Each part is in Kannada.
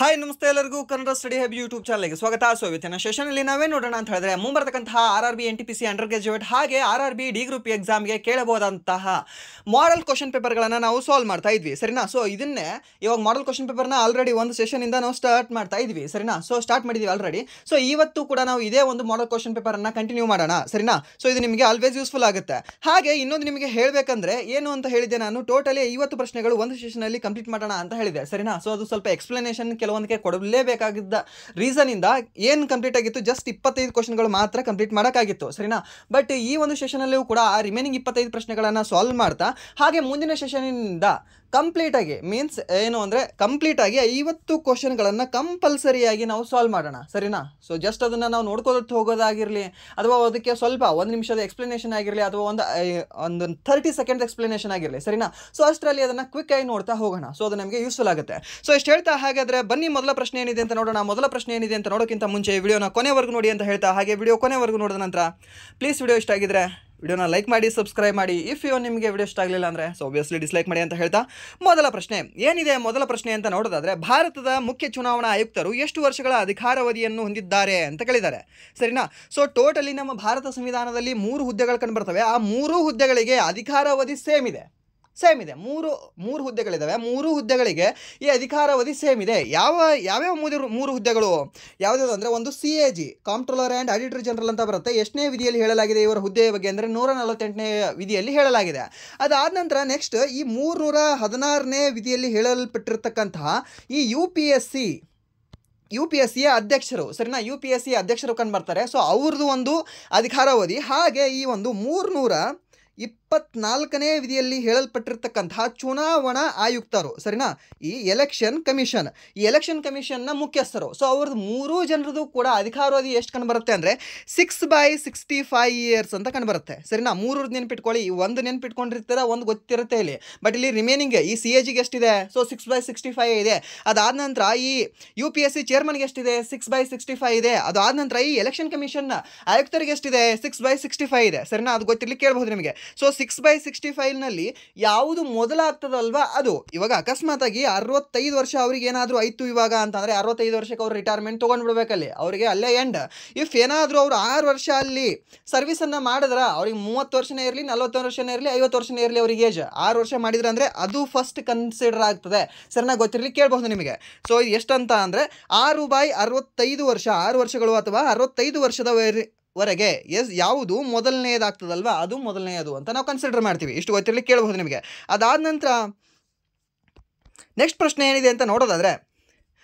ಹಾಯ್ ನಮಸ್ತೆ ಎಲ್ಲರಿಗೂ ಕನ್ನಡ ಸ್ಟಡಿ ಹಬ್ ಯೂಟ್ಯೂಬ್ ಚಾನಲ್ಗೆ ಸ್ವಾಗತ. ಸೊ ಇವತ್ತಿನ ಸೆಷನಲ್ಲಿ ನಾವೇ ನೋಡೋಣ ಅಂತ ಹೇಳಿದ್ರೆ ಮುಂಬರತಕ್ಕಂತಹ RRB NTPC ಅಂಡರ್ ಗ್ರಾಜುಯೇಟ್ ಹಾಗೆ RRB ಡಿ ಗ್ರೂಪ್ ಎಕ್ಸಾಮ್ಗೆ ಕೇಳಬಹುದಂತಹ ಮಾಡೆಲ್ ಕ್ವಶನ್ ಪೇಪರ್ಗಳನ್ನು ನಾವು ಸಾಲ್ವ್ ಮಾಡ್ತಾ ಇದ್ವಿ, ಸರಿನಾ. ಸೊ ಇದನ್ನೇ ಇವಾಗ ಮಾಡೆಲ್ ಕ್ವಶನ್ ಪೇಪರ್ನ ಆಲ್ರೆಡಿ ಒಂದು ಸೆಷನಿಂದ ನಾವು ಸ್ಟಾರ್ಟ್ ಮಾಡ್ತಾ ಇದ್ವಿ, ಸರಿನಾ. ಸೊ ಸ್ಟಾರ್ಟ್ ಮಾಡಿದ್ವಿ ಆಲ್ರೆಡಿ. ಸೊ ಇವತ್ತು ಕೂಡ ನಾವು ಇದೇ ಒಂದು ಮಾಡೆಲ್ ಕ್ವಶನ್ ಪೇಪರನ್ನು ಕಂಟಿನ್ಯೂ ಮಾಡೋಣ, ಸರಿನಾ. ಸೊ ಇದು ನಿಮಗೆ ಆಲ್ವೇಸ್ ಯೂಸ್ಫುಲ್ ಆಗುತ್ತೆ. ಹಾಗೆ ಇನ್ನೊಂದು ನಿಮಗೆ ಹೇಳಬೇಕಂದ್ರೆ ಏನು ಅಂತ ಹೇಳಿದೆ, ನಾನು ಟೋಟಲಿ 50 ಪ್ರಶ್ನೆಗಳು ಒಂದು ಸೆಷನಲ್ಲಿ ಕಂಪ್ಲೀಟ್ ಮಾಡೋಣ ಅಂತ ಹೇಳಿದೆ, ಸರಿನಾ. ಸೊ ಅದು ಸ್ವಲ್ಪ ಎಕ್ಸ್ಪ್ಲನೇಷನ್ ಕೆಲವೊಂದಕ್ಕೆ ಕೊಡಲೇಬೇಕಾಗಿದ್ದ ರೀಸನ್ ಇಂದ ಏನು ಕಂಪ್ಲೀಟ್ ಆಗಿತ್ತು, ಜಸ್ಟ್ 25 ಕ್ವಶನ್ಗಳು ಮಾತ್ರ ಕಂಪ್ಲೀಟ್ ಮಾಡೋಕ್ಕಾಗಿತ್ತು, ಸರಿನಾ. ಬಟ್ ಈ ಒಂದು ಸೆಷನಲ್ಲೂ ಕೂಡ ಆ ರಿಮೈನಿಂಗ್ 25 ಪ್ರಶ್ನೆಗಳನ್ನು ಸಾಲ್ವ್ ಮಾಡ್ತಾ ಹಾಗೆ ಮುಂದಿನ ಸೆಷನಿಂದ ಕಂಪ್ಲೀಟಾಗಿ ಮೀನ್ಸ್ ಏನು ಅಂದರೆ ಕಂಪ್ಲೀಟಾಗಿ 50 ಕ್ವಶನ್ಗಳನ್ನು ಕಂಪಲ್ಸರಿಯಾಗಿ ನಾವು ಸಾಲ್ವ್ ಮಾಡೋಣ, ಸರಿನಾ. ಸೊ ಜಸ್ಟ್ ಅದನ್ನು ನಾವು ನೋಡ್ಕೊಳ್ತಾ ಹೋಗೋದಾಗಿರಲಿ ಅಥವಾ ಅದಕ್ಕೆ ಸ್ವಲ್ಪ 1 ನಿಮಿಷದ ಎಕ್ಸ್ಪ್ಲನೇಷನ್ ಆಗಿರಲಿ ಅಥವಾ ಒಂದು 30 ಸೆಕೆಂಡ್ ಎಕ್ಸ್ಪ್ಲನೇಷನ್ ಆಗಿರಲಿ, ಸರಿನಾ. ಸೊ ಅಷ್ಟರಲ್ಲಿ ಅದನ್ನು ಕ್ವಿಕ್ ಆಗಿ ನೋಡ್ತಾ ಹೋಗೋಣ. ಸೊ ಅದು ನಮಗೆ ಯೂಸ್ಫುಲ್ ಆಗುತ್ತೆ. ಸೊ ಇಷ್ಟು ಹೇಳ್ತಾ ಹಾಗಾದರೆ ಬನ್ನಿ ಮೊದಲ ಪ್ರಶ್ನೆ ಏನಿದೆ ಅಂತ ನೋಡೋಣ. ಮೊದಲ ಪ್ರಶ್ನೆ ಏನಿದೆ ಅಂತ ನೋಡೋಕ್ಕಿಂತ ಮುಂಚೆ ವಿಡಿಯೋನ ಕೊನೆವರೆಗೂ ನೋಡಿ ಅಂತ ಹೇಳ್ತಾ, ಹಾಗೆ ವಿಡಿಯೋ ಕೊನೆವರೆಗೂ ನೋಡಿದ ನಂತರ ಪ್ಲೀಸ್ ವಿಡಿಯೋ ಇಷ್ಟ ಆಗಿದ್ರೆ ವಿಡಿಯೋನ ಲೈಕ್ ಮಾಡಿ, ಸಬ್ಸ್ಕ್ರೈಬ್ ಮಾಡಿ. ಇಫ್ ನಿಮಗೆ ವಿಡಿಯೋ ಇಷ್ಟ ಆಗಲಿಲ್ಲ ಅಂದರೆ ಸೊ ಆಬ್ವಿಯಸ್ಲಿ ಡಿಸ್ಲೈಕ್ ಮಾಡಿ ಅಂತ ಹೇಳ್ತಾ ಮೊದಲ ಪ್ರಶ್ನೆ ಏನಿದೆ, ಮೊದಲ ಪ್ರಶ್ನೆ ಅಂತ ನೋಡೋದಾದರೆ ಭಾರತದ ಮುಖ್ಯ ಚುನಾವಣಾ ಆಯುಕ್ತರು ಎಷ್ಟು ವರ್ಷಗಳ ಅಧಿಕಾರಾವಧಿಯನ್ನು ಹೊಂದಿದ್ದಾರೆ ಅಂತ ಕೇಳಿದ್ದಾರೆ, ಸರಿನಾ. ಸೊ ಟೋಟಲಿ ನಮ್ಮ ಭಾರತ ಸಂವಿಧಾನದಲ್ಲಿ 3 ಹುದ್ದೆಗಳು ಕಂಡು ಬರ್ತವೆ. ಆ 3 ಹುದ್ದೆಗಳಿಗೆ ಅಧಿಕಾರಾವಧಿ ಸೇಮ್ ಇದೆ. ಮೂರು ಹುದ್ದೆಗಳಿದ್ದಾವೆ. 3 ಹುದ್ದೆಗಳಿಗೆ ಈ ಅಧಿಕಾರಾವಧಿ ಸೇಮ್ ಇದೆ. ಯಾವ್ಯಾವ 3 ಹುದ್ದೆಗಳು ಯಾವುದಾದ್ರು ಅಂದರೆ ಒಂದು CAG comptroller and auditor general ಅಂತ ಬರುತ್ತೆ. ಎಷ್ಟನೇ ವಿಧಿಯಲ್ಲಿ ಹೇಳಲಾಗಿದೆ ಇವರ ಹುದ್ದೆಯ ಬಗ್ಗೆ ಅಂದರೆ 148ನೇ ವಿಧಿಯಲ್ಲಿ ಹೇಳಲಾಗಿದೆ. ಅದಾದ ನಂತರ ನೆಕ್ಸ್ಟ್ ಈ 316ನೇ ವಿಧಿಯಲ್ಲಿ ಹೇಳಲ್ಪಟ್ಟಿರ್ತಕ್ಕಂತಹ ಈ UPSC ಅಧ್ಯಕ್ಷರು, ಸರಿನಾ. UPSC ಅಧ್ಯಕ್ಷರು ಕಂಡು ಬರ್ತಾರೆ. ಸೊ ಅವ್ರದ್ದು ಒಂದು ಅಧಿಕಾರಾವಧಿ. ಹಾಗೆ ಈ ಒಂದು 324ನೇ ವಿಧಿಯಲ್ಲಿ ಹೇಳಲ್ಪಟ್ಟಿರ್ತಕ್ಕಂತಹ ಚುನಾವಣಾ ಆಯುಕ್ತರು, ಸರಿನಾ. ಈ ಎಲೆಕ್ಷನ್ ಕಮಿಷನ್ನ ಮುಖ್ಯಸ್ಥರು. ಸೊ ಅವ್ರದ್ದು 3 ಜನರದು ಕೂಡ ಅಧಿಕಾರಾವಧಿ ಎಷ್ಟು ಕಂಡು ಬರುತ್ತೆ ಅಂದರೆ 6/65 ಇಯರ್ಸ್ ಅಂತ ಕಂಡು ಬರುತ್ತೆ, ಸರಿನಾ. 3 ನೆನ್ಪಿಟ್ಕೊಳ್ಳಿ. ಒಂದು ನೆನ್ಪಿಟ್ಕೊಂಡಿರ್ತೀರ, ಒಂದು ಗೊತ್ತಿರುತ್ತೆ ಇಲ್ಲಿ. ಬಟ್ ಇಲ್ಲಿ ರಿಮೈನಿಂಗ್ ಈ CAGಗೆ ಎಷ್ಟಿದೆ, ಸೊ 6/65 ಇದೆ. ಅದಾದ ನಂತರ ಈ UPSC ಚೇರ್ಮನ್ಗೆ ಎಷ್ಟಿದೆ, 6/65 ಇದೆ. ಅದಾದ ನಂತರ ಈ ಎಲೆಕ್ಷನ್ ಕಮಿಷನ್ ಆಯುಕ್ತರಿಗೆ ಎಷ್ಟಿದೆ, 6/65 ಇದೆ, ಸರಿನಾ. ಅದು ಗೊತ್ತಿರಲಿ ಕೇಳಬಹುದು ನಿಮಗೆ. ಸೊ 6/65ನಲ್ಲಿ ಯಾವುದು ಮೊದಲಾಗ್ತದಲ್ವಾ ಅದು. ಇವಾಗ ಅಕಸ್ಮಾತ್ ಆಗಿ 65 ವರ್ಷ ಅವ್ರಿಗೆ ಏನಾದರೂ ಆಯಿತು ಇವಾಗ ಅಂತಂದರೆ 65 ವರ್ಷಕ್ಕೆ ಅವ್ರು ರಿಟೈರ್ಮೆಂಟ್ ತೊಗೊಂಡ್ಬಿಡ್ಬೇಕಲ್ಲಿ, ಅವರಿಗೆ ಅಲ್ಲೇ ಎಂಡ್. ಇಫ್ ಏನಾದರೂ ಅವ್ರು 6 ವರ್ಷ ಅಲ್ಲಿ ಸರ್ವಿಸನ್ನು ಮಾಡಿದ್ರೆ ಅವ್ರಿಗೆ 30 ವರ್ಷನೇ ಇರಲಿ, 40 ವರ್ಷನೇ ಇರಲಿ, 50 ವರ್ಷನೇ ಇರಲಿ, ಅವ್ರಿಗೆ ಏಜ್ 6 ವರ್ಷ ಮಾಡಿದ್ರೆ ಅಂದರೆ ಅದು ಫಸ್ಟ್ ಕನ್ಸಿಡರ್ ಆಗ್ತದೆ, ಸರಿನಾ. ಗೊತ್ತಿರಲಿ ಕೇಳಬಹುದು ನಿಮಗೆ. ಸೊ ಇದು ಎಷ್ಟಂತ ಅಂದರೆ 6/65 ವರ್ಷ, 6 ವರ್ಷಗಳು ಅಥವಾ 65 ವರ್ಷದವರೆಗೆ ಯಾವುದು ಮೊದಲನೆಯದಾಗ್ತದಲ್ವಾ ಅದು ಮೊದಲನೆಯದು ಅಂತ ನಾವು ಕನ್ಸಿಡರ್ ಮಾಡ್ತೀವಿ. ಇಷ್ಟು ಗೊತ್ತಿರಲಿ ಕೇಳಬಹುದು ನಿಮಗೆ. ಅದಾದ ನಂತರ ನೆಕ್ಸ್ಟ್ ಪ್ರಶ್ನೆ ಏನಿದೆ ಅಂತ ನೋಡೋದಾದರೆ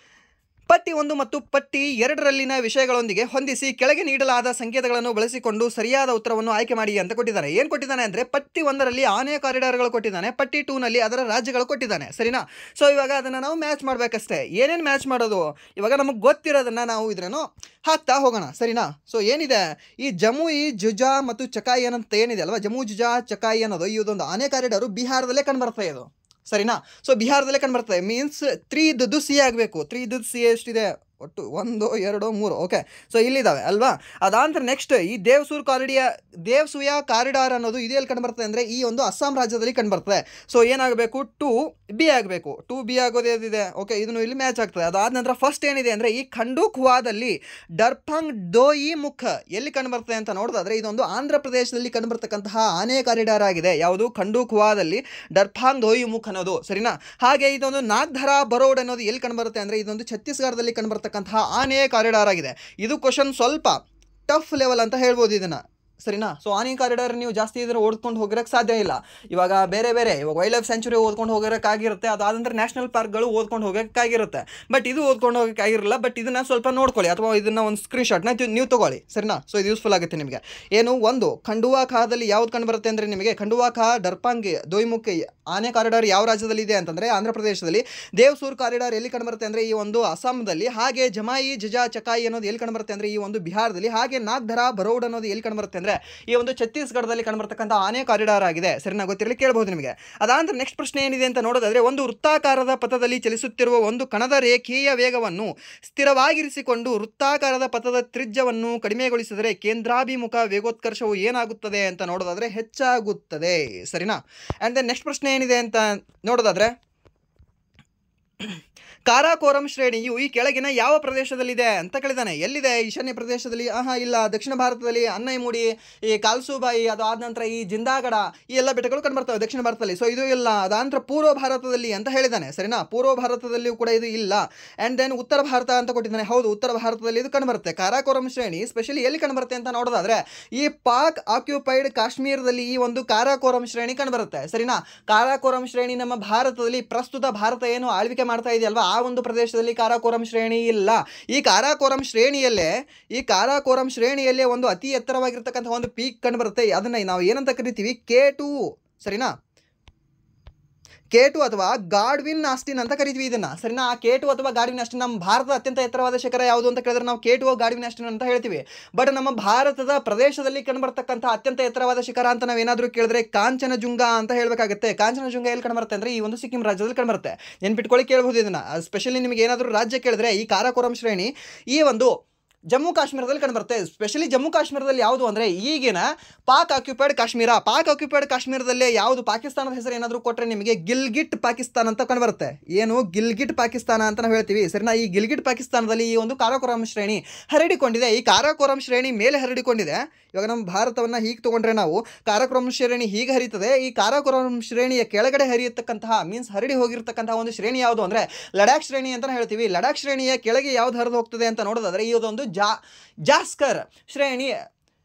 ಪಟ್ಟಿ 1 ಮತ್ತು ಪಟ್ಟಿ 2ರಲ್ಲಿನ ವಿಷಯಗಳೊಂದಿಗೆ ಹೊಂದಿಸಿ ಕೆಳಗೆ ನೀಡಲಾದ ಸಂಕೇತಗಳನ್ನು ಬಳಸಿಕೊಂಡು ಸರಿಯಾದ ಉತ್ತರವನ್ನು ಆಯ್ಕೆ ಮಾಡಿ ಅಂತ ಕೊಟ್ಟಿದ್ದಾನೆ. ಏನು ಕೊಟ್ಟಿದ್ದಾನೆ ಅಂದರೆ ಪಟ್ಟಿ 1ರಲ್ಲಿ ಆನೆ ಕಾರಿಡಾರ್ಗಳು ಕೊಟ್ಟಿದ್ದಾನೆ, ಪಟ್ಟಿ 2ನಲ್ಲಿ ಅದರ ರಾಜ್ಯಗಳು ಕೊಟ್ಟಿದ್ದಾನೆ, ಸರಿನಾ. ಸೊ ಇವಾಗ ಅದನ್ನು ನಾವು ಮ್ಯಾಚ್ ಮಾಡಬೇಕಷ್ಟೇ. ಏನೇನು ಮ್ಯಾಚ್ ಮಾಡೋದು, ಇವಾಗ ನಮಗೆ ಗೊತ್ತಿರೋದನ್ನು ನಾವು ಇದ್ರೇನೋ ಹಾಕ್ತಾ ಹೋಗೋಣ, ಸರಿನಾ. ಸೊ ಏನಿದೆ ಈ ಜಮುಯಿ, ಜುಜಾ ಮತ್ತು ಚಕಾಯಿ ಅನ್ನೋಂತ ಏನಿದೆ ಅಲ್ವಾ, ಜಮು, ಜುಜಾ, ಚಕಾಯಿ ಅನ್ನೋದು ಇದೊಂದು ಆನೆ ಕಾರಿಡಾರು ಬಿಹಾರದಲ್ಲೇ ಕಂಡುಬರ್ತದೆ ಇದು, ಸರಿನಾ. ಸೊ ಬಿಹಾರದಲ್ಲೇ ಕಂಡುಬರ್ತದೆ. ಮೀನ್ಸ್ 3 ಇದ್ದದ್ದು C ಆಗಬೇಕು. 3 ಇದ್ದದ್ದು C ಎಷ್ಟಿದೆ ಒಟ್ಟು 1 2 3 ಓಕೆ. ಸೊ ಇಲ್ಲಿದ್ದಾವೆ ಅಲ್ವಾ. ಅದಾಂತರ ನೆಕ್ಸ್ಟ್ ಈ ದೇವ್ಸುಯ ಕಾರಿಡಾರ್ ಅನ್ನೋದು ಇದು ಎಲ್ಲಿ ಕಂಡುಬರ್ತದೆ ಅಂದರೆ ಈ ಒಂದು ಅಸ್ಸಾಂ ರಾಜ್ಯದಲ್ಲಿ ಕಂಡುಬರ್ತದೆ. ಸೊ ಏನಾಗಬೇಕು 2B ಆಗಬೇಕು. 2B ಆಗೋದೇದಿದೆ okay. ಇದನ್ನು ಇಲ್ಲಿ ಮ್ಯಾಚ್ ಆಗ್ತದೆ. ಅದಾದ ನಂತರ ಫಸ್ಟ್ ಏನಿದೆ ಅಂದರೆ ಈ ಖಂಡೂಖ್ವಾದಲ್ಲಿ ಡರ್ಪಾಂಗ್ ದೋಯಿ ಮುಖ ಎಲ್ಲಿ ಕಂಡುಬರ್ತದೆ ಅಂತ ನೋಡೋದಾದರೆ ಇದೊಂದು ಆಂಧ್ರ ಪ್ರದೇಶದಲ್ಲಿ ಕಂಡುಬರ್ತಕ್ಕಂತಹ ಆನೆ ಕಾರಿಡಾರ್ ಆಗಿದೆ. ಯಾವುದು ಖಂಡೂಖ್ವಾದಲ್ಲಿ ಡರ್ಪಾಂಗ್ ದೋಯಿ ಮುಖ್ ಅನ್ನೋದು, ಸರಿನಾ. ಹಾಗೆ ಇದೊಂದು ನಾಗ್ಧರಾ ಬರೋಡ್ ಅನ್ನೋದು ಎಲ್ಲಿ ಕಂಡುಬರುತ್ತೆ ಅಂದರೆ ಇದೊಂದು ಛತ್ತೀಸ್ಗಢದಲ್ಲಿ ಕಂಡುಬರ್ತಕ್ಕಂತಹ ಆನೆ ಕಾರಿಡಾರ್ ಆಗಿದೆ. ಇದು ಕ್ವಶನ್ ಸ್ವಲ್ಪ ಟಫ್ ಲೆವೆಲ್ ಅಂತ ಹೇಳ್ಬೋದು ಇದನ್ನು, ಸರಿನಾ. ಸೊ ಆನೆ ಕಾರಿಡಾರ್ ನೀವು ಜಾಸ್ತಿ ಇದ್ರೆ ಓದ್ಕೊಂಡು ಹೋಗಿರೋಕ್ಕೆ ಸಾಧ್ಯ ಇಲ್ಲ. ಇವಾಗ ಬೇರೆ ಇವಾಗ ವೈಲ್ಡ್ ಲೈಫ್ ಸೆಂಚುರಿ ಓದ್ಕೊಂಡು ಹೋಗೋಕ್ಕಾಗಿರುತ್ತೆ, ಅದಾದಂದ್ರೆ ನ್ಯಾಷನಲ್ ಪಾರ್ಕ್ಗಳು ಓದ್ಕೊಂಡು ಹೋಗೋಕ್ಕಾಗಿರುತ್ತೆ. ಬಟ್ ಇದು ಓದ್ಕೊಂಡು ಹೋಗೋಕ್ಕಾಗಿರಲ್ಲ. ಬಟ್ ಇದನ್ನು ಸ್ವಲ್ಪ ನೋಡ್ಕೊಳ್ಳಿ ಅಥವಾ ಇದನ್ನು ಒಂದು ಸ್ಕ್ರೀನ್ಶಾಟ್ನ ನೀವು ತೊಗೊಳ್ಳಿ, ಸರಿನಾ. ಸೊ ಇದು ಯೂಸ್ಫುಲ್ ಆಗುತ್ತೆ ನಿಮಗೆ. ಏನು ಒಂದು ಖಂಡುವಾ ಖಾದಲ್ಲಿ ಯಾವ್ದು ಕಂಡು ಬರುತ್ತೆ ಅಂದರೆ ನಿಮಗೆ ಖಂಡುವಾ ಖಾ ಡರ್ಪಾಂಗ್ ದೋಯ್ಮುಖ್ ಆನೆ ಕಾರಿಡಾರ್ ಯಾವ ರಾಜ್ಯದಲ್ಲಿ ಇದೆ ಅಂತಂದರೆ ಆಂಧ್ರ ಪ್ರದೇಶದಲ್ಲಿ. ದೇವ್ಸೂರ್ ಕಾರಿಡಾರ್ ಎಲ್ಲಿ ಕಂಡುಬರುತ್ತೆ ಅಂದರೆ ಈ ಒಂದು ಅಸ್ಸಾಂದಲ್ಲಿ. ಹಾಗೆ ಜಮಾಯಿ, ಜಜಾ, ಚಕಾಯಿ ಅನ್ನೋದು ಎಲ್ಲಿ ಕಂಡುಬರುತ್ತೆ ಅಂದರೆ ಈ ಒಂದು ಬಿಹಾರದಲ್ಲಿ. ಹಾಗೆ ನಾಗ್ಧರಾ ಬರೋಡ್ ಅನ್ನೋದು ಎಲ್ಲಿ ಕಂಡುಬರುತ್ತೆ ಅಂದರೆ ಈ ಒಂದು ಛತ್ತೀಸ್ಗಢದಲ್ಲಿ ಕಂಡುಬರ್ತಕ್ಕಂಥ ಆನೆ ಕಾರಿಡಾರ್ ಆಗಿದೆ, ಸರಿನಾ. ಗೊತ್ತಿರಲಿ ಕೇಳಬಹುದು ನಿಮಗೆ. ಅದಾಂತರ ನೆಕ್ಸ್ಟ್ ಪ್ರಶ್ನೆ ಏನಿದೆ ಅಂತ ನೋಡೋದಾದರೆ ಒಂದು ವೃತ್ತಾಕಾರದ ಪಥದಲ್ಲಿ ಚಲಿಸುತ್ತಿರುವ ಒಂದು ಕಣದ ರೇಖೀಯ ವೇಗವನ್ನು ಸ್ಥಿರವಾಗಿರಿಸಿಕೊಂಡು ವೃತ್ತಾಕಾರದ ಪಥದ ತ್ರಿಜ್ಯವನ್ನು ಕಡಿಮೆಗೊಳಿಸಿದರೆ ಕೇಂದ್ರಾಭಿಮುಖ ವೇಗೋತ್ಕರ್ಷವು ಏನಾಗುತ್ತದೆ ಅಂತ ನೋಡೋದಾದರೆ ಹೆಚ್ಚಾಗುತ್ತದೆ, ಸರಿನಾ. ಆ್ಯಂಡ್ ದೆನ್ ನೆಕ್ಸ್ಟ್ ಪ್ರಶ್ನೆ ಏನಿದೆ ಅಂತ ನೋಡೋದಾದರೆ ಕಾರಾಕೋರಂ ಶ್ರೇಣಿಯು ಈ ಕೆಳಗಿನ ಯಾವ ಪ್ರದೇಶದಲ್ಲಿದೆ ಅಂತ ಕೇಳಿದಾನೆ. ಎಲ್ಲಿದೆ? ಈಶಾನ್ಯ ಪ್ರದೇಶದಲ್ಲಿ? ಇಲ್ಲ. ದಕ್ಷಿಣ ಭಾರತದಲ್ಲಿ ಅನ್ನೈಮುಡಿ, ಈ ಕಾಲ್ಸುಬಾಯಿ, ಅದು ಆದ ನಂತರ ಈ ಜಿಂದಾಗಡ, ಈ ಎಲ್ಲ ಬೆಟ್ಟಗಳು ಕಂಡುಬರ್ತವೆ ದಕ್ಷಿಣ ಭಾರತದಲ್ಲಿ. ಸೊ ಇದು ಇಲ್ಲ. ಅದಾನಂತರ ಪೂರ್ವ ಭಾರತದಲ್ಲಿ ಅಂತ ಹೇಳಿದ್ದಾನೆ, ಸರಿನಾ? ಪೂರ್ವ ಭಾರತದಲ್ಲಿಯೂ ಕೂಡ ಇದು ಇಲ್ಲ. ಆ್ಯಂಡ್ ದೆನ್ ಉತ್ತರ ಭಾರತ ಅಂತ ಕೊಟ್ಟಿದ್ದಾನೆ. ಹೌದು, ಉತ್ತರ ಭಾರತದಲ್ಲಿ ಇದು ಕಂಡುಬರುತ್ತೆ. ಕಾರಾಕೋರಂ ಶ್ರೇಣಿ ಸ್ಪೆಷಲಿ ಎಲ್ಲಿ ಕಂಡುಬರುತ್ತೆ ಅಂತ ನೋಡೋದಾದ್ರೆ ಈ ಪಾಕ್ ಆಕ್ಯುಪೈಡ್ ಕಾಶ್ಮೀರದಲ್ಲಿ ಈ ಒಂದು ಕಾರಾಕೋರಂ ಶ್ರೇಣಿ ಕಂಡುಬರುತ್ತೆ, ಸರಿನಾ? ಕಾರಾಕೋರಂ ಶ್ರೇಣಿ ನಮ್ಮ ಭಾರತದಲ್ಲಿ, ಪ್ರಸ್ತುತ ಭಾರತ ಏನು ಆಳ್ವಿಕೆ ಮಾಡ್ತಾ ಇದೆಯಲ್ವಾ, ಆ ಒಂದು ಪ್ರದೇಶದಲ್ಲಿ ಕಾರಾಕೋರಂ ಶ್ರೇಣಿ ಇಲ್ಲ. ಈ ಕಾರಾಕೋರಂ ಶ್ರೇಣಿಯಲ್ಲೇ ಒಂದು ಅತಿ ಎತ್ತರವಾಗಿರ್ತಕ್ಕಂಥ ಒಂದು ಪೀಕ್ ಕಂಡುಬರುತ್ತೆ. ಅದನ್ನ ನಾವು ಏನಂತ ಕರಿತೀವಿ? K2, ಸರಿನಾ? K2 ಅಥವಾ ಗಾಡ್ವಿನ್ ಆಸ್ಟಿನ್ ಅಂತ ಕರಿತೀವಿ ಇದನ್ನ, ಸರಿನಾ? K2 ಅಥವಾ ಗಾಡ್ವಿನ್ ಆಸ್ಟಿನ್. ನಮ್ಮ ಭಾರತದ ಅತ್ಯಂತ ಎತ್ತರವಾದ ಶಿಖರ ಯಾವುದು ಅಂತ ಕೇಳಿದ್ರೆ ನಾವು K2 ಗಾಡ್ವಿನ್ ಆಸ್ಟಿನ್ ಅಂತ ಹೇಳ್ತೀವಿ. ಬಟ್ ನಮ್ಮ ಭಾರತದ ಪ್ರದೇಶದಲ್ಲಿ ಕಂಡುಬರ್ತಕ್ಕಂಥ ಅತ್ಯಂತ ಎತ್ತರವಾದ ಶಿಖರ ಅಂತ ನಾವೇನಾದ್ರೂ ಕೇಳಿದ್ರೆ ಕಾಂಚನಜುಂಗ ಅಂತ ಹೇಳಬೇಕಾಗುತ್ತೆ. ಕಾಂಚನಜುಂಗ ಎಲ್ಲಿ ಕಂಡುಬರುತ್ತೆ ಅಂದ್ರೆ ಈ ಒಂದು ಸಿಕ್ಕಿಂ ರಾಜ್ಯದಲ್ಲಿ ಕಂಡುಬರುತ್ತೆ. ನೆನ್ಪಿಟ್ಕೊಳ್ಳಿ, ಕೇಳಬಹುದು ಇದನ್ನ. ಸ್ಪೆಷಲಿ ನಿಮಗೆ ಏನಾದರೂ ರಾಜ್ಯ ಕೇಳಿದ್ರೆ ಈ ಕಾರಾಕೋರಂ ಶ್ರೇಣಿ ಈ ಒಂದು ಜಮ್ಮು ಕಾಶ್ಮೀರದಲ್ಲಿ ಕಂಡುಬರುತ್ತೆ. ಸ್ಪೆಷಲಿ ಜಮ್ಮು ಕಾಶ್ಮೀರದಲ್ಲಿ ಯಾವುದು ಅಂದರೆ ಈಗಿನ ಪಾಕ್ ಆಕ್ಯುಪೈಡ್ ಕಾಶ್ಮೀರ. ಪಾಕ್ ಆಕ್ಯುಪೈಡ್ ಕಾಶ್ಮೀರದಲ್ಲೇ ಯಾವುದು ಪಾಕಿಸ್ತಾನದ ಹೆಸರು ಏನಾದರೂ ಕೊಟ್ಟರೆ ನಿಮಗೆ ಗಿಲ್ಗಿಟ್ ಪಾಕಿಸ್ತಾನ ಅಂತ ಕಂಡುಬರುತ್ತೆ. ಏನು? ಗಿಲ್ಗಿಟ್ ಪಾಕಿಸ್ತಾನ ಅಂತ ನಾವು ಹೇಳ್ತೀವಿ, ಸರಿನಾ? ಈ ಗಿಲ್ಗಿಟ್ ಪಾಕಿಸ್ತಾನದಲ್ಲಿ ಈ ಒಂದು ಕಾರಾಕೋರಂ ಶ್ರೇಣಿ ಹರಡಿಕೊಂಡಿದೆ. ಈ ಕಾರಾಕೋರಂ ಶ್ರೇಣಿ ಮೇಲೆ ಹರಡಿಕೊಂಡಿದೆ. ಇವಾಗ ನಮ್ಮ ಭಾರತವನ್ನು ಹೀಗೆ ತೊಗೊಂಡ್ರೆ ನಾವು ಕಾರಾಕೋರಂ ಶ್ರೇಣಿ ಹೀಗೆ ಹರಿತದೆ. ಈ ಕಾರಾಕೋರಂ ಶ್ರೇಣಿಯ ಕೆಳಗಡೆ ಹರಿಯತಕ್ಕಂತಹ ಮೀನ್ಸ್ ಹರಡಿ ಹೋಗಿರ್ತಕ್ಕಂತಹ ಒಂದು ಶ್ರೇಣಿ ಯಾವುದು ಅಂದರೆ ಲಡಾಖ್ ಶ್ರೇಣಿ ಅಂತ ಹೇಳ್ತೀವಿ. ಲಡಾಖ್ ಶ್ರೇಣಿಯ ಕೆಳಗೆ ಯಾವ್ದು ಹರಿದು ಹೋಗ್ತದೆ ಅಂತ ನೋಡೋದಾದ್ರೆ ಇದೊಂದು ಜಾಸ್ಕರ್ ಶ್ರೇಣಿ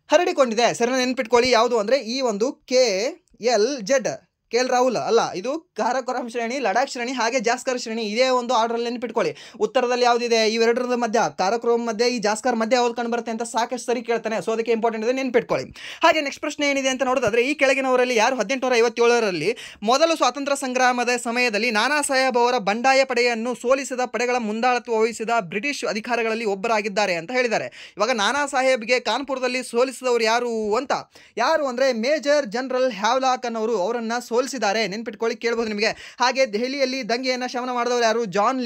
ಹರಡಿಕೊಂಡಿದೆ, ಸರಿನಾ? ನೆನ್ಪಿಟ್ಕೊಳ್ಳಿ. ಯಾವುದು ಅಂದರೆ ಈ ಒಂದು KLZ, KL ರಾಹುಲ್ ಅಲ್ಲ, ಇದು ಕಾರಾಕೋರಂ ಶ್ರೇಣಿ, ಲಡಾಖ್ ಶ್ರೇಣಿ, ಹಾಗೆ ಜಾಸ್ಕರ್ ಶ್ರೇಣಿ. ಇದೇ ಒಂದು ಆರ್ಡ್ರಲ್ಲಿ ನೆನ್ಪಿಟ್ಕೊಳ್ಳಿ. ಉತ್ತರದಲ್ಲಿ ಯಾವುದಿದೆ? ಇವೆರಡರ ಮಧ್ಯ, ಕಾರಾಕೋರಂ ಮಧ್ಯೆ ಈ ಜಾಸ್ಕರ್ ಮಧ್ಯೆ ಯಾವ್ದು ಕಂಡುಬರುತ್ತೆ ಅಂತ ಸಾಕಷ್ಟು ಸರಿ ಕೇಳ್ತಾನೆ. ಸೊ ಅದಕ್ಕೆ ಇಂಪಾರ್ಟೆಂಟ್ ಇದೆ, ನೆನ್ಪಿಟ್ಕೊಳ್ಳಿ. ಹಾಗೆ ನೆಕ್ಸ್ಟ್ ಪ್ರಶ್ನೆ ಏನಿದೆ ಅಂತ ನೋಡೋದಾದ್ರೆ ಈ ಕೆಳಗಿನವರಲ್ಲಿ ಯಾರು 1857ರಲ್ಲಿ ಮೊದಲು ಸ್ವಾತಂತ್ರ್ಯ ಸಂಗ್ರಾಮದ ಸಮಯದಲ್ಲಿ ನಾನಾ ಸಾಹೇಬ್ ಅವರ ಬಂಡಾಯ ಪಡೆಯನ್ನು ಸೋಲಿಸಿದ ಪಡೆಗಳ ಮುಂದಾಳತ್ವ ವಹಿಸಿದ ಬ್ರಿಟಿಷ್ ಅಧಿಕಾರಿಗಳಲ್ಲಿ ಒಬ್ಬರಾಗಿದ್ದಾರೆ ಅಂತ ಹೇಳಿದ್ದಾರೆ. ಇವಾಗ ನಾನಾ ಸಾಹೇಬ್ಗೆ ಕಾನ್ಪುರದಲ್ಲಿ ಸೋಲಿಸಿದವರು ಯಾರು ಅಂದರೆ ಮೇಜರ್ ಜನರಲ್ ಹ್ಯಾವ್ಲಾಕ್ ಅನ್ನೋರು ಅವರನ್ನು ಸೋಲಿಸಿದ್ದಾರೆ. ನೆನ್ಪಿಟ್ಕೊಳ್ಳಿ, ಕೇಳಬಹುದು ನಿಮಗೆ. ಹಾಗೆ ದೆಹಲಿಯಲ್ಲಿ ದಂಗೆಯನ್ನು ಶಮನ ಮಾಡಿದವರು ಯಾರು? ಜಾನ್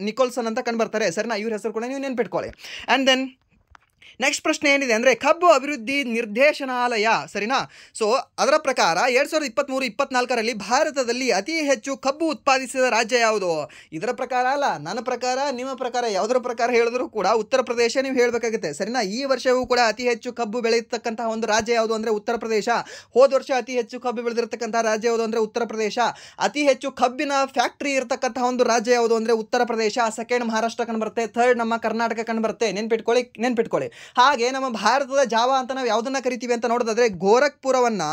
ನಿಕೋಲ್ಸನ್ ಅಂತ ಕಂಡುಬರ್ತಾರೆ, ಸರಿನಾ? ಇವ್ರ ಹೆಸರು ಕೂಡ ನೀವು ನೆನ್ಪಿಟ್ಕೊಳ್ಳಿ. ಆ್ಯಂಡ್ ದೆನ್ ನೆಕ್ಸ್ಟ್ ಪ್ರಶ್ನೆ ಏನಿದೆ ಅಂದರೆ ಕಬ್ಬು ಅಭಿವೃದ್ಧಿ ನಿರ್ದೇಶನಾಲಯ, ಸರಿನಾ? ಸೊ ಅದರ ಪ್ರಕಾರ 2023-24ರಲ್ಲಿ ಭಾರತದಲ್ಲಿ ಅತಿ ಹೆಚ್ಚು ಕಬ್ಬು ಉತ್ಪಾದಿಸಿದ ರಾಜ್ಯ ಯಾವುದು? ಇದರ ಪ್ರಕಾರ ಅಲ್ಲ, ನನ್ನ ಪ್ರಕಾರ, ನಿಮ್ಮ ಪ್ರಕಾರ, ಯಾವುದರ ಪ್ರಕಾರ ಹೇಳಿದ್ರು ಕೂಡ ಉತ್ತರ ಪ್ರದೇಶ ನೀವು ಹೇಳಬೇಕಾಗುತ್ತೆ, ಸರಿನಾ? ಈ ವರ್ಷವೂ ಕೂಡ ಅತಿ ಹೆಚ್ಚು ಕಬ್ಬು ಬೆಳೆಯತಕ್ಕಂತಹ ಒಂದು ರಾಜ್ಯ ಯಾವುದು ಅಂದರೆ ಉತ್ತರ ಪ್ರದೇಶ. ಹೋದ ವರ್ಷ ಅತಿ ಹೆಚ್ಚು ಕಬ್ಬು ಬೆಳೆದಿರತಕ್ಕಂತಹ ರಾಜ್ಯ ಯಾವುದು ಅಂದರೆ ಉತ್ತರ ಪ್ರದೇಶ. ಅತಿ ಹೆಚ್ಚು ಕಬ್ಬಿನ ಫ್ಯಾಕ್ಟ್ರಿ ಇರತಕ್ಕಂತಹ ಒಂದು ರಾಜ್ಯ ಯಾವುದು ಅಂದರೆ ಉತ್ತರ ಪ್ರದೇಶ. ಸೆಕೆಂಡ್ ಮಹಾರಾಷ್ಟ್ರ ಕಂಡುಬರುತ್ತೆ, ಥರ್ಡ್ ನಮ್ಮ ಕರ್ನಾಟಕ ಕಂಡುಬರುತ್ತೆ. ನೆನ್ಪಿಟ್ಕೊಳ್ಳಿ. ಹಾಗೆ ನಮ್ಮ ಭಾರತದ ಜಾವ ಅಂತ ನಾವು ಯಾವುದನ್ನ ಕರಿತೀವಿ ಅಂತ ನೋಡೋದಾದ್ರೆ ಈ ಗೋರಖ್ಪುರವನ್ನು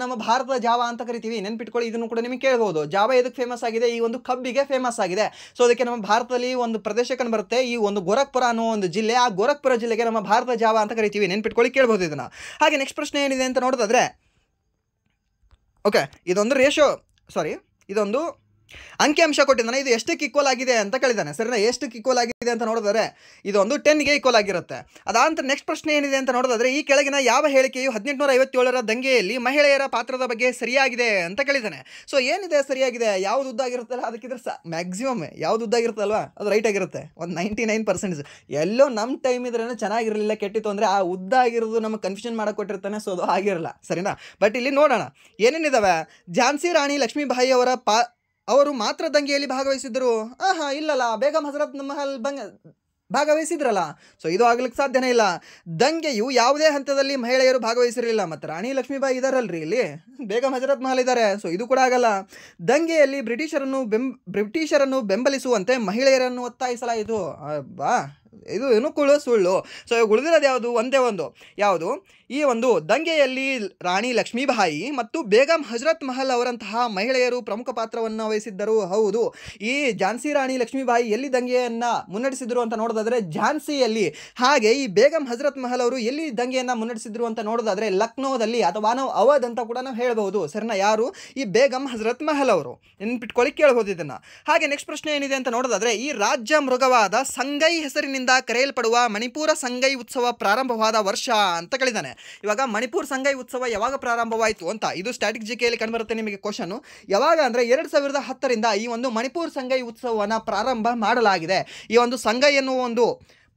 ನಮ್ಮ ಭಾರತದ ಜಾವ ಅಂತ ಕರಿತೀವಿ. ನೆನ್ಪಿಟ್ಕೊಳ್ಳಿ, ಇದನ್ನು ಕೂಡ ನಿಮಗೆ ಕೇಳಬಹುದು. ಜಾವ ಎದಕ್ಕೆ ಫೇಮಸ್ ಆಗಿದೆ? ಈ ಒಂದು ಕಬ್ಬಿಗೆ ಫೇಮಸ್ ಆಗಿದೆ. ಸೊ ಅದಕ್ಕೆ ನಮ್ಮ ಭಾರತದಲ್ಲಿ ಒಂದು ಪ್ರದೇಶ ಕಂಡು ಬರುತ್ತೆ, ಈ ಒಂದು ಗೋರಖ್ಪುರ ಅನ್ನೋ ಒಂದು ಜಿಲ್ಲೆ. ಆ ಗೋರಖ್ಪುರ ಜಿಲ್ಲೆಗೆ ನಮ್ಮ ಭಾರತದ ಜಾವ ಅಂತ ಕರಿತೀವಿ. ನೆನ್ಪಿಟ್ಕೊಳ್ಳಿ, ಕೇಳಬಹುದು ಇದನ್ನ. ಹಾಗೆ ನೆಕ್ಸ್ಟ್ ಪ್ರಶ್ನೆ ಏನಿದೆ ಅಂತ ನೋಡೋದಾದ್ರೆ ಇದೊಂದು ಅಂಕಿಅಂಶ ಕೊಟ್ಟಿದ್ದಾನೆ. ಇದು ಎಷ್ಟಕ್ಕೆ ಈಕ್ವಲ್ ಆಗಿದೆ ಅಂತ ಕೇಳಿದ್ದಾನೆ, ಸರಿನಾ? ಎಷ್ಟಕ್ಕೆ ಈಕ್ವಲ್ ಆಗಿದೆ ಅಂತ ನೋಡಿದ್ರೆ ಇದೊಂದು 10ಗೆ ಈಕ್ವಲ್ ಆಗಿರುತ್ತೆ. ಅದಾಂತರ ನೆಕ್ಸ್ಟ್ ಪ್ರಶ್ನೆ ಏನಿದೆ ಅಂತ ನೋಡೋದಾದ್ರೆ ಈ ಕೆಳಗಿನ ಯಾವ ಹೇಳಿಕೆಯು 1857ರ ದಂಗೆಯಲ್ಲಿ ಮಹಿಳೆಯರ ಪಾತ್ರದ ಬಗ್ಗೆ ಸರಿಯಾಗಿದೆ ಅಂತ ಕೇಳಿದ್ದಾನೆ. ಸೊ ಏನಿದೆ ಸರಿಯಾಗಿದೆ? ಯಾವ್ದು ಉದ್ದಾಗಿರುತ್ತಲ್ಲ ಅದಕ್ಕಿದ್ರೆ ಮ್ಯಾಕ್ಸಿಮಮ್ ಯಾವ್ದು ಉದ್ದಾಗಿರುತ್ತಲ್ವಾ ಅದು ರೈಟ್ ಆಗಿರುತ್ತೆ. ಒಂದು 99% ಎಲ್ಲೋ ನಮ್ಮ ಟೈಮ್ ಇದ್ರೇನು ಚೆನ್ನಾಗಿರಲಿಲ್ಲ, ಕೆಟ್ಟಿತ್ತು ಅಂದರೆ ಆ ಉದ್ದಾಗಿರೋದು ನಮಗೆ ಕನ್ಫ್ಯೂಷನ್ ಮಾಡಕ್ಕೆ ಕೊಟ್ಟಿರ್ತಾನೆ. ಸೊ ಅದು ಆಗಿರಲ್ಲ, ಸರಿನಾ? ಬಟ್ ಇಲ್ಲಿ ನೋಡೋಣ ಏನೇನಿದಾವೆ. ಝಾನ್ಸಿ ರಾಣಿ ಲಕ್ಷ್ಮೀಬಾಯಿ ಅವರು ಮಾತ್ರ ದಂಗೆಯಲ್ಲಿ ಭಾಗವಹಿಸಿದ್ರು? ಇಲ್ಲಲ್ಲ, ಬೇಗಂ ಹಜರತ್ ಮಹಲ್ ಭಾಗವಹಿಸಿದ್ರಲ್ಲ. ಸೊ ಇದು ಆಗ್ಲಿಕ್ಕೆ ಸಾಧ್ಯನೇ ಇಲ್ಲ. ದಂಗೆಯು ಯಾವುದೇ ಹಂತದಲ್ಲಿ ಮಹಿಳೆಯರು ಭಾಗವಹಿಸಿರಲಿಲ್ಲ. ಮತ್ತು ರಾಣಿ ಲಕ್ಷ್ಮೀಬಾಯಿ ಇದಾರಲ್ರಿ, ಇಲ್ಲಿ ಬೇಗಂ ಹಜರತ್ ಮಹಲ್ ಇದ್ದಾರೆ. ಸೊ ಇದು ಕೂಡ ಆಗಲ್ಲ. ದಂಗೆಯಲ್ಲಿ ಬ್ರಿಟಿಷರನ್ನು ಬೆಂಬಲಿಸುವಂತೆ ಮಹಿಳೆಯರನ್ನು ಒತ್ತಾಯಿಸಲಾಯಿತು. ಇದು ಏನು ಸುಳ್ಳು. ಸೊ ಉಳಿದಿರೋದು ಯಾವುದು? ಒಂದೇ ಒಂದು. ಯಾವುದು? ಈ ಒಂದು ದಂಗೆಯಲ್ಲಿ ರಾಣಿ ಲಕ್ಷ್ಮೀಬಾಯಿ ಮತ್ತು ಬೇಗಂ ಹಜರತ್ ಮಹಲ್ ಅವರಂತಹ ಮಹಿಳೆಯರು ಪ್ರಮುಖ ಪಾತ್ರವನ್ನು ವಹಿಸಿದ್ದರು. ಹೌದು. ಈ ಝಾನ್ಸಿ ರಾಣಿ ಲಕ್ಷ್ಮೀಬಾಯಿ ಎಲ್ಲಿ ದಂಗೆಯನ್ನು ಮುನ್ನಡೆಸಿದ್ರು ಅಂತ ನೋಡೋದಾದ್ರೆ ಝಾನ್ಸಿಯಲ್ಲಿ. ಹಾಗೆ ಈ ಬೇಗಂ ಹಜರತ್ ಮಹಲ್ ಅವರು ಎಲ್ಲಿ ದಂಗೆಯನ್ನು ಮುನ್ನಡೆಸಿದ್ರು ಅಂತ ನೋಡೋದಾದ್ರೆ ಲಕ್ನೋದಲ್ಲಿ, ಅಥವಾ ನಾವು ಅವಧ್ ಅಂತ ಕೂಡ ನಾವು ಹೇಳ್ಬಹುದು, ಸರಿನಾ? ಯಾರು? ಈ ಬೇಗಂ ಹಜರತ್ ಮಹಲ್ ಅವರು. ನೆನ್ಪಿಟ್ಕೊಳ್ಳಿ, ಕೇಳ್ಬೋದು ಇದನ್ನ. ಹಾಗೆ ನೆಕ್ಸ್ಟ್ ಪ್ರಶ್ನೆ ಏನಿದೆ ಅಂತ ನೋಡೋದಾದ್ರೆ ಈ ರಾಜ್ಯ ಮೃಗವಾದ ಸಂಗೈ ಹೆಸರಿನಿಂದ ಕರೆಯಲ್ಪಡುವ ಮಣಿಪುರ ಸಂಗೈ ಉತ್ಸವ ಪ್ರಾರಂಭವಾದ ವರ್ಷ ಅಂತ ಕೇಳಿದ್ದಾನೆ. ಇವಾಗ ಮಣಿಪುರ ಸಂಗೈ ಉತ್ಸವ ಯಾವಾಗ ಪ್ರಾರಂಭವಾಯಿತು ಅಂತ ಇದು ಸ್ಟ್ಯಾಟಿಕ್ ಜಿಕೆಯಲ್ಲಿ ಕಂಡುಬರುತ್ತೆ ನಿಮಗೆ ಕ್ವಶನ್. ಯಾವಾಗ ಅಂದರೆ 2010ರಿಂದ ಈ ಒಂದು ಮಣಿಪುರ ಸಂಗೈ ಉತ್ಸವವನ್ನು ಪ್ರಾರಂಭ ಮಾಡಲಾಗಿದೆ. ಈ ಒಂದು ಸಂಗೈ ಎನ್ನುವ ಒಂದು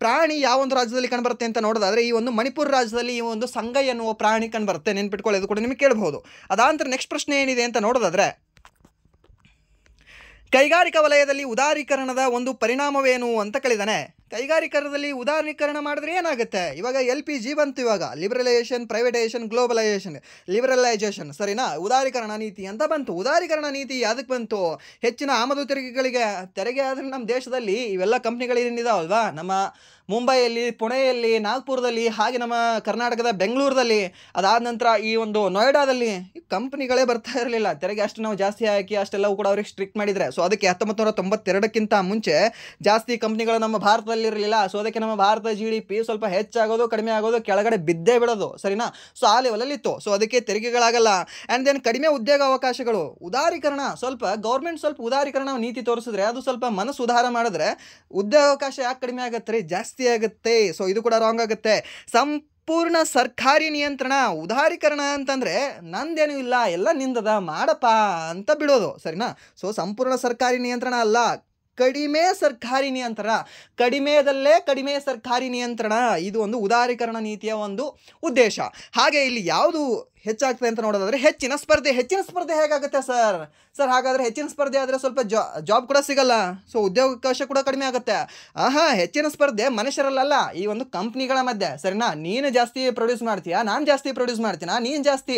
ಪ್ರಾಣಿ ಯಾವ ಒಂದು ರಾಜ್ಯದಲ್ಲಿ ಕಂಡುಬರುತ್ತೆ ಅಂತ ನೋಡೋದಾದ್ರೆ ಈ ಒಂದು ಮಣಿಪುರ ರಾಜ್ಯದಲ್ಲಿ ಈ ಒಂದು ಸಂಗೈ ಎನ್ನುವ ಪ್ರಾಣಿ ಕಂಡುಬರುತ್ತೆ. ನೆನ್ಪಿಟ್ಕೊಳ್ಳೋದು ಕೂಡ ನಿಮಗೆ ಕೇಳಬಹುದು. ಅದಾಂತರ ನೆಕ್ಸ್ಟ್ ಪ್ರಶ್ನೆ ಏನಿದೆ ಅಂತ ನೋಡೋದಾದ್ರೆ ಕೈಗಾರಿಕಾ ವಲಯದಲ್ಲಿ ಉದಾರೀಕರಣದ ಒಂದು ಪರಿಣಾಮವೇನು ಅಂತ ಕೇಳಿದಾನೆ. ಕೈಗಾರಿಕರಣದಲ್ಲಿ ಉದಾರೀಕರಣ ಮಾಡಿದ್ರೆ ಏನಾಗುತ್ತೆ? ಇವಾಗ LPG ಬಂತು, ಇವಾಗ ಲಿಬರಲೈಸೇಷನ್, ಪ್ರೈವೇಟೈಸೇಷನ್, ಗ್ಲೋಬಲೈಸೇಷನ್, ಲಿಬರಲೈಸೇಷನ್, ಸರಿನಾ? ಉದಾರೀಕರಣ ನೀತಿ ಅಂತ ಬಂತು. ಉದಾರೀಕರಣ ನೀತಿ ಅದಕ್ಕೆ ಬಂತು, ಹೆಚ್ಚಿನ ಆಮದು ತೆರಿಗೆಗಳಿಗೆ ತೆರಿಗೆ. ಆದರೆ ನಮ್ಮ ದೇಶದಲ್ಲಿ ಇವೆಲ್ಲ ಕಂಪ್ನಿಗಳೇನಿದಾವಲ್ವಾ, ನಮ್ಮ ಮುಂಬೈಯಲ್ಲಿ, ಪುಣೆಯಲ್ಲಿ, ನಾಗ್ಪುರದಲ್ಲಿ, ಹಾಗೆ ನಮ್ಮ ಕರ್ನಾಟಕದ ಬೆಂಗಳೂರಲ್ಲಿ, ಅದಾದ ನಂತರ ಈ ಒಂದು ನೋಯ್ಡಾದಲ್ಲಿ ಈ ಕಂಪ್ನಿಗಳೇ ಬರ್ತಾ ಇರಲಿಲ್ಲ. ತೆರಿಗೆ ಅಷ್ಟು ನಾವು ಜಾಸ್ತಿ ಹಾಕಿ ಅಷ್ಟೆಲ್ಲವೂ ಕೂಡ ಅವ್ರಿಗೆ ಸ್ಟ್ರಿಕ್ಟ್ ಮಾಡಿದರೆ. ಸೊ ಅದಕ್ಕೆ 1992ಕ್ಕಿಂತ ಮುಂಚೆ ಜಾಸ್ತಿ ಕಂಪ್ನಿಗಳು ನಮ್ಮ ಭಾರತದಲ್ಲಿರಲಿಲ್ಲ. ಸೊ ಅದಕ್ಕೆ ನಮ್ಮ ಭಾರತದ GDP ಸ್ವಲ್ಪ ಹೆಚ್ಚಾಗೋದು, ಕಡಿಮೆ ಆಗೋದು, ಕೆಳಗಡೆ ಬಿದ್ದೇ ಬಿಡೋದು, ಸರಿನಾ? ಸೊ ಆ ಲೆವೆಲಲ್ಲಿ ಇತ್ತು. ಸೊ ಅದಕ್ಕೆ ತೆರಿಗೆಗಳಾಗಲ್ಲ. ಆ್ಯಂಡ್ ದೆನ್ ಕಡಿಮೆ ಉದ್ಯೋಗ ಅವಕಾಶಗಳು. ಉದಾರೀಕರಣ ಸ್ವಲ್ಪ ಗೌರ್ಮೆಂಟ್ ಸ್ವಲ್ಪ ಉದಾರೀಕರಣ ನೀತಿ ತೋರಿಸಿದ್ರೆ, ಅದು ಸ್ವಲ್ಪ ಮನಸ್ಸು ಉದಾರ ಮಾಡಿದ್ರೆ ಉದ್ಯೋಗಾವಕಾಶ ಯಾಕೆ ಕಡಿಮೆ ಆಗುತ್ತೆ ರೀ? ಜಾಸ್ತಿ ಆಗುತ್ತೆ. ಸೊ ಇದು ಕೂಡ ರಾಂಗ್ ಆಗುತ್ತೆ. ಸಂಪೂರ್ಣ ಸರ್ಕಾರಿ ನಿಯಂತ್ರಣ. ಉದಾರೀಕರಣ ಅಂತಂದರೆ ನಂದೇನೂ ಇಲ್ಲ, ಎಲ್ಲ ನಿಂದದ ಮಾಡಪ್ಪ ಅಂತ ಬಿಡೋದು, ಸರಿನಾ? ಸೊ ಸಂಪೂರ್ಣ ಸರ್ಕಾರಿ ನಿಯಂತ್ರಣ ಅಲ್ಲ, ಕಡಿಮೆ ಸರ್ಕಾರಿ ನಿಯಂತ್ರಣ, ಕಡಿಮೆದಲ್ಲೇ ಕಡಿಮೆ ಸರ್ಕಾರಿ ನಿಯಂತ್ರಣ. ಇದು ಒಂದು ಉದಾರೀಕರಣ ನೀತಿಯ ಒಂದು ಉದ್ದೇಶ. ಹಾಗೆ ಇಲ್ಲಿ ಯಾವುದು ಹೆಚ್ಚಾಗ್ತದೆ ಅಂತ ನೋಡೋದಾದರೆ ಹೆಚ್ಚಿನ ಸ್ಪರ್ಧೆ. ಹೆಚ್ಚಿನ ಸ್ಪರ್ಧೆ ಹೇಗಾಗುತ್ತೆ ಸರ್? ಹಾಗಾದರೆ ಹೆಚ್ಚಿನ ಸ್ಪರ್ಧೆ ಆದರೆ ಸ್ವಲ್ಪ ಜಾಬ್ ಕೂಡ ಸಿಗಲ್ಲ, ಸೊ ಉದ್ಯೋಗಾವಕಾಶ ಕೂಡ ಕಡಿಮೆ ಆಗುತ್ತೆ. ಹೆಚ್ಚಿನ ಸ್ಪರ್ಧೆ ಮನುಷ್ಯರಲ್ಲ, ಈ ಒಂದು ಕಂಪ್ನಿಗಳ ಮಧ್ಯೆ, ಸರಿನಾ? ನೀನು ಜಾಸ್ತಿ ಪ್ರೊಡ್ಯೂಸ್ ಮಾಡ್ತೀಯಾ, ನಾನು ಜಾಸ್ತಿ ಪ್ರೊಡ್ಯೂಸ್ ಮಾಡ್ತೀನ, ನೀನು ಜಾಸ್ತಿ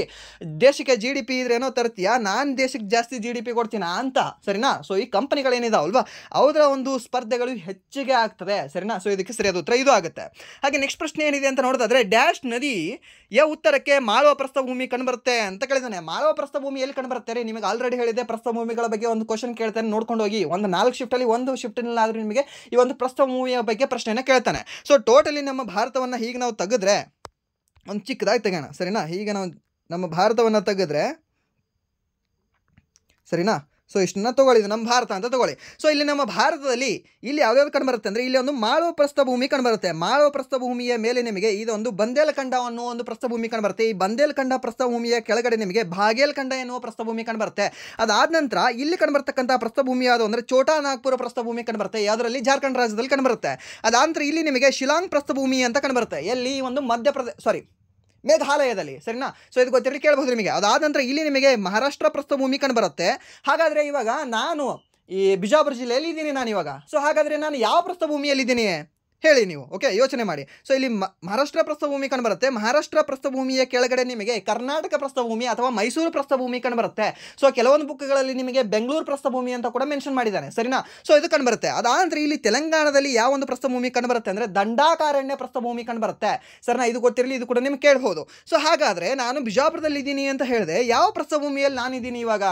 ದೇಶಕ್ಕೆ GDP ಇದ್ರೇನೋ ತರ್ತೀಯಾ, ನಾನು ದೇಶಕ್ಕೆ ಜಾಸ್ತಿ GDP ಕೊಡ್ತೀನ ಅಂತ, ಸರಿನಾ? ಸೊ ಈ ಕಂಪನಿಗಳೇನಿದಾವಲ್ವಾ ಅವರ ಒಂದು ಸ್ಪರ್ಧೆಗಳು ಹೆಚ್ಚಿಗೆ ಆಗ್ತದೆ, ಸರಿನಾ? ಸೊ ಇದಕ್ಕೆ ಸರಿಯಾದ ಉತ್ತರ ಇದು ಆಗುತ್ತೆ. ಹಾಗೆ ನೆಕ್ಸ್ಟ್ ಪ್ರಶ್ನೆ ಏನಿದೆ ಅಂತ ನೋಡೋದಾದ್ರೆ, ಡ್ಯಾಶ್ ನದಿಯ ಉತ್ತರಕ್ಕೆ ಮಾಳವ ಪ್ರಸ್ಥಭೂಮಿ ಕಂಡುಬರುತ್ತೆ ಅಂತ ಕೇಳಿದಾನೆ. ಮಾಳವ ಪ್ರಸ್ಥಭೂಮಿ ಎಲ್ಲಿ ಕಂಡುಬರುತ್ತೆ ರೀ? ನಿಮಗೆ ಆಲ್ರೆಡಿ ಹೇಳಿದೆ, ಪ್ರಸ್ಥಭೂಮಿಗಳ ಬಗ್ಗೆ ಒಂದು ಕ್ವಶನ್ ಕೇಳ್ತಾನೆ, ನೋಡ್ಕೊಂಡು ಹೋಗಿ. ಒಂದು 4 ಶಿಫ್ಟಲ್ಲಿ ಒಂದು ಶಿಫ್ಟ್ನಲ್ಲಾದರೂ ನಿಮಗೆ ಈ ಒಂದು ಪ್ರಸ್ಥಭೂಮಿಯ ಬಗ್ಗೆ ಪ್ರಶ್ನೆನ ಕೇಳ್ತಾನೆ. ಸೊ ಟೋಟಲಿ ನಮ್ಮ ಭಾರತವನ್ನು ಹೀಗೆ ನಾವು ತೆಗೆದ್ರೆ, ಒಂದು ಚಿಕ್ಕದಾಗಿ ತೆಗೋಣ, ಸರಿನಾ? ಹೀಗೆ ನಾವು ನಮ್ಮ ಭಾರತವನ್ನು ತೆಗೆದ್ರೆ, ಸರಿನಾ? ಸೊ ಇಷ್ಟನ್ನ ತೊಗೊಳ್ಳಿ, ನಮ್ಮ ಭಾರತ ಅಂತ ತೊಗೊಳ್ಳಿ. ಸೊ ಇಲ್ಲಿ ನಮ್ಮ ಭಾರತದಲ್ಲಿ ಇಲ್ಲಿ ಯಾವ್ಯಾವ್ದು ಕಂಡುಬರುತ್ತೆ ಅಂದರೆ, ಇಲ್ಲಿ ಒಂದು ಮಾಳವ ಪ್ರಸ್ಥಭೂಮಿ ಕಂಡುಬರುತ್ತೆ. ಮಾಳವ ಪ್ರಸ್ಥಭೂಮಿಯ ಮೇಲೆ ನಿಮಗೆ ಇದೊಂದು ಬಂದೇಲಖಂಡ ಅನ್ನೋ ಒಂದು ಪ್ರಸ್ಥಭೂಮಿ ಕಂಡುಬರುತ್ತೆ. ಈ ಬಂದೇಲಖಂಡ ಪ್ರಸ್ಥಭೂಮಿಯ ಕೆಳಗಡೆ ನಿಮಗೆ ಬಾಗೇಲಖಂಡ ಎನ್ನುವ ಪ್ರಸ್ಥಭೂಮಿ ಕಂಡುಬರುತ್ತೆ. ಅದಾದ ನಂತರ ಇಲ್ಲಿ ಕಂಡುಬರ್ತಕ್ಕಂಥ ಪ್ರಸ್ಥಭೂಮಿ ಯಾವುದು ಅಂದರೆ ಛೋಟಾ ನಾಗ್ಪುರ ಪ್ರಸ್ಥಭೂಮಿ ಕಂಡುಬರುತ್ತೆ. ಯಾವುದರಲ್ಲಿ? ಜಾರ್ಖಂಡ್ ರಾಜ್ಯದಲ್ಲಿ ಕಂಡುಬರುತ್ತೆ. ಅದಾದ ನಂತರ ಇಲ್ಲಿ ನಿಮಗೆ ಶಿಲಾಂಗ್ ಪ್ರಸ್ಥಭೂಮಿ ಅಂತ ಕಂಡುಬರುತ್ತೆ. ಎಲ್ಲಿ? ಒಂದು ಮೇಘಾಲಯದಲ್ಲಿ, ಸರಿನಾ? ಸೊ ಇದು ಗೊತ್ತಿರಲಿ, ಕೇಳಬಹುದು ನಿಮಗೆ. ಅದಾದ ನಂತರ ಇಲ್ಲಿ ನಿಮಗೆ ಮಹಾರಾಷ್ಟ್ರ ಪ್ರಸ್ಥಭೂಮಿ ಕಂಡುಬರುತ್ತೆ. ಹಾಗಾದರೆ ಇವಾಗ ನಾನು ಈ ಬಿಜಾಪುರ ಜಿಲ್ಲೆಯಲ್ಲಿ ಇದ್ದೀನಿ ನಾನು ಇವಾಗ. ಸೊ ಹಾಗಾದರೆ ನಾನು ಯಾವ ಪ್ರಸ್ಥಭೂಮಿಯಲ್ಲಿದ್ದೀನಿ ಹೇಳಿ ನೀವು? ಓಕೆ, ಯೋಚನೆ ಮಾಡಿ. ಸೊ ಇಲ್ಲಿ ಮಹಾರಾಷ್ಟ್ರ ಪ್ರಸ್ಥಭೂಮಿ ಕಂಡುಬರುತ್ತೆ. ಮಹಾರಾಷ್ಟ್ರ ಪ್ರಸ್ಥಭೂಮಿಯ ಕೆಳಗಡೆ ನಿಮಗೆ ಕರ್ನಾಟಕ ಪ್ರಸ್ಥಭೂಮಿ ಅಥವಾ ಮೈಸೂರು ಪ್ರಸ್ಥಭೂಮಿ ಕಂಡುಬರುತ್ತೆ. ಸೊ ಕೆಲವೊಂದು ಬುಕ್ಗಳಲ್ಲಿ ನಿಮಗೆ ಬೆಂಗಳೂರು ಪ್ರಸ್ಥಭೂಮಿ ಅಂತ ಕೂಡ ಮೆನ್ಷನ್ ಮಾಡಿದ್ದಾನೆ, ಸರಿನಾ? ಸೊ ಇದು ಕಂಡುಬರುತ್ತೆ. ಅದಾನಂತರ ಇಲ್ಲಿ ತೆಲಂಗಾಣದಲ್ಲಿ ಯಾವ ಒಂದು ಪ್ರಸ್ಥಭೂಮಿ ಕಂಡುಬರುತ್ತೆ ಅಂದರೆ ದಂಡಾಕಾರಣ್ಯ ಪ್ರಸ್ಥಭೂಮಿ ಕಂಡುಬರುತ್ತೆ, ಸರಿನಾ? ಇದು ಗೊತ್ತಿರಲಿ, ಇದು ಕೂಡ ನಿಮ್ಗೆ ಕೇಳ್ಬೋದು. ಸೊ ಹಾಗಾದರೆ ನಾನು ಬಿಜಾಪುರದಲ್ಲಿ ಇದ್ದೀನಿ ಅಂತ ಹೇಳಿದೆ, ಯಾವ ಪ್ರಸ್ಥಭೂಮಿಯಲ್ಲಿ ನಾನಿದ್ದೀನಿ ಇವಾಗ?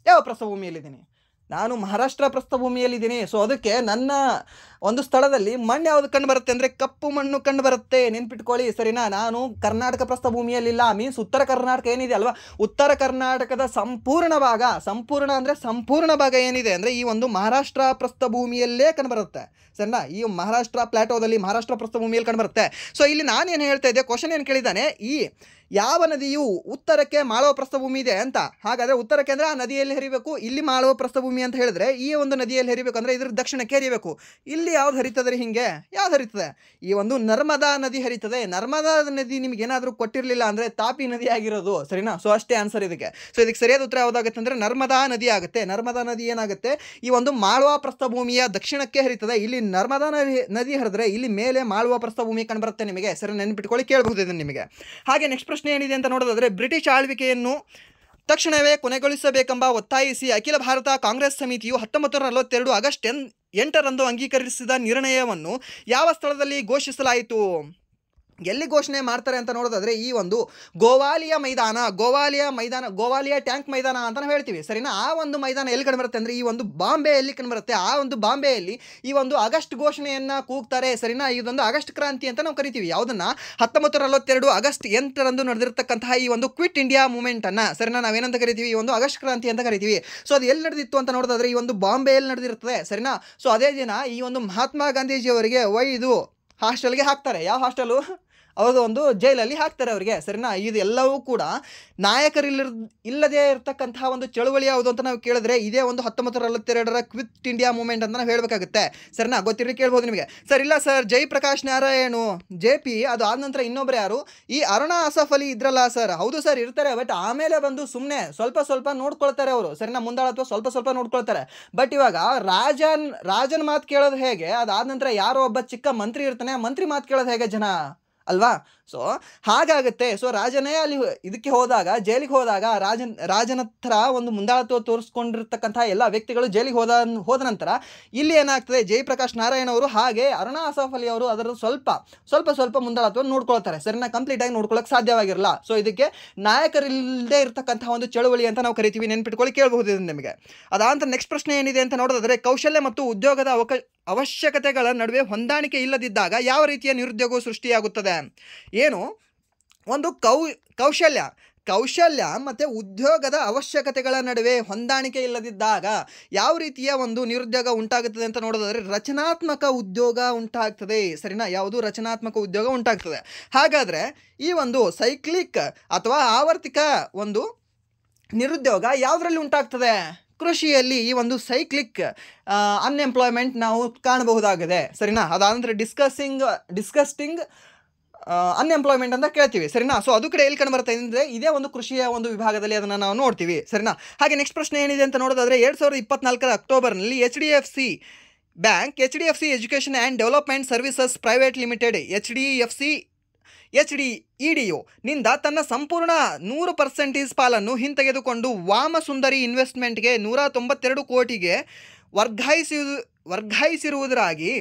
ಯಾವ ಪ್ರಸ್ಥಭೂಮಿಯಲ್ಲಿದ್ದೀನಿ? ನಾನು ಮಹಾರಾಷ್ಟ್ರ ಪ್ರಸ್ಥಭೂಮಿಯಲ್ಲಿದ್ದೀನಿ. ಸೊ ಅದಕ್ಕೆ ನನ್ನ ಒಂದು ಸ್ಥಳದಲ್ಲಿ ಮಣ್ಣು ಯಾವುದು ಕಂಡು ಬರುತ್ತೆ ಅಂದರೆ ಕಪ್ಪು ಮಣ್ಣು ಕಂಡು ಬರುತ್ತೆ, ನೆನ್ಪಿಟ್ಕೊಳ್ಳಿ, ಸರಿನಾ? ನಾನು ಕರ್ನಾಟಕ ಪ್ರಸ್ಥಭೂಮಿಯಲ್ಲಿಲ್ಲ. ಮೀನ್ಸ್ ಉತ್ತರ ಕರ್ನಾಟಕ ಏನಿದೆ ಅಲ್ವಾ, ಉತ್ತರ ಕರ್ನಾಟಕದ ಸಂಪೂರ್ಣ ಭಾಗ ಏನಿದೆ ಅಂದರೆ ಈ ಒಂದು ಮಹಾರಾಷ್ಟ್ರ ಪ್ರಸ್ಥಭೂಮಿಯಲ್ಲೇ ಕಂಡುಬರುತ್ತೆ, ಸರಿನಾ? ಈ ಮಹಾರಾಷ್ಟ್ರ ಪ್ಲಾಟೋದಲ್ಲಿ ಮಹಾರಾಷ್ಟ್ರ ಪ್ರಸ್ಥಭೂಮಿಯಲ್ಲಿ ಕಂಡುಬರುತ್ತೆ. ಸೊ ಇಲ್ಲಿ ನಾನೇನು ಹೇಳ್ತಾ ಇದ್ದೆ, ಕ್ವಶನ್ ಏನು ಕೇಳಿದ್ದಾನೆ, ಈ ಯಾವ ನದಿಯು ಉತ್ತರಕ್ಕೆ ಮಾಳವ ಪ್ರಸ್ಥಭೂಮಿ ಇದೆ ಅಂತ. ಹಾಗಾದರೆ ಉತ್ತರಕ್ಕೆ ಅಂದರೆ ಆ ನದಿಯಲ್ಲಿ ಹರಿಬೇಕು. ಇಲ್ಲಿ ಮಾಳವ ಪ್ರಸ್ಥಭೂಮಿ ಅಂತ ಹೇಳಿದ್ರೆ ಈ ಒಂದು ನದಿಯಲ್ಲಿ ಹರಿಬೇಕು ಅಂದರೆ ಇದ್ರ ದಕ್ಷಿಣಕ್ಕೆ ಹರಿಬೇಕು. ಇಲ್ಲಿ ಯಾವ್ದು ಹರಿತದೆ ರೀ? ಹಿಂಗೆ ಯಾವ್ದು ಹರಿತದೆ? ಈ ಒಂದು ನರ್ಮದಾ ನದಿ ಹರಿತದೆ. ನರ್ಮದಾ ನದಿ ನಿಮ್ಗೆ ಏನಾದರೂ ಕೊಟ್ಟಿರಲಿಲ್ಲ ಅಂದರೆ ತಾಪಿ ನದಿ ಆಗಿರೋದು, ಸರಿನಾ? ಸೊ ಅಷ್ಟೇ ಆನ್ಸರ್ ಇದಕ್ಕೆ. ಸೊ ಇದಕ್ಕೆ ಸರಿಯಾದ ಉತ್ತರ ಯಾವುದಾಗುತ್ತೆ ಅಂದರೆ ನರ್ಮದಾ ನದಿ ಆಗುತ್ತೆ. ನರ್ಮದಾ ನದಿ ಏನಾಗುತ್ತೆ, ಈ ಒಂದು ಮಾಳವ ಪ್ರಸ್ಥಭೂಮಿಯ ದಕ್ಷಿಣಕ್ಕೆ ಹರಿತದೆ. ಇಲ್ಲಿ ನರ್ಮದಾ ನದಿ ಹರಿದ್ರೆ ಇಲ್ಲಿ ಮೇಲೆ ಮಾಳವ ಪ್ರಸ್ಥಭೂಮಿ ಕಂಡುಬರುತ್ತೆ ನಿಮಗೆ, ಸರಿ? ನೆನಪಿಟ್ಕೊಳ್ಳಿ, ಕೇಳಬಹುದು ಇದನ್ನು ನಿಮಗೆ. ಹಾಗೆ ನೆಕ್ಸ್ಟ್ ಪ್ರಶ್ನೆ ಏನಿದೆ ಅಂತ ನೋಡೋದಾದ್ರೆ, ಬ್ರಿಟಿಷ್ ಆಳ್ವಿಕೆಯನ್ನು ತಕ್ಷಣವೇ ಕೊನೆಗೊಳಿಸಬೇಕೆಂಬ ಒತ್ತಾಯಿಸಿ ಅಖಿಲ ಭಾರತ ಕಾಂಗ್ರೆಸ್ ಸಮಿತಿಯು 1942 ಆಗಸ್ಟ್ 8ರಂದು ಅಂಗೀಕರಿಸಿದ ನಿರ್ಣಯವನ್ನು ಯಾವ ಸ್ಥಳದಲ್ಲಿ ಘೋಷಿಸಲಾಯಿತು? ಎಲ್ಲಿ ಘೋಷಣೆ ಮಾಡ್ತಾರೆ ಅಂತ ನೋಡೋದಾದ್ರೆ, ಈ ಒಂದು ಗೋವಾಲಿಯಾ ಟ್ಯಾಂಕ್ ಮೈದಾನ ಅಂತ ನಾವು ಹೇಳ್ತೀವಿ, ಸರಿನಾ? ಆ ಒಂದು ಮೈದಾನ ಎಲ್ಲಿ ಕಂಡುಬರುತ್ತೆ ಅಂದರೆ ಈ ಒಂದು ಬಾಂಬೆಯಲ್ಲಿ ಕಂಡುಬರುತ್ತೆ. ಆ ಒಂದು ಬಾಂಬೆಯಲ್ಲಿ ಈ ಒಂದು ಆಗಸ್ಟ್ ಘೋಷಣೆಯನ್ನು ಕೂಗ್ತಾರೆ, ಸರಿನಾ? ಇದೊಂದು ಆಗಸ್ಟ್ ಕ್ರಾಂತಿ ಅಂತ ನಾವು ಕರಿತೀವಿ. ಯಾವುದನ್ನು? 1942 ಆಗಸ್ಟ್ 8ರಂದು ನಡೆದಿರ್ತಕ್ಕಂತಹ ಈ ಒಂದು ಕ್ವಿಟ್ ಇಂಡಿಯಾ ಮೂವ್ಮೆಂಟನ್ನು, ಸರಿನಾ, ನಾವೇನಂತ ಕರಿತೀವಿ? ಈ ಒಂದು ಆಗಸ್ಟ್ ಕ್ರಾಂತಿ ಅಂತ ಕರಿತೀವಿ. ಸೊ ಅದು ಎಲ್ಲಿ ನಡೆದಿತ್ತು ಅಂತ ನೋಡೋದಾದ್ರೆ ಈ ಒಂದು ಬಾಂಬೆಯಲ್ಲಿ ನಡೆದಿರ್ತದೆ, ಸರಿನಾ? ಸೊ ಅದೇ ದಿನ ಈ ಒಂದು ಮಹಾತ್ಮ ಗಾಂಧೀಜಿಯವರಿಗೆ ಒಯ್ದು ಹಾಸ್ಟೆಲ್ಗೆ ಹಾಕ್ತಾರೆ. ಯಾವ ಹಾಸ್ಟೆಲು? ಅವ್ರದ್ದು ಒಂದು ಜೈಲಲ್ಲಿ ಹಾಕ್ತಾರೆ ಅವರಿಗೆ, ಸರಿನಾ. ಇದು ಎಲ್ಲವೂ ಕೂಡ ಇಲ್ಲದೇ ಇರತಕ್ಕಂತಹ ಒಂದು ಚಳುವಳಿ ಯಾವುದು ಅಂತ ನಾವು ಕೇಳಿದ್ರೆ ಇದೇ ಒಂದು 1942ರ ಕ್ವಿಟ್ ಇಂಡಿಯಾ ಮೂವ್ಮೆಂಟ್ ಅಂತ ನಾವು ಹೇಳಬೇಕಾಗುತ್ತೆ, ಸರಿನಾ. ಗೊತ್ತಿರಲಿ ಕೇಳ್ಬೋದು ನಿಮಗೆ. ಸರ್ ಇಲ್ಲ ಸರ್, ಜಯಪ್ರಕಾಶ್ ನಾರಾಯಣ್ JP, ಅದು ಆದ ನಂತರ ಇನ್ನೊಬ್ರು ಯಾರು, ಈ ಅರುಣಾ ಅಸಫ್ ಅಲಿ ಇದ್ರಲ್ಲ ಸರ್. ಹೌದು ಸರ್ ಇರ್ತಾರೆ, ಬಟ್ ಆಮೇಲೆ ಬಂದು ಸುಮ್ಮನೆ ಸ್ವಲ್ಪ ನೋಡ್ಕೊಳ್ತಾರೆ ಅವರು, ಸರಿನಾ. ಮುಂದಾಳತ್ವ ಸ್ವಲ್ಪ ನೋಡ್ಕೊಳ್ತಾರೆ. ಬಟ್ ಇವಾಗ ರಾಜನ್ ಮಾತು ಕೇಳೋದು ಹೇಗೆ, ಅದಾದ ನಂತರ ಯಾರೋ ಒಬ್ಬ ಚಿಕ್ಕ ಮಂತ್ರಿ ಇರ್ತಾನೆ, ಮಂತ್ರಿ ಮಾತು ಕೇಳೋದು ಹೇಗೆ ಜನ ಅಲ್ವಾ. ಸೊ ಹಾಗಾಗುತ್ತೆ. ಸೊ ರಾಜನೇ ಅಲ್ಲಿ ಇದಕ್ಕೆ ಹೋದಾಗ, ಜೈಲಿಗೆ ಹೋದಾಗ ರಾಜನ ಹತ್ರ ಒಂದು ಮುಂದಾಳತ್ವ ತೋರಿಸ್ಕೊಂಡಿರ್ತಕ್ಕಂಥ ಎಲ್ಲ ವ್ಯಕ್ತಿಗಳು ಜೈಲಿಗೆ ಹೋದ ನಂತರ ಇಲ್ಲಿ ಏನಾಗ್ತದೆ, ಜಯಪ್ರಕಾಶ್ ನಾರಾಯಣ್ ಅವರು ಹಾಗೆ ಅರುಣಾ ಅಸಫ್ ಅಲಿ ಅವರು ಅದರ ಸ್ವಲ್ಪ ಮುಂದಾಳತ್ವ ನೋಡ್ಕೊಳ್ತಾರೆ, ಸರಿನಾ. ಕಂಪ್ಲೀಟಾಗಿ ನೋಡ್ಕೊಳ್ಳೋಕೆ ಸಾಧ್ಯವಾಗಿರಲ್ಲ. ಸೊ ಇದಕ್ಕೆ ನಾಯಕರಿಲ್ಲದೆ ಇರತಕ್ಕಂಥ ಒಂದು ಚಳುವಳಿ ಅಂತ ನಾವು ಕರಿತೀವಿ, ನೆನ್ಪಿಟ್ಕೊಳ್ಳಿ, ಕೇಳಬಹುದು ಇದು ನಿಮಗೆ. ಅದಾದ ನೆಕ್ಸ್ಟ್ ಪ್ರಶ್ನೆ ಏನಿದೆ ಅಂತ ನೋಡೋದಾದ್ರೆ, ಕೌಶಲ್ಯ ಮತ್ತು ಉದ್ಯೋಗದ ಅವಶ್ಯಕತೆಗಳ ನಡುವೆ ಹೊಂದಾಣಿಕೆ ಇಲ್ಲದಿದ್ದಾಗ ಯಾವ ರೀತಿಯ ನಿರುದ್ಯೋಗವು ಸೃಷ್ಟಿಯಾಗುತ್ತದೆ. ಏನು ಒಂದು ಕೌಶಲ್ಯ ಮತ್ತು ಉದ್ಯೋಗದ ಅವಶ್ಯಕತೆಗಳ ನಡುವೆ ಹೊಂದಾಣಿಕೆ ಇಲ್ಲದಿದ್ದಾಗ ಯಾವ ರೀತಿಯ ಒಂದು ನಿರುದ್ಯೋಗ ಉಂಟಾಗುತ್ತದೆ ಅಂತ ನೋಡೋದಾದರೆ ರಚನಾತ್ಮಕ ಉದ್ಯೋಗ ಉಂಟಾಗ್ತದೆ, ಸರಿನಾ. ಯಾವುದು ರಚನಾತ್ಮಕ ಉದ್ಯೋಗ ಉಂಟಾಗ್ತದೆ. ಹಾಗಾದರೆ ಈ ಒಂದು ಸೈಕ್ಲಿಕ್ ಅಥವಾ ಆವರ್ತಿಕ ಒಂದು ನಿರುದ್ಯೋಗ ಯಾವುದರಲ್ಲಿ ಉಂಟಾಗ್ತದೆ, ಕೃಷಿಯಲ್ಲಿ ಈ ಒಂದು ಸೈಕ್ಲಿಕ್ ಅನ್ಎಂಪ್ಲಾಯ್ಮೆಂಟ್ ನಾವು ಕಾಣಬಹುದಾಗಿದೆ, ಸರಿನಾ. ಅದಾದ ಡಿಸ್ಕಸ್ಟಿಂಗ್ ಅನ್ಎಂಪ್ಲಾಯ್ಮೆಂಟ್ ಅಂತ ಕೇಳ್ತೀವಿ, ಸರಿನಾ. ಸೊ ಅದು ಕಡೆ ಎಲ್ಲಿ ಕಂಡು ಬರುತ್ತೆ ಅಂದರೆ ಇದೇ ಒಂದು ಕೃಷಿಯ ಒಂದು ವಿಭಾಗದಲ್ಲಿ ಅದನ್ನು ನಾವು ನೋಡ್ತೀವಿ, ಸರಿನಾ. ಹಾಗೆ ನೆಕ್ಸ್ಟ್ ಪ್ರಶ್ನೆ ಏನಿದೆ ಅಂತ ನೋಡೋದಾದರೆ 2024ರ ಅಕ್ಟೋಬರ್ನಲ್ಲಿ HDFC bank HDFC education and development services private limited HDEDO ನಿಂದ ತನ್ನ ಸಂಪೂರ್ಣ 100% ಪಾಲನ್ನು ಹಿಂತೆಗೆದುಕೊಂಡು ವಾಮಸುಂದರಿ ಇನ್ವೆಸ್ಟ್ಮೆಂಟ್ಗೆ 192 ಕೋಟಿಗೆ ವರ್ಗಾಯಿಸಿರುವುದರಾಗಿ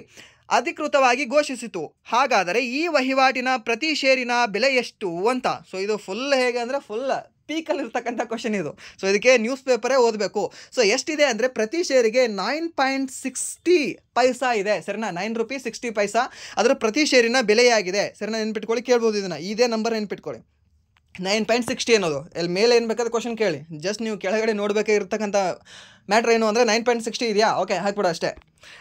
ಅಧಿಕೃತವಾಗಿ ಘೋಷಿಸಿತು. ಹಾಗಾದರೆ ಈ ವಹಿವಾಟಿನ ಪ್ರತಿ ಷೇರಿನ ಬೆಲೆ ಎಷ್ಟು ಅಂತ. ಸೊ ಇದು ಫುಲ್ ಹೇಗೆ ಅಂದರೆ ಫುಲ್ ಪೀಕಲ್ಲಿರ್ತಕ್ಕಂಥ ಕ್ವಶನ್ ಇದು. ಸೊ ಇದಕ್ಕೆ ನ್ಯೂಸ್ ಪೇಪರೇ ಓದಬೇಕು. ಸೊ ಎಷ್ಟಿದೆ ಅಂದರೆ ಪ್ರತಿ ಶೇರಿಗೆ 9.60 ಪೈಸಾ ಇದೆ, ಸರಿನಾ. 9 ರೂಪೀಸ್ 60 ಪೈಸಾ ಅದರ ಪ್ರತಿ ಶೇರಿನ ಬೆಲೆಯಾಗಿದೆ, ಸರಿನಾ. ನೆನ್ಪಿಟ್ಕೊಳ್ಳಿ, ಕೇಳ್ಬೋದು ಇದನ್ನು, ಇದೇ ನಂಬರ್ ನೆನ್ಪಿಟ್ಕೊಳ್ಳಿ, 9.60 ಅನ್ನೋದು. ಇಲ್ಲಿ ಮೇಲೆ ಏನು ಬೇಕಾದ್ರೆ ಕ್ವಶನ್ ಕೇಳಿ, ಜಸ್ಟ್ ನೀವು ಕೆಳಗಡೆ ನೋಡಬೇಕಾಗಿರ್ತಕ್ಕಂಥ ಮ್ಯಾಟ್ರ್ ಏನು ಅಂದರೆ 9.60 ಇದೆಯಾ, ಓಕೆ ಹಾಕ್ಬಿಡು ಅಷ್ಟೇ.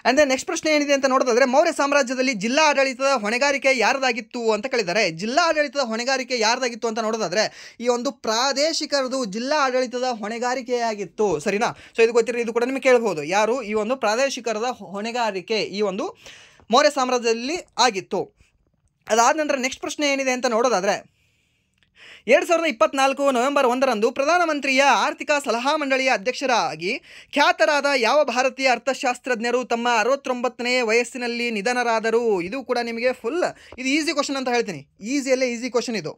ಆ್ಯಂಡ್ ದೆನ್ ನೆಕ್ಸ್ಟ್ ಪ್ರಶ್ನೆ ಏನಿದೆ ಅಂತ ನೋಡೋದಾದರೆ, ಮೌರ್ಯ ಸಾಮ್ರಾಜ್ಯದಲ್ಲಿ ಜಿಲ್ಲಾ ಆಡಳಿತದ ಹೊಣೆಗಾರಿಕೆ ಯಾರ್ದಾಗಿತ್ತು ಅಂತ ಕೇಳಿದ್ದಾರೆ. ಜಿಲ್ಲಾ ಆಡಳಿತದ ಹೊಣೆಗಾರಿಕೆ ಯಾರ್ದಾಗಿತ್ತು ಅಂತ ನೋಡೋದಾದರೆ ಈ ಒಂದು ಪ್ರಾದೇಶಿಕರದು ಜಿಲ್ಲಾ ಆಡಳಿತದ ಹೊಣೆಗಾರಿಕೆಯಾಗಿತ್ತು, ಸರಿನಾ. ಸೊ ಇದು ಗೊತ್ತಿರೋ, ಇದು ಕೂಡ ನಿಮಗೆ ಕೇಳ್ಬೋದು, ಯಾರು ಈ ಒಂದು ಪ್ರಾದೇಶಿಕರದ ಹೊಣೆಗಾರಿಕೆ ಈ ಒಂದು ಮೌರ್ಯ ಸಾಮ್ರಾಜ್ಯದಲ್ಲಿ ಆಗಿತ್ತು. ಅದಾದ ನಂತರ ನೆಕ್ಸ್ಟ್ ಪ್ರಶ್ನೆ ಏನಿದೆ ಅಂತ ನೋಡೋದಾದರೆ 2024 ನವೆಂಬರ್ 1ರಂದು ಪ್ರಧಾನಮಂತ್ರಿಯ ಆರ್ಥಿಕ ಸಲಹಾ ಮಂಡಳಿಯ ಅಧ್ಯಕ್ಷರಾಗಿ ಖ್ಯಾತರಾದ ಯಾವ ಭಾರತೀಯ ಅರ್ಥಶಾಸ್ತ್ರಜ್ಞರು ತಮ್ಮ 69ನೇ ವಯಸ್ಸಿನಲ್ಲಿ ನಿಧನರಾದರು. ಇದು ಕೂಡ ನಿಮಗೆ ಫುಲ್ ಇದು ಈಸಿ ಕ್ವಶನ್ ಅಂತ ಹೇಳ್ತೀನಿ, ಈಸಿ ಕ್ವಶನ್ ಇದು,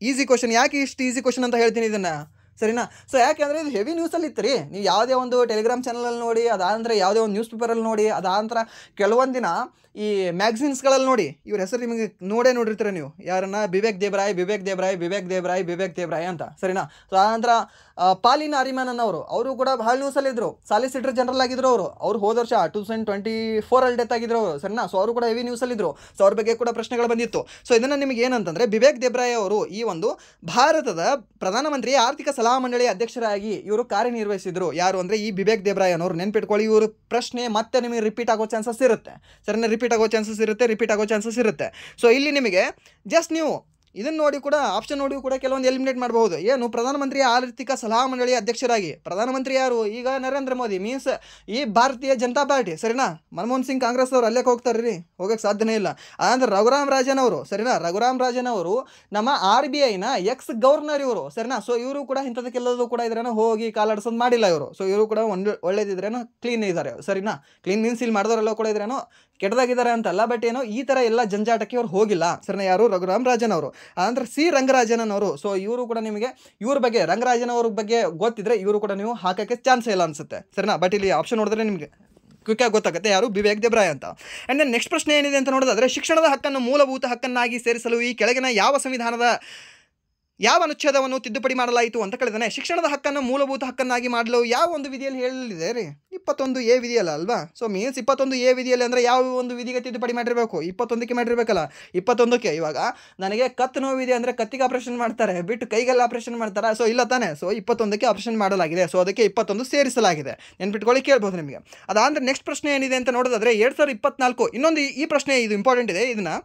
ಈಸಿ ಕ್ವಶನ್. ಯಾಕೆ ಇಷ್ಟು ಈಸಿ ಕ್ವಶನ್ ಅಂತ ಹೇಳ್ತೀನಿ ಇದನ್ನು, ಸರಿನಾ. ಸೊ ಯಾಕೆಂದರೆ ಇದು ಹೆವಿ ನ್ಯೂಸಲ್ಲಿ ಇತ್ತು ರೀ. ನೀವು ಯಾವುದೇ ಒಂದು ಟೆಲಿಗ್ರಾಮ್ ಚಾನಲಲ್ಲಿ ನೋಡಿ, ಅದಾನಂತರ ಯಾವುದೇ ಒಂದು ನ್ಯೂಸ್ ಪೇಪರಲ್ಲಿ ನೋಡಿ, ಅದಾನಂತರ ಕೆಲವೊಂದು ದಿನ ಈ ಮ್ಯಾಗ್ಝಿನ್ಸ್ಗಳಲ್ಲಿ ನೋಡಿ, ಇವ್ರ ಹೆಸರು ನಿಮಗೆ ನೋಡಿರ್ತೀರ ನೀವು, ಯಾರನ್ನ ಬಿಬೇಕ್ ದೇಬ್ರಾಯ್ ಅಂತ, ಸರಿನಾ. ಸೊ ಆನಂತರ ಪಾಲಿನ್ ಅರಿಮನನ್ ಅವರು ಕೂಡ ಭಾಳ ನ್ಯೂಸಲ್ಲಿದ್ದರು, ಸಾಲಿಸಿಟರ್ ಜನರಲ್ ಆಗಿದ್ರು ಅವರು ಹೋದ ವರ್ಷ 2024 ಡೆತ್ ಆಗಿದ್ರು ಅವರು, ಸರಿನಾ. ಸೊ ಅವರು ಕೂಡ ಹೆವಿ ನ್ಯೂಸಲ್ಲಿದ್ದರು. ಸೊ ಅವ್ರ ಬಗ್ಗೆ ಕೂಡ ಪ್ರಶ್ನೆಗಳು ಬಂದಿತ್ತು. ಸೊ ಇದನ್ನು ನಿಮಗೆ ಏನಂತಂದರೆ ಬಿಬೇಕ್ ದೇಬ್ರಾಯ್ ಅವರು ಈ ಒಂದು ಭಾರತದ ಪ್ರಧಾನಮಂತ್ರಿಯ ಆರ್ಥಿಕ ಸಲಹಾ ಮಂಡಳಿಯ ಅಧ್ಯಕ್ಷರಾಗಿ ಇವರು ಕಾರ್ಯನಿರ್ವಹಿಸಿದ್ರು. ಯಾರು ಅಂದರೆ ಈ ಬಿಬೇಕ್ ದೇಬ್ರಾಯ್ ಅವರು, ನೆನ್ಪಿಟ್ಕೊಳ್ಳಿ. ಇವರು ಪ್ರಶ್ನೆ ಮತ್ತೆ ನಿಮಗೆ ರಿಪೀಟ್ ಆಗೋ ಚಾನ್ಸಸ್ ಇರುತ್ತೆ, ಸರಿನಾ. ರಿಪೀಟ್ ಆಗೋ ಚಾನ್ಸಸ್ ಇರುತ್ತೆ. ಸೊ ಇಲ್ಲಿ ನಿಮಗೆ ಜಸ್ಟ್ ನೀವು ಇದನ್ನು ನೋಡಿ ಕೂಡ ಆಪ್ಷನ್ ನೋಡಿ ಕೂಡ ಕೆಲವೊಂದು ಎಲಿಮಿನೇಟ್ ಮಾಡಬಹುದು. ಏನು ಪ್ರಧಾನಮಂತ್ರಿಯ ಆರ್ಥಿಕ ಸಲಹಾ ಮಂಡಳಿಯ ಅಧ್ಯಕ್ಷರಾಗಿ ಪ್ರಧಾನಮಂತ್ರಿ ಯಾರು, ಈಗ ನರೇಂದ್ರ ಮೋದಿ ಮೀನ್ಸ್ ಈ ಭಾರತೀಯ ಜನತಾ ಪಾರ್ಟಿ, ಸರಿನಾ. ಮನಮೋಹನ್ ಸಿಂಗ್ ಕಾಂಗ್ರೆಸ್ ಅವರು ಅಲ್ಲೇ ಹೋಗ್ತಾರೆ ರೀ, ಹೋಗೋಕ್ಕೆ ಸಾಧ್ಯನೇ ಇಲ್ಲ. ಅಂದರೆ ರಘುರಾಮ್ ರಾಜನ್ ಅವರು, ಸರಿನಾ. ರಘುರಾಮ್ ರಾಜನ್ ಅವರು ನಮ್ಮ RBIನ ಎಕ್ಸ್ ಗವರ್ನರ್ ಇವರು, ಸರಿನಾ. ಸೊ ಇವರು ಕೂಡ ಇಂಥದಕ್ಕೆಲ್ಲದೂ ಕೂಡ ಇದ್ರೇನೋ ಹೋಗಿ ಕಾಲಾಡಿಸೋದು ಮಾಡಿಲ್ಲ ಇವರು. ಸೊ ಇವರು ಕೂಡ ಒಳ್ಳೇದಿದ್ರೇನೋ ಕ್ಲೀನ್ ಇದ್ದಾರೆ, ಸರಿನಾ. ಕ್ಲೀನ್ ಮೀನ್ಸ್ ಇಲ್ಲಿ ಮಾಡಿದವರೆಲ್ಲ ಕೂಡ ಇದ್ರೇನೋ ಕೆಟ್ಟದಾಗಿದ್ದಾರೆ ಅಂತಲ್ಲ, ಬಟ್ ಏನೋ ಈ ಥರ ಎಲ್ಲ ಜಂಜಾಟಕ್ಕೆ ಅವ್ರು ಹೋಗಿಲ್ಲ, ಸರಿನಾ. ಯಾರು ರಘುರಾಮ್ ರಾಜನ್ ಅವರು. ಅಂದರೆ ಸಿ ರಂಗರಾಜನ್ ಅವರು. ಸೊ ಇವರು ಕೂಡ ನಿಮಗೆ ಇವ್ರ ಬಗ್ಗೆ ರಂಗರಾಜನ್ ಅವ್ರ ಬಗ್ಗೆ ಗೊತ್ತಿದ್ರೆ ಇವರು ಕೂಡ ನೀವು ಹಾಕೋಕ್ಕೆ ಚಾನ್ಸ್ ಇಲ್ಲ ಅನಿಸುತ್ತೆ, ಸರಿನಾ. ಬಟ್ ಇಲ್ಲಿ ಆಪ್ಷನ್ ನೋಡಿದ್ರೆ ನಿಮಗೆ ಕ್ವಿಕ್ಕಾಗಿ ಗೊತ್ತಾಗುತ್ತೆ ಯಾರು ಬಿಬೇಕ್ ದೇಬ್ರಾಯ್ ಅಂತ. ಆ್ಯಂಡ್ ದೆನ್ ನೆಕ್ಸ್ಟ್ ಪ್ರಶ್ನೆ ಏನಿದೆ ಅಂತ ನೋಡೋದಾದರೆ, ಶಿಕ್ಷಣದ ಹಕ್ಕನ್ನು ಮೂಲಭೂತ ಹಕ್ಕನ್ನಾಗಿ ಸೇರಿಸಲು ಈ ಕೆಳಗಿನ ಯಾವ ಸಂವಿಧಾನದ ಯಾವ ಅನುಚ್ಛೇದವನ್ನು ತಿದ್ದುಪಡಿ ಮಾಡಲಾಯಿತು ಅಂತ ಕೇಳಿದಾನೆ. ಶಿಕ್ಷಣದ ಹಕ್ಕನ್ನು ಮೂಲಭೂತ ಹಕ್ಕನ್ನಾಗಿ ಮಾಡಲು ಯಾವ ಒಂದು ವಿಧಿಯಲ್ಲಿ ಹೇಳಿದೆ ರೀ, 21A ವಿಧಿಯಲ್ಲ ಅಲ್ವಾ. ಸೊ ಮೀನ್ಸ್ 21A ವಿಧಿಯಲ್ಲಿ ಅಂದರೆ ಯಾವ ಒಂದು ವಿಧಿಗೆ ತಿದ್ದುಪಡಿ ಮಾಡಿರಬೇಕು, 21ಕ್ಕೆ ಮಾಡಿರಬೇಕಲ್ಲ. 21ಕ್ಕೆ ಇವಾಗ ನನಗೆ ಕತ್ತು ನೋವಿದೆ ಅಂದರೆ ಕತ್ತಿಗೆ ಆಪರೇಷನ್ ಮಾಡ್ತಾರೆ, ಬಿಟ್ಟು ಕೈಗೆಲ್ಲ ಆಪರೇಷನ್ ಮಾಡ್ತಾರೆ. ಸೊ ಇಲ್ಲ ತಾನೆ. ಸೊ 21ಕ್ಕೆ ಆಪರೇಷನ್ ಮಾಡಲಾಗಿದೆ. ಸೊ ಅದಕ್ಕೆ 21 ಸೇರಿಸಲಾಗಿದೆ, ನೆನ್ಪಿಟ್ಕೊಳ್ಳಿ, ಕೇಳ್ಬೋದು ನಿಮಗೆ. ಅದಾದರೆ ನೆಕ್ಸ್ಟ್ ಪ್ರಶ್ನೆ ಏನಿದೆ ಅಂತ ನೋಡೋದಾದರೆ 2024 ಇನ್ನೊಂದು ಈ ಪ್ರಶ್ನೆ ಇದು ಇಂಪಾರ್ಟೆಂಟ್ ಇದೆ. ಇದನ್ನು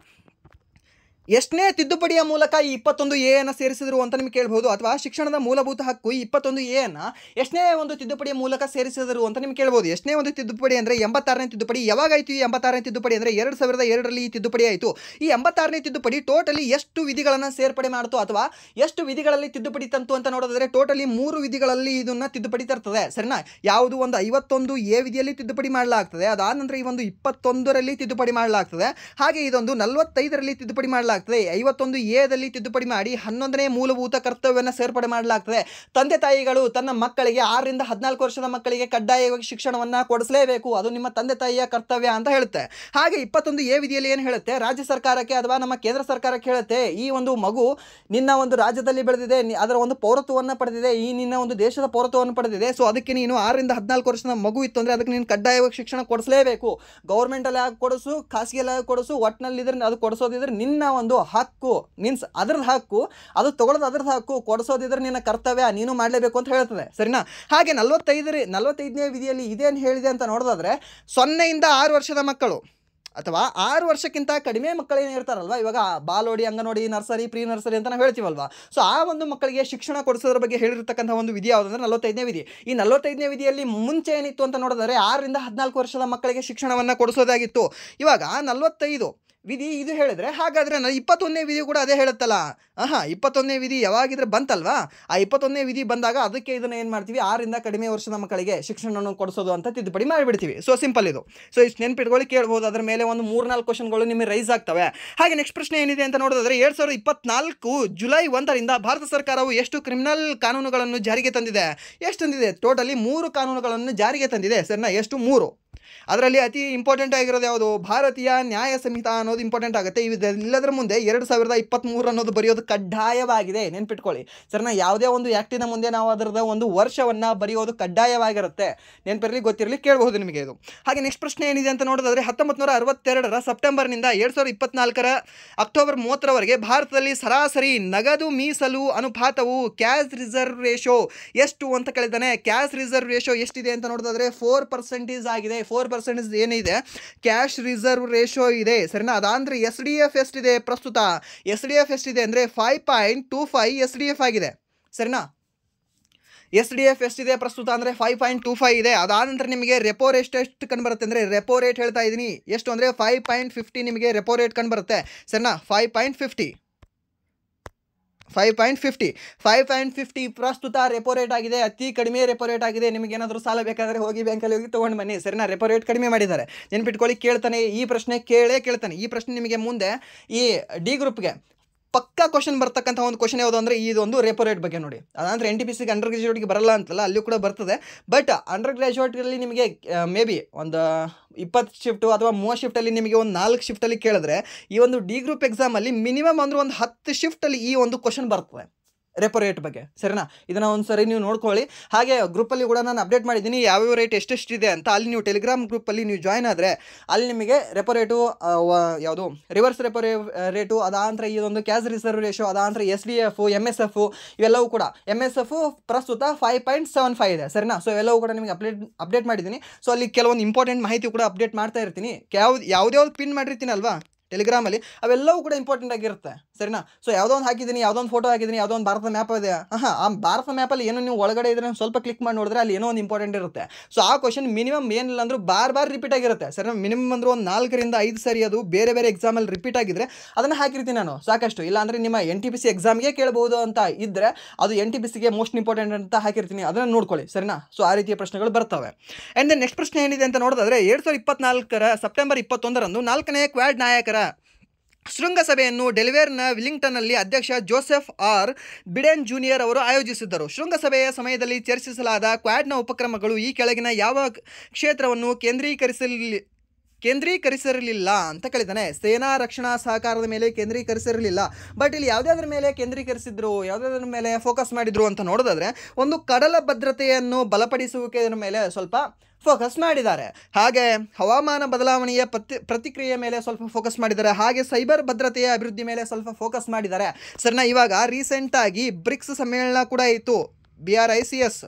ಎಷ್ಟನೇ ತಿದ್ದುಪಡಿಯ ಮೂಲಕ ಈ 21A ಅನ್ನು ಸೇರಿಸಿದ್ರು ಅಂತ ನಿಮಗೆ ಕೇಳಬಹುದು, ಅಥವಾ ಶಿಕ್ಷಣದ ಮೂಲಭೂತ ಹಕ್ಕು 21A ಅನ್ನು ಎಷ್ಟನೇ ಒಂದು ತಿದ್ದುಪಡಿಯ ಮೂಲಕ ಸೇರಿಸಿದರು ಅಂತ ನಿಮ್ಗೆ ಕೇಳಬಹುದು. ಎಷ್ಟನೇ ಒಂದು ತಿದ್ದುಪಡಿ ಅಂದರೆ 86ನೇ ತಿದ್ದುಪಡಿ. ಯಾವಾಗಾಯಿತು ಈ 86ನೇ ತಿದ್ದುಪಡಿ ಅಂದರೆ 2002ರಲ್ಲಿ ಈ ತಿದ್ದುಪಡಿ ಆಯಿತು. ಈ 86ನೇ ತಿದ್ದುಪಡಿ ಟೋಟಲಿ ಎಷ್ಟು ವಿಧಿಗಳನ್ನು ಸೇರ್ಪಡೆ ಮಾಡ್ತು ಅಥವಾ ಎಷ್ಟು ವಿಧಿಗಳಲ್ಲಿ ತಿದ್ದುಪಡಿ ತಂತು ಅಂತ ನೋಡೋದಾದ್ರೆ ಟೋಟಲಿ 3 ವಿಧಿಗಳಲ್ಲಿ ಇದನ್ನ ತಿದ್ದುಪಡಿ ತರ್ತದೆ. ಸರಿನಾ? ಯಾವುದು ಒಂದು 51A ವಿಧಿಯಲ್ಲಿ ತಿದ್ದುಪಡಿ ಮಾಡಲಾಗ್ತದೆ, ಅದಾದ ನಂತರ ಈ ಒಂದು 21ರಲ್ಲಿ ತಿದ್ದುಪಡಿ ಮಾಡಲಾಗ್ತದೆ, ಹಾಗೆ ಇದೊಂದು 45ರಲ್ಲಿ ತಿದ್ದುಪಡಿ ಮಾಡಲಾಗ್ತದೆ, 51A ತಿದ್ದುಪಡಿ ಮಾಡಿ 11ನೇ ಮೂಲಭೂತ ಕರ್ತವ್ಯವನ್ನು ಸೇರ್ಪಡೆ ಮಾಡಲಾಗ್ತದೆ. ತಂದೆ ತಾಯಿಗಳು ತನ್ನ ಮಕ್ಕಳಿಗೆ 6 ರಿಂದ 14 ವರ್ಷದ ಮಕ್ಕಳಿಗೆ ಕಡ್ಡಾಯವಾಗಿ ಶಿಕ್ಷಣವನ್ನು ಕೊಡಿಸಲೇಬೇಕು, ಅದು ನಿಮ್ಮ ತಂದೆ ತಾಯಿಯ ಕರ್ತವ್ಯ ಅಂತ ಹೇಳುತ್ತೆ. ಹಾಗೆ 21A ವಿಧಿಯಲ್ಲಿ ಏನು ಹೇಳುತ್ತೆ, ರಾಜ್ಯ ಸರ್ಕಾರಕ್ಕೆ ಅಥವಾ ನಮ್ಮ ಕೇಂದ್ರ ಸರ್ಕಾರಕ್ಕೆ ಹೇಳುತ್ತೆ, ಈ ಒಂದು ಮಗು ನಿನ್ನ ಒಂದು ರಾಜ್ಯದಲ್ಲಿ ಬೆಳೆದಿದೆ, ಅದರ ಒಂದು ಪೌರತ್ವವನ್ನು ಪಡೆದಿದೆ, ಈ ನಿನ್ನ ಒಂದು ದೇಶದ ಪೌರತ್ವವನ್ನು ಪಡೆದಿದೆ, ಸೊ ಅದಕ್ಕೆ ನೀನು 6 ರಿಂದ 14 ವರ್ಷದ ಮಗು ಇತ್ತು ಅಂದರೆ ಅದಕ್ಕೆ ನೀನು ಕಡ್ಡಾಯವಾಗಿ ಶಿಕ್ಷಣ ಕೊಡಿಸಲೇಬೇಕು. ಗೌರ್ಮೆಂಟಲ್ಲಿ ಆಗಿ ಕೊಡಿಸು, ಖಾಸಗಿಯಲ್ಲಿ ಆಗಿ ಕೊಡಿಸು, ಒಟ್ಟಿನಲ್ಲಿದ್ರೆ ಅದು ಕೊಡಿಸೋದಿದ್ರೆ ನಿನ್ನ ಒಂದು ಹಕ್ಕು, ಮೀನ್ಸ್ ಅದ್ರದ್ದು ಹಕ್ಕು, ಅದು ತಗೊಳ್ಳೋದು ಅದ್ರದ್ದು ಹಕ್ಕು, ಕೊಡಿಸೋದಿದ್ರೆ ನಿನ್ನ ಕರ್ತವ್ಯ, ನೀನು ಮಾಡಲೇಬೇಕು ಅಂತ ಹೇಳ್ತದೆ. ಸರಿನಾ? ಹಾಗೆ 45ನೇ ವಿಧಿಯಲ್ಲಿ ಇದೇನು ಹೇಳಿದೆ ಅಂತ ನೋಡೋದಾದ್ರೆ 0 ರಿಂದ 6 ವರ್ಷದ ಮಕ್ಕಳು ಅಥವಾ 6 ವರ್ಷಕ್ಕಿಂತ ಕಡಿಮೆ ಮಕ್ಕಳೇನು ಇರ್ತಾರಲ್ವ, ಇವಾಗ ಬಾಲೋಡಿ, ಅಂಗನೋಡಿ, ನರ್ಸರಿ, ಪ್ರೀ ನರ್ಸರಿ ಅಂತ ನಾವು ಹೇಳ್ತೀವಲ್ವ, ಸೊ ಆ ಒಂದು ಮಕ್ಕಳಿಗೆ ಶಿಕ್ಷಣ ಕೊಡಿಸೋದ್ರ ಬಗ್ಗೆ ಹೇಳಿರ್ತಕ್ಕಂಥ ಒಂದು ವಿಧಿ ಯಾವುದಂದ್ರೆ 45ನೇ ವಿಧಿ. ಈ 45ನೇ ವಿಧಿಯಲ್ಲಿ ಮುಂಚೆ ಏನಿತ್ತು ಅಂತ ನೋಡಿದ್ರೆ 6 ರಿಂದ 14 ವರ್ಷದ ಮಕ್ಕಳಿಗೆ ಶಿಕ್ಷಣವನ್ನು ಕೊಡಿಸೋದಾಗಿತ್ತು. ಇವಾಗ 45 ವಿಧಿ ಇದು ಹೇಳಿದ್ರೆ ಹಾಗಾದರೆ 21ನೇ ವಿಧಿ ಕೂಡ ಅದೇ ಹೇಳುತ್ತಲ್ಲ. 21ನೇ ವಿಧಿ ಯಾವಾಗಿದ್ರೆ ಬಂತಲ್ವಾ, ಆ 21ನೇ ವಿಧಿ ಬಂದಾಗ ಅದಕ್ಕೆ ಇದನ್ನು ಏನು ಮಾಡ್ತೀವಿ, 6 ರಿಂದ ಕಡಿಮೆ ವರ್ಷದ ಮಕ್ಕಳಿಗೆ ಶಿಕ್ಷಣವನ್ನು ಕೊಡಿಸೋದು ಅಂತ ತಿದ್ದುಪಡಿ ಮಾಡಿಬಿಡ್ತೀವಿ. ಸೊ ಸಿಂಪಲ್ ಇದು. ಸೊ ಇಷ್ಟು ನೆನ್ಪಿಟ್ಕೊಳ್ಳಿ, ಕೇಳ್ಬೋದು. ಅದರ ಮೇಲೆ ಒಂದು 3-4 ಕ್ವಶನ್ಗಳು ನಿಮಗೆ ರೈಸ್ ಆಗ್ತವೆ. ಹಾಗೆ ನೆಕ್ಸ್ಟ್ ಪ್ರಶ್ನೆ ಏನಿದೆ ಅಂತ ನೋಡಿದ್ರೆ 2024 ಜುಲೈ 1ರಿಂದ ಭಾರತ ಸರ್ಕಾರವು ಎಷ್ಟು ಕ್ರಿಮಿನಲ್ ಕಾನೂನುಗಳನ್ನು ಜಾರಿಗೆ ತಂದಿದೆ? ಎಷ್ಟು ತಂದಿದೆ? ಟೋಟಲಿ 3 ಕಾನೂನುಗಳನ್ನು ಜಾರಿಗೆ ತಂದಿದೆ. ಸರಿನಾ? ಎಷ್ಟು? 3. ಅದರಲ್ಲಿ ಅತಿ ಇಂಪಾರ್ಟೆಂಟ್ ಆಗಿರೋದು ಯಾವುದು? ಭಾರತೀಯ ನ್ಯಾಯ ಸಂಹಿತಾ ಅನ್ನೋದು ಇಂಪಾರ್ಟೆಂಟ್ ಆಗುತ್ತೆ. ಇದೆಲ್ಲದರ ಮುಂದೆ 2023 ಅನ್ನೋದು ಬರೆಯೋದು ಕಡ್ಡಾಯವಾಗಿದೆ, ನೆನ್ಪಿಟ್ಕೊಳ್ಳಿ. ಸರಿನಾ? ಯಾವುದೇ ಒಂದು ಆ್ಯಕ್ಟಿನ ಮುಂದೆ ನಾವು ಅದರದ ಒಂದು ವರ್ಷವನ್ನು ಬರೆಯೋದು ಕಡ್ಡಾಯವಾಗಿರುತ್ತೆ. ನೆನಪಿರಲಿ, ಗೊತ್ತಿರಲಿ, ಕೇಳಬಹುದು ನಿಮಗೆ ಇದು. ಹಾಗೆ ನೆಕ್ಸ್ಟ್ ಪ್ರಶ್ನೆ ಏನಿದೆ ಅಂತ ನೋಡೋದಾದರೆ 1962ರ ಸೆಪ್ಟೆಂಬರ್ನಿಂದ 2024ರ ಅಕ್ಟೋಬರ್ 30ರವರೆಗೆ ಭಾರತದಲ್ಲಿ ಸರಾಸರಿ ನಗದು ಮೀಸಲು ಅನುಪಾತವು ಕ್ಯಾಶ್ ರಿಸರ್ವ್ ರೇಷೋ ಎಷ್ಟು ಅಂತ ಕೇಳಿದ್ದಾನೆ. ಕ್ಯಾಶ್ ರಿಸರ್ವ್ ರೇಷೋ ಎಷ್ಟಿದೆ ಅಂತ ನೋಡೋದಾದರೆ 4% ಆಗಿದೆ. 4% ಏನಿದೆ ಕ್ಯಾಶ್ ರಿಸರ್ವ್ ರೇಷೋ ಇದೆ. ಸರಿನಾ? ಅದಾಂದ್ರೆ SDF ಎಷ್ಟಿದೆ ಪ್ರಸ್ತುತ? SDF ಎಷ್ಟಿದೆ ಅಂದರೆ 5.25 SDF ಆಗಿದೆ. ಸರಿನಾ? SDF ಎಷ್ಟಿದೆ ಪ್ರಸ್ತುತ ಅಂದರೆ 5.25 ಇದೆ. ಅದಾದ ನಂತರ ನಿಮಗೆ ರೆಪೋ ರೇಟ್ ಎಷ್ಟು ಕಂಡು ಬರುತ್ತೆ ಅಂದರೆ, ರೆಪೋ ರೇಟ್ ಹೇಳ್ತಾ ಇದ್ದೀನಿ, ಎಷ್ಟು ಅಂದರೆ 5.50 ನಿಮಗೆ ರೆಪೋ ರೇಟ್ ಕಂಡು ಬರುತ್ತೆ. ಸರಿನಾ? 5.50 ಪ್ರಸ್ತುತ ರೆಪೋ ರೇಟ್ ಆಗಿದೆ. ಅತಿ ಕಡಿಮೆ ರೆಪೋ ರೇಟ್ ಆಗಿದೆ. ನಿಮಗೆ ಏನಾದರೂ ಸಾಲ ಬೇಕಾದರೆ ಹೋಗಿ ಬ್ಯಾಂಕಲ್ಲಿ ಹೋಗಿ ತೊಗೊಂಡು ಬನ್ನಿ. ಸರಿನಾ? ರೆಪೋ ರೇಟ್ ಕಡಿಮೆ ಮಾಡಿದ್ದಾರೆ, ನೆನ್ಪಿಟ್ಕೊಳ್ಳಿ. ಕೇಳ್ತಾನೆ ಈ ಪ್ರಶ್ನೆ, ಕೇಳ್ತಾನೆ ಈ ಪ್ರಶ್ನೆ ನಿಮಗೆ ಮುಂದೆ ಈ ಡಿ ಗ್ರೂಪ್ಗೆ ಪಕ್ಕಾ ಕ್ವಶನ್ ಬರ್ತಕ್ಕಂಥ ಒಂದು ಕ್ವಶನ್ ಯಾವುದು ಅಂದರೆ ಇದೊಂದು ರೆಪೋ ರೇಟ್ ಬಗ್ಗೆ ನೋಡಿ. ಅದಂದರೆ NTPCಗೆ ಅಂಡರ್ ಗ್ರಾಜುಯೇಟ್ಗೆ ಬರಲ್ಲ ಅಂತಲ್ಲ, ಅಲ್ಲಿಯೂ ಕೂಡ ಬರ್ತದೆ. ಬಟ್ ಅಂಡರ್ ಗ್ರಾಜುಯೇಟಲ್ಲಿ ನಿಮಗೆ ಮೇ ಬಿ ಒಂದು 20 ಶಿಫ್ಟು ಅಥವಾ 30 ಶಿಫ್ಟಲ್ಲಿ ನಿಮಗೆ ಒಂದು 4 ಶಿಫ್ಟಲ್ಲಿ ಕೇಳಿದ್ರೆ, ಈ ಒಂದು ಡಿ ಗ್ರೂಪ್ ಎಕ್ಸಾಮಲ್ಲಿ ಮಿನಿಮಮ್ ಅಂದರೆ ಒಂದು 10 ಶಿಫ್ಟಲ್ಲಿ ಈ ಒಂದು ಕ್ವಶನ್ ಬರ್ತದೆ ರೆಪೋ ರೇಟ್ ಬಗ್ಗೆ. ಸರಿನಾ? ಇದನ್ನು ಒಂದು ಸರಿ ನೀವು ನೋಡ್ಕೊಳ್ಳಿ. ಹಾಗೆ ಗ್ರೂಪಲ್ಲಿ ಕೂಡ ನಾನು ಅಪ್ಡೇಟ್ ಮಾಡಿದ್ದೀನಿ ಯಾವ್ಯಾವ ರೇಟ್ ಎಷ್ಟೆಷ್ಟಿದೆ ಅಂತ. ಅಲ್ಲಿ ನೀವು ಟೆಲಿಗ್ರಾಮ್ ಗ್ರೂಪಲ್ಲಿ ನೀವು ಜಾಯ್ನ್ ಆದರೆ ಅಲ್ಲಿ ನಿಮಗೆ ರೆಪೋ ರೇಟು ಯಾವುದು ರಿವರ್ಸ್ ರೆಪೋ ರೇಟು, ಅದಾಂತರ ಇದೊಂದು ಕ್ಯಾಶ್ ರಿಸರ್ವ್ ರೇಷೋ, ಅದಾಂತರ SDF, MSF ಇವೆಲ್ಲವೂ ಕೂಡ. MSF ಪ್ರಸ್ತುತ 5.75 ಇದೆ. ಸರಿನಾ? ಸೊ ಇವೆಲ್ಲವೂ ಕೂಡ ನಿಮಗೆ ಅಪ್ಡೇಟ್ ಮಾಡಿದ್ದೀನಿ. ಸೊ ಅಲ್ಲಿ ಕೆಲವೊಂದು ಇಂಪಾರ್ಟೆಂಟ್ ಮಾಹಿತಿ ಕೂಡ ಅಪ್ಡೇಟ್ ಮಾಡ್ತಾ ಇರ್ತೀನಿ. ಯಾವುದೇ ಪಿನ್ ಮಾಡಿರ್ತೀನಲ್ವಾ ಟೆಲಿಗ್ರಾಮಲ್ಲಿ, ಅವೆಲ್ಲವೂ ಕೂಡ ಇಂಪಾರ್ಟೆಂಟ್ ಆಗಿರುತ್ತೆ. ಸರಿನಾ? ಸೊ ಯಾವುದೋ ಒಂದು ಹಾಕಿದ್ದೀನಿ, ಯಾವುದೋ ಒಂದು ಫೋಟೋ ಹಾಕಿದ್ದೀನಿ, ಯಾವುದೋ ಒಂದು ಭಾರತ ಮ್ಯಾಪ್ ಇದೆ. ಆ ಭಾರತ ಮ್ಯಾಪಲ್ಲಿ ಏನೋ ನೀವು ಒಳಗಡೆ ಇದ್ರೆ ಸ್ವಲ್ಪ ಕ್ಲಿಕ್ ಮಾಡಿ ನೋಡಿದ್ರೆ ಅಲ್ಲಿ ಏನೋ ಒಂದು ಇಂಪಾರ್ಟೆಂಟ್ ಇರುತ್ತೆ. ಸೊ ಆ ಕ್ವಶನ್ ಮಿನಿಮಮ್ ಏನಿಲ್ಲ ಅಂದರೂ ಬಾರ್ ರಿಪೀಟ್ ಆಗಿರುತ್ತೆ. ಸರಿ? ಮಿನಿಮಮ್ ಅಂದ್ರೆ ಒಂದು 4 ರಿಂದ 5 ಸರಿ ಅದು ಬೇರೆ ಬೇರೆ ಎಕ್ಸಾಮಲ್ಲಿ ರಿಪೀಟ್ ಆಗಿದ್ರೆ ಅದನ್ನು ಹಾಕಿರ್ತೀನಿ ನಾನು ಸಾಕಷ್ಟು. ಇಲ್ಲ ಅಂದರೆ ನಿಮ್ಮ NTPC ಎಕ್ಸಾಮ್ಗೆ ಕೇಳ್ಬೋದು ಅಂತ ಇದ್ದರೆ ಅದು NTPCಗೆ ಮೋಸ್ಟ್ ಇಂಪಾರ್ಟೆಂಟ್ ಅಂತ ಹಾಕಿರ್ತೀನಿ, ಅದನ್ನು ನೋಡ್ಕೊಳ್ಳಿ. ಸರಿನಾ? ಸೊ ಆ ರೀತಿಯ ಪ್ರಶ್ನೆಗಳು ಬರ್ತವೆ. ಆ್ಯಂಡ್ ದೆನ್ ನೆಕ್ಸ್ಟ್ ಪ್ರಶ್ನೆ ಏನಿದೆ ಅಂತ ನೋಡಿದ್ರೆ 2024ರ ಸೆಪ್ಟೆಂಬರ್ 21ರಂದು 4ನೇ ಕ್ವಾಡ್ ನಾಯಕರ ಶೃಂಗಸಭೆಯನ್ನು ಡೆಲ್ವೇರ್ನ ವಿಲ್ಲಿಂಗ್ಟನ್ನಲ್ಲಿ ಅಧ್ಯಕ್ಷ ಜೋಸೆಫ್ ಆರ್ ಬಿಡೆನ್ ಜೂನಿಯರ್ ಅವರು ಆಯೋಜಿಸಿದ್ದರು. ಶೃಂಗಸಭೆಯ ಸಮಯದಲ್ಲಿ ಚರ್ಚಿಸಲಾದ ಕ್ವಾಡ್ನ ಉಪಕ್ರಮಗಳು ಈ ಕೆಳಗಿನ ಯಾವ ಕ್ಷೇತ್ರವನ್ನು ಕೇಂದ್ರೀಕರಿಸಿರಲಿಲ್ಲ ಅಂತ ಕೇಳಿದ್ದಾನೆ. ಸೇನಾ ರಕ್ಷಣಾ ಸಹಕಾರದ ಮೇಲೆ ಕೇಂದ್ರೀಕರಿಸಿರಲಿಲ್ಲ. ಬಟ್ ಇಲ್ಲಿ ಯಾವುದಾದ್ರ ಮೇಲೆ ಕೇಂದ್ರೀಕರಿಸಿದ್ರು, ಯಾವುದಾದ್ರ ಮೇಲೆ ಫೋಕಸ್ ಮಾಡಿದ್ರು ಅಂತ ನೋಡೋದಾದ್ರೆ ಒಂದು ಕಡಲ ಭದ್ರತೆಯನ್ನು ಬಲಪಡಿಸುವಿಕೆಯ ಮೇಲೆ ಸ್ವಲ್ಪ ಫೋಕಸ್ ಮಾಡಿದ್ದಾರೆ. ಹಾಗೆ ಹವಾಮಾನ ಬದಲಾವಣೆಯ ಪ್ರತಿಕ್ರಿಯೆ ಮೇಲೆ ಸ್ವಲ್ಪ ಫೋಕಸ್ ಮಾಡಿದ್ದಾರೆ. ಹಾಗೆ ಸೈಬರ್ ಭದ್ರತೆಯ ಅಭಿವೃದ್ಧಿ ಮೇಲೆ ಸ್ವಲ್ಪ ಫೋಕಸ್ ಮಾಡಿದ್ದಾರೆ. ಸರಿನಾ? ಇವಾಗ ರೀಸೆಂಟಾಗಿ ಬ್ರಿಕ್ಸ್ ಸಮ್ಮೇಳನ ಕೂಡ ಇತ್ತು, BRICS.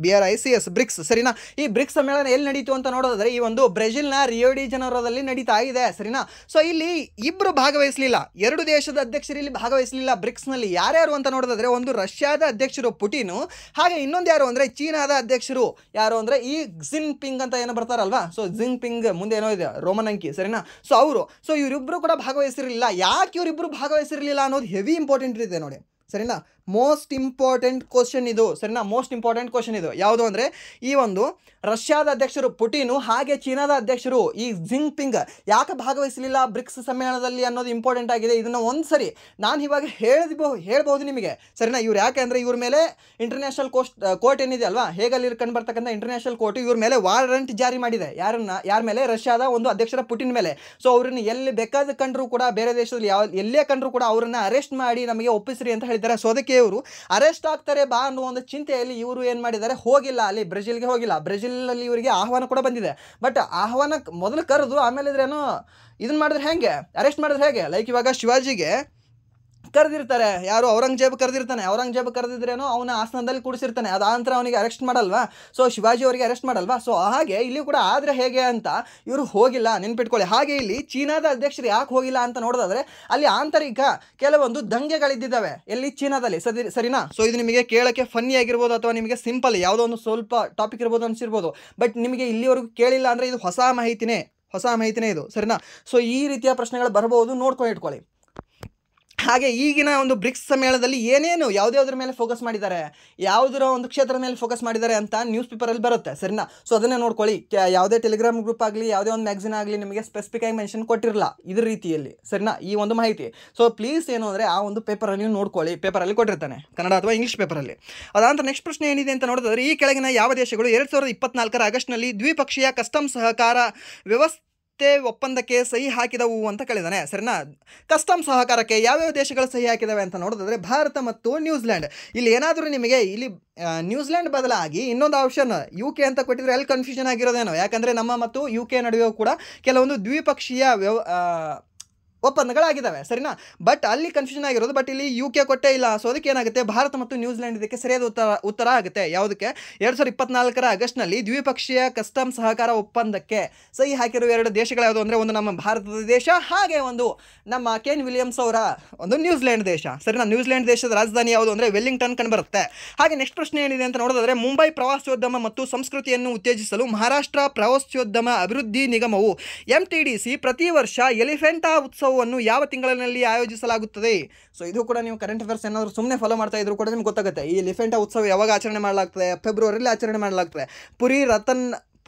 BRICS ಬ್ರಿಕ್ಸ್ ಸರಿನಾ. ಈ ಬ್ರಿಕ್ಸ್ ಸಮ್ಮೇಳನ ಎಲ್ಲಿ ನಡೀತು ಅಂತ ನೋಡೋದಾದ್ರೆ ಈ ಒಂದು ಬ್ರೆಜಿಲ್ನ ರಿಯೋ ಡಿ ಜನರೋದಲ್ಲಿ ನಡೀತಾ ಇದೆ ಸರಿನಾ. ಸೊ ಇಲ್ಲಿ ಇಬ್ಬರು ಭಾಗವಹಿಸಲಿಲ್ಲ, 2 ದೇಶದ ಅಧ್ಯಕ್ಷರು ಇಲ್ಲಿ ಭಾಗವಹಿಸಲಿಲ್ಲ ಬ್ರಿಕ್ಸ್ನಲ್ಲಿ. ಯಾರ್ಯಾರು ಅಂತ ನೋಡೋದಾದ್ರೆ ಒಂದು ರಷ್ಯಾದ ಅಧ್ಯಕ್ಷರು ಪುಟಿನು, ಹಾಗೆ ಇನ್ನೊಂದು ಯಾರು ಅಂದರೆ ಚೀನಾದ ಅಧ್ಯಕ್ಷರು ಯಾರು ಅಂದರೆ ಈ ಜಿನ್ ಪಿಂಗ್ ಅಂತ ಏನೋ ಬರ್ತಾರಲ್ವಾ. ಸೊ ಜಿನ್ ಪಿಂಗ್ ಮುಂದೆ ಏನೋ ಇದೆ ರೋಮನ್ ಅಂಕಿ ಸರಿನಾ. ಸೊ ಅವರು ಇವರಿಬ್ಬರು ಕೂಡ ಭಾಗವಹಿಸಿರಲಿಲ್ಲ. ಯಾಕೆ ಇವರಿಬ್ಬರು ಭಾಗವಹಿಸಿರಲಿಲ್ಲ ಅನ್ನೋದು ಹೆವಿ ಇಂಪಾರ್ಟೆಂಟ್ ಇದೆ ನೋಡಿ ಸರಿನಾ. ಮೋಸ್ಟ್ ಇಂಪಾರ್ಟೆಂಟ್ ಕ್ವಶನ್ ಇದು ಸರಿನಾ. ಮೋಸ್ಟ್ ಇಂಪಾರ್ಟೆಂಟ್ ಕ್ವಶನ್ ಇದು ಯಾವುದು ಅಂದರೆ ಈ ಒಂದು ರಷ್ಯಾದ ಅಧ್ಯಕ್ಷರು ಪುಟಿನು ಹಾಗೆ ಚೀನಾದ ಅಧ್ಯಕ್ಷರು ಈ ಜಿನ್ ಪಿಂಗ್ ಯಾಕೆ ಭಾಗವಹಿಸಲಿಲ್ಲ ಬ್ರಿಕ್ಸ್ ಸಮ್ಮೇಳನದಲ್ಲಿ ಅನ್ನೋದು ಇಂಪಾರ್ಟೆಂಟ್ ಆಗಿದೆ. ಇದನ್ನು ಒಂದು ಸರಿ ನಾನು ಇವಾಗ ಹೇಳ್ಬೋದು ನಿಮಗೆ ಸರಿನಾ. ಇವ್ರು ಯಾಕೆ ಅಂದರೆ ಇವ್ರ ಮೇಲೆ ಇಂಟರ್ನ್ಯಾಷನಲ್ ಕೋರ್ಟ್ ಏನಿದೆ ಅಲ್ವಾ, ಹೇಗಲ್ಲಿ ಕಂಡು ಬರ್ತಕ್ಕಂಥ ಇಂಟರ್ನ್ಯಾಷನಲ್ ಕೋರ್ಟ್ ಇವ್ರ ಮೇಲೆ ವಾರಂಟ್ ಜಾರಿ ಮಾಡಿದೆ. ಯಾರ ಮೇಲೆ? ರಷ್ಯಾದ ಒಂದು ಅಧ್ಯಕ್ಷರ ಪುಟಿನ್ ಮೇಲೆ. ಸೊ ಅವ್ರನ್ನ ಎಲ್ಲಿ ಬೇಕಾದ ಕಂಡ್ರು ಕೂಡ, ಬೇರೆ ದೇಶದಲ್ಲಿ ಎಲ್ಲೇ ಕಂಡ್ರು ಕೂಡ ಅವರನ್ನು ಅರೆಸ್ಟ್ ಮಾಡಿ ನಮಗೆ ಒಪ್ಪಿಸ್ರಿ ಅಂತ ಹೇಳಿದ್ದಾರೆ. ಸೊ ಅದಕ್ಕೆ ಇವರು ಅರೆಸ್ಟ್ ಆಗ್ತಾರೆ ಬಾ ಅನ್ನೋ ಒಂದು ಚಿಂತೆಯಲ್ಲಿ ಇವರು ಏನು ಮಾಡಿದ್ದಾರೆ, ಹೋಗಿಲ್ಲ, ಅಲ್ಲಿ ಬ್ರೆಜಿಲ್ಗೆ ಹೋಗಿಲ್ಲ. ಬ್ರೆಜಿಲಲ್ಲಿ ಇವರಿಗೆ ಆಹ್ವಾನ ಕೂಡ ಬಂದಿದೆ. ಬಟ್ ಆಹ್ವಾನ ಮೊದಲು ಕರೆದು ಆಮೇಲೆ ಇದ್ರೇನೋ ಇದನ್ನು ಮಾಡಿದ್ರೆ ಹೇಗೆ, ಅರೆಸ್ಟ್ ಮಾಡಿದ್ರೆ ಹೇಗೆ? ಲೈಕ್ ಇವಾಗ ಶಿವಾಜಿಗೆ ಕರೆದಿರ್ತಾರೆ, ಯಾರು ಔರಂಗಜೇಬ್ ಕರೆದಿರ್ತಾನೆ, ಔರಂಗಜೇಬ್ ಕರೆದಿದ್ರೇನೋ ಅವನ ಆಸನದಲ್ಲಿ ಕೂಡಿಸಿರ್ತಾನೆ, ಅದ ನಂತರ ಅವನಿಗೆ ಅರೆಸ್ಟ್ ಮಾಡಲ್ವಾ. ಸೊ ಶಿವಾಜಿ ಅವರಿಗೆ ಅರೆಸ್ಟ್ ಮಾಡಲ್ವಾ. ಸೊ ಹಾಗೆ ಇಲ್ಲಿ ಕೂಡ ಆದರೆ ಹೇಗೆ ಅಂತ ಇವರು ಹೋಗಿಲ್ಲ, ನೆನ್ಪಿಟ್ಕೊಳ್ಳಿ. ಹಾಗೆ ಇಲ್ಲಿ ಚೀನಾದ ಅಧ್ಯಕ್ಷರು ಯಾಕೆ ಹೋಗಿಲ್ಲ ಅಂತ ನೋಡೋದಾದ್ರೆ ಅಲ್ಲಿ ಆಂತರಿಕ ಕೆಲವೊಂದು ದಂಗೆಗಳಿದ್ದಾವೆ ಎಲ್ಲಿ ಚೀನಾದಲ್ಲಿ ಸರಿನಾ. ಸೊ ಇದು ನಿಮಗೆ ಕೇಳೋಕ್ಕೆ ಫನ್ನಿ ಆಗಿರ್ಬೋದು ಅಥವಾ ನಿಮಗೆ ಸಿಂಪಲ್ ಯಾವುದೋ ಒಂದು ಸ್ವಲ್ಪ ಟಾಪಿಕ್ ಇರ್ಬೋದು ಅನಿಸಿರ್ಬೋದು. ಬಟ್ ನಿಮಗೆ ಇಲ್ಲಿವರೆಗೂ ಕೇಳಿಲ್ಲ ಅಂದರೆ ಇದು ಹೊಸ ಮಾಹಿತಿನೇ ಇದು ಸರಿನಾ. ಸೊ ಈ ರೀತಿಯ ಪ್ರಶ್ನೆಗಳು ಬರ್ಬೋದು, ನೋಡ್ಕೊಂಡು ಇಟ್ಕೊಳ್ಳಿ. ಹಾಗೆ ಈಗಿನ ಒಂದು ಬ್ರಿಕ್ಸ್ ಸಮ್ಮೇಳನದಲ್ಲಿ ಏನೇನು ಯಾವುದ್ರ ಮೇಲೆ ಫೋಕಸ್ ಮಾಡಿದ್ದಾರೆ, ಯಾವುದರ ಒಂದು ಕ್ಷೇತ್ರದ ಮೇಲೆ ಫೋಕಸ್ ಮಾಡಿದ್ದಾರೆ ಅಂತ ನ್ಯೂಸ್ ಪೇಪರಲ್ಲಿ ಬರುತ್ತೆ ಸರಿನಾ. ಸೊ ಅದನ್ನೇ ನೋಡ್ಕೊಳ್ಳಿ. ಯಾವುದೇ ಟೆಲಿಗ್ರಾಮ್ ಗ್ರೂಪ್ ಆಗಲಿ ಯಾವುದೇ ಒಂದು ಮ್ಯಾಗ್ಝಿನ್ ಆಗಲಿ ನಿಮಗೆ ಸ್ಪೆಸಿಫಿಕ್ ಆಗಿ ಮೆನ್ಷನ್ ಕೊಟ್ಟಿರಲ್ಲ ಇದ್ರ ರೀತಿಯಲ್ಲಿ ಸರಿನಾ ಈ ಒಂದು ಮಾಹಿತಿ. ಸೊ ಪ್ಲೀಸ್ ಏನು ಅಂದರೆ ಆ ಒಂದು ಪೇಪರಲ್ಲಿ ನೀವು ನೋಡ್ಕೊಳ್ಳಿ, ಪೇಪರಲ್ಲಿ ಕೊಟ್ಟಿರ್ತಾನೆ ಕನ್ನಡ ಅಥವಾ ಇಂಗ್ಲೀಷ್ ಪೇಪರಲ್ಲಿ. ಅದಾಂತರ ನೆಕ್ಸ್ಟ್ ಪ್ರಶ್ನೆ ಏನಿದೆ ಅಂತ ನೋಡಿದ್ರೆ ಈ ಕೆಳಗಿನ ಯಾವ ದೇಶಗಳು 2024 ಆಗಸ್ಟ್ನಲ್ಲಿ ದ್ವಿಪಕ್ಷೀಯ ಕಸ್ಟಮ್ ಸಹಕಾರ ವ್ಯವಸ್ಥೆ ಒಪ್ಪಂದಕ್ಕೆ ಸಹಿ ಹಾಕಿದವು ಅಂತ ಕೇಳಿದಾನೆ ಸರಿನಾ. ಕಸ್ಟಮ್ ಸಹಕಾರಕ್ಕೆ ಯಾವ್ಯಾವ ದೇಶಗಳು ಸಹಿ ಹಾಕಿದಾವೆ ಅಂತ ನೋಡಿದ್ರೆ ಭಾರತ ಮತ್ತು ನ್ಯೂಜಿಲ್ಯಾಂಡ್. ಇಲ್ಲಿ ಏನಾದರೂ ನಿಮಗೆ ಇಲ್ಲಿ ನ್ಯೂಜಿಲ್ಯಾಂಡ್ ಬದಲಾಗಿ ಇನ್ನೊಂದು ಆಪ್ಷನ್ UK ಅಂತ ಕೊಟ್ಟಿದ್ರೆ ಅಲ್ಲಿ ಕನ್ಫ್ಯೂಷನ್ ಆಗಿರೋದೇನೋ. ಯಾಕಂದರೆ ನಮ್ಮ ಮತ್ತು UK ನಡುವೆ ಕೂಡ ಕೆಲವೊಂದು ದ್ವಿಪಕ್ಷೀಯ ಒಪ್ಪಂದಗಳಾಗಿದ್ದಾವೆ ಸರಿನಾ. ಬಟ್ ಅಲ್ಲಿ ಕನ್ಫ್ಯೂಷನ್ ಆಗಿರೋದು, ಬಟ್ ಇಲ್ಲಿ UK ಕೊಟ್ಟೇ ಇಲ್ಲ. ಸೊ ಅದಕ್ಕೆ ಏನಾಗುತ್ತೆ, ಭಾರತ ಮತ್ತು ನ್ಯೂಜಿಲ್ಯಾಂಡ್ ಇದಕ್ಕೆ ಸರಿಯಾದ ಉತ್ತರ ಆಗುತ್ತೆ. ಯಾವುದಕ್ಕೆ? 2024 ಆಗಸ್ಟ್ನಲ್ಲಿ ದ್ವಿಪಕ್ಷೀಯ ಕಸ್ಟಮ್ ಸಹಕಾರ ಒಪ್ಪಂದಕ್ಕೆ ಸಹಿ ಹಾಕಿರುವ 2 ದೇಶಗಳು ಯಾವುದು ಅಂದರೆ ಒಂದು ನಮ್ಮ ಭಾರತದ ದೇಶ, ಹಾಗೆ ಒಂದು ನಮ್ಮ ಕೇನ್ ವಿಲಿಯಮ್ಸ್ ಅವರ ಒಂದು ನ್ಯೂಜಿಲ್ಯಾಂಡ್ ದೇಶ ಸರಿನಾ. ನ್ಯೂಜಿಲ್ಯಾಂಡ್ ದೇಶದ ರಾಜಧಾನಿ ಯಾವುದು ಅಂದರೆ ವೆಲ್ಲಿಂಗ್ಟನ್ ಕಂಡುಬರುತ್ತೆ. ಹಾಗೆ ನೆಕ್ಸ್ಟ್ ಪ್ರಶ್ನೆ ಏನಿದೆ ಅಂತ ನೋಡೋದಾದ್ರೆ ಮುಂಬೈ ಪ್ರವಾಸೋದ್ಯಮ ಮತ್ತು ಸಂಸ್ಕೃತಿಯನ್ನು ಉತ್ತೇಜಿಸಲು ಮಹಾರಾಷ್ಟ್ರ ಪ್ರವಾಸೋದ್ಯಮ ಅಭಿವೃದ್ಧಿ ನಿಗಮವು MTDC ಪ್ರತಿ ವರ್ಷ ಎಲಿಫೆಂಟಾ ಉತ್ಸವವನ್ನು ಯಾವ ತಿಂಗಳಿನಲ್ಲಿ ಆಯೋಜಿಸಲಾಗುತ್ತದೆ. ಸೊ ಇದು ಕೂಡ ನೀವು ಕರೆಂಟ್ ಅಫೇರ್ಸ್ ಏನಾದರೂ ಸುಮ್ಮನೆ ಫಾಲೋ ಮಾಡ್ತಾ ಇದ್ರು ಕೂಡ ನಿಮ್ಗೆ ಗೊತ್ತಾಗುತ್ತೆ. ಈ ಎಲಿಫೆಂಟಾ ಉತ್ಸವ ಯಾವಾಗ ಆಚರಣೆ ಮಾಡಲಾಗ್ತದೆ? ಫೆಬ್ರವರಿಯಲ್ಲಿ ಆಚರಣೆ ಮಾಡಲಾಗ್ತದೆ.